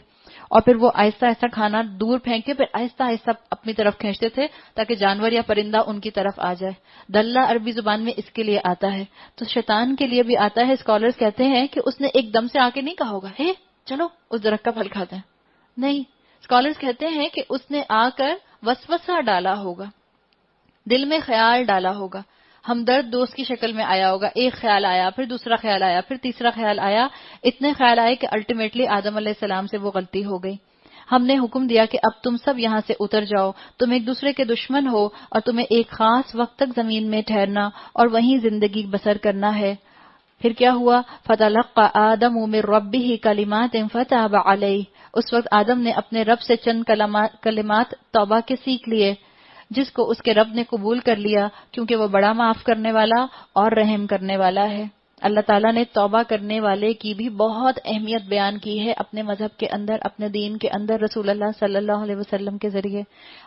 اور پھر وہ آہستہ آہستہ کھانا دور پھینک کے پھر آہستہ آہستہ اپنی طرف کھینچتے تھے تاکہ جانور یا پرندہ ان کی طرف آ جائے۔ دلہ عربی زبان میں اس کے لیے آتا ہے، تو شیطان کے لیے بھی آتا ہے۔ اسکالرز کہتے ہیں کہ اس نے ایک دم سے آ کے نہیں کہا ہوگا ہے چلو اس درخت کا پھل کھاتے ہیں، نہیں، اسکالرز کہتے ہیں کہ اس نے آ کر وسوسہ ڈالا ہوگا، دل میں خیال ڈالا ہوگا، ہمدرد دوست کی شکل میں آیا ہوگا، ایک خیال آیا، پھر دوسرا خیال آیا، پھر تیسرا خیال آیا، اتنے خیال آئے کہ الٹیمیٹلی آدم علیہ السلام سے وہ غلطی ہو گئی۔ ہم نے حکم دیا کہ اب تم سب یہاں سے اتر جاؤ، تم ایک دوسرے کے دشمن ہو اور تمہیں ایک خاص وقت تک زمین میں ٹھہرنا اور وہیں زندگی بسر کرنا ہے۔ پھر کیا ہوا؟ فَتَلَقَّى آدَمُ مِن رَبِّهِ كَلِمَاتٍ فَتَابَ عَلَيْهِ، اس وقت آدم نے اپنے رب سے چند کلمات توبہ کے سیکھ لیے، جس کو اس کے رب نے قبول کر لیا کیونکہ وہ بڑا معاف کرنے والا اور رحم کرنے والا ہے۔ اللہ تعالیٰ نے توبہ کرنے والے کی بھی بہت اہمیت بیان کی ہے اپنے مذہب کے اندر، اپنے دین کے اندر، رسول اللہ صلی اللہ علیہ وسلم کے ذریعے۔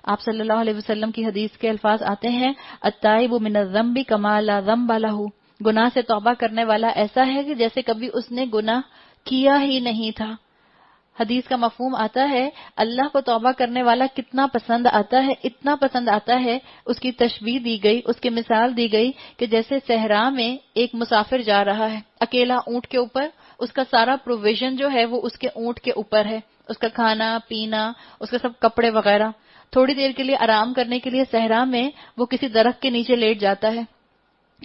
آپ صلی اللہ علیہ وسلم کی حدیث کے الفاظ آتے ہیں التائب من الذنب کما لا ذنب لہ، گناہ سے توبہ کرنے والا ایسا ہے کہ جیسے کبھی اس نے گناہ کیا ہی نہیں تھا۔ حدیث کا مفہوم آتا ہے اللہ کو توبہ کرنے والا کتنا پسند آتا ہے، اتنا پسند آتا ہے، اس کی تشبیہ دی گئی، اس کی مثال دی گئی کہ جیسے صحرا میں ایک مسافر جا رہا ہے اکیلا اونٹ کے اوپر، اس کا سارا پروویژن جو ہے وہ اس کے اونٹ کے اوپر ہے، اس کا کھانا پینا، اس کا سب کپڑے وغیرہ۔ تھوڑی دیر کے لیے آرام کرنے کے لیے صحرا میں وہ کسی درخت کے نیچے لیٹ جاتا ہے،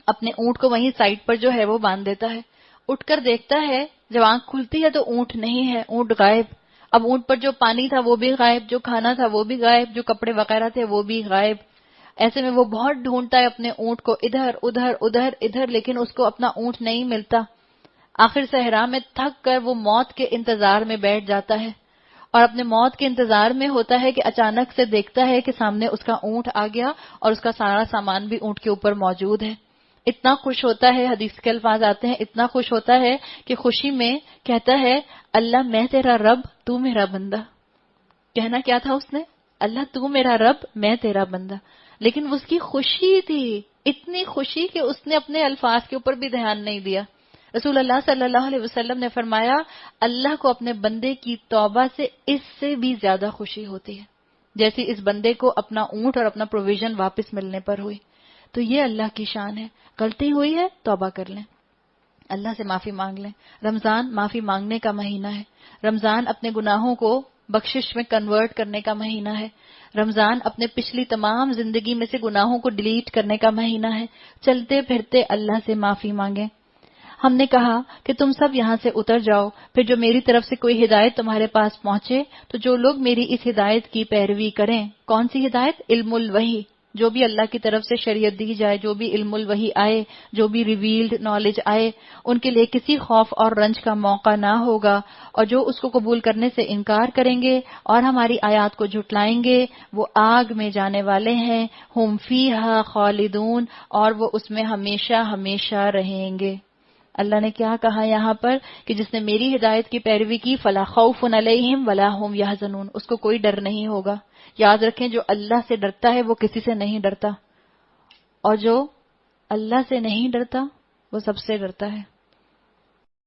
اپنے اونٹ کو وہیں سائڈ پر جو ہے وہ باندھ دیتا ہے، اٹھ کر دیکھتا ہے، جب آنکھ کھلتی ہے تو اونٹ نہیں ہے، اونٹ غائب۔ اب اونٹ پر جو پانی تھا وہ بھی غائب، جو کھانا تھا وہ بھی غائب، جو کپڑے وغیرہ تھے وہ بھی غائب۔ ایسے میں وہ بہت ڈھونڈتا ہے اپنے اونٹ کو، ادھر ادھر ادھر ادھر، لیکن اس کو اپنا اونٹ نہیں ملتا۔ آخر صحرا میں تھک کر وہ موت کے انتظار میں بیٹھ جاتا ہے، اور اپنے موت کے انتظار میں ہوتا ہے کہ اچانک سے دیکھتا ہے کہ سامنے اس کا اونٹ آ گیا اور اس کا سارا سامان بھی اونٹ کے اوپر موجود ہے۔ اتنا خوش ہوتا ہے، حدیث کے الفاظ آتے ہیں، اتنا خوش ہوتا ہے کہ خوشی میں کہتا ہے اللہ میں تیرا رب تو میرا بندہ۔ کہنا کیا تھا اس نے؟ اللہ تو میرا رب میں تیرا بندہ، لیکن اس کی خوشی تھی اتنی خوشی کہ اس نے اپنے الفاظ کے اوپر بھی دھیان نہیں دیا، رسول اللہ صلی اللہ علیہ وسلم نے فرمایا اللہ کو اپنے بندے کی توبہ سے اس سے بھی زیادہ خوشی ہوتی ہے جیسی اس بندے کو اپنا اونٹ اور اپنا پروویژن واپس ملنے پر ہوئی. تو یہ اللہ کی شان ہے. غلطی ہوئی ہے توبہ کر لیں, اللہ سے معافی مانگ لیں. رمضان معافی مانگنے کا مہینہ ہے. رمضان اپنے گناہوں کو بخشش میں کنورٹ کرنے کا مہینہ ہے. رمضان اپنے پچھلی تمام زندگی میں سے گناہوں کو ڈیلیٹ کرنے کا مہینہ ہے. چلتے پھرتے اللہ سے معافی مانگیں. ہم نے کہا کہ تم سب یہاں سے اتر جاؤ, پھر جو میری طرف سے کوئی ہدایت تمہارے پاس پہنچے تو جو لوگ میری اس ہدایت کی پیروی کریں. کون سی ہدایت؟ علم الوحی. جو بھی اللہ کی طرف سے شریعت دی جائے, جو بھی علم الوحی آئے, جو بھی ریویلڈ نالج آئے, ان کے لیے کسی خوف اور رنج کا موقع نہ ہوگا. اور جو اس کو قبول کرنے سے انکار کریں گے اور ہماری آیات کو جھٹلائیں گے وہ آگ میں جانے والے ہیں. ہم فیہا خالدون, اور وہ اس میں ہمیشہ ہمیشہ رہیں گے. اللہ نے کیا کہا یہاں پر کہ جس نے میری ہدایت کی پیروی کی فلا خوف علیہم ولا هم یحزنون, اس کو کوئی ڈر نہیں ہوگا. یاد رکھیں جو اللہ سے ڈرتا ہے وہ کسی سے نہیں ڈرتا, اور جو اللہ سے نہیں ڈرتا وہ سب سے ڈرتا ہے.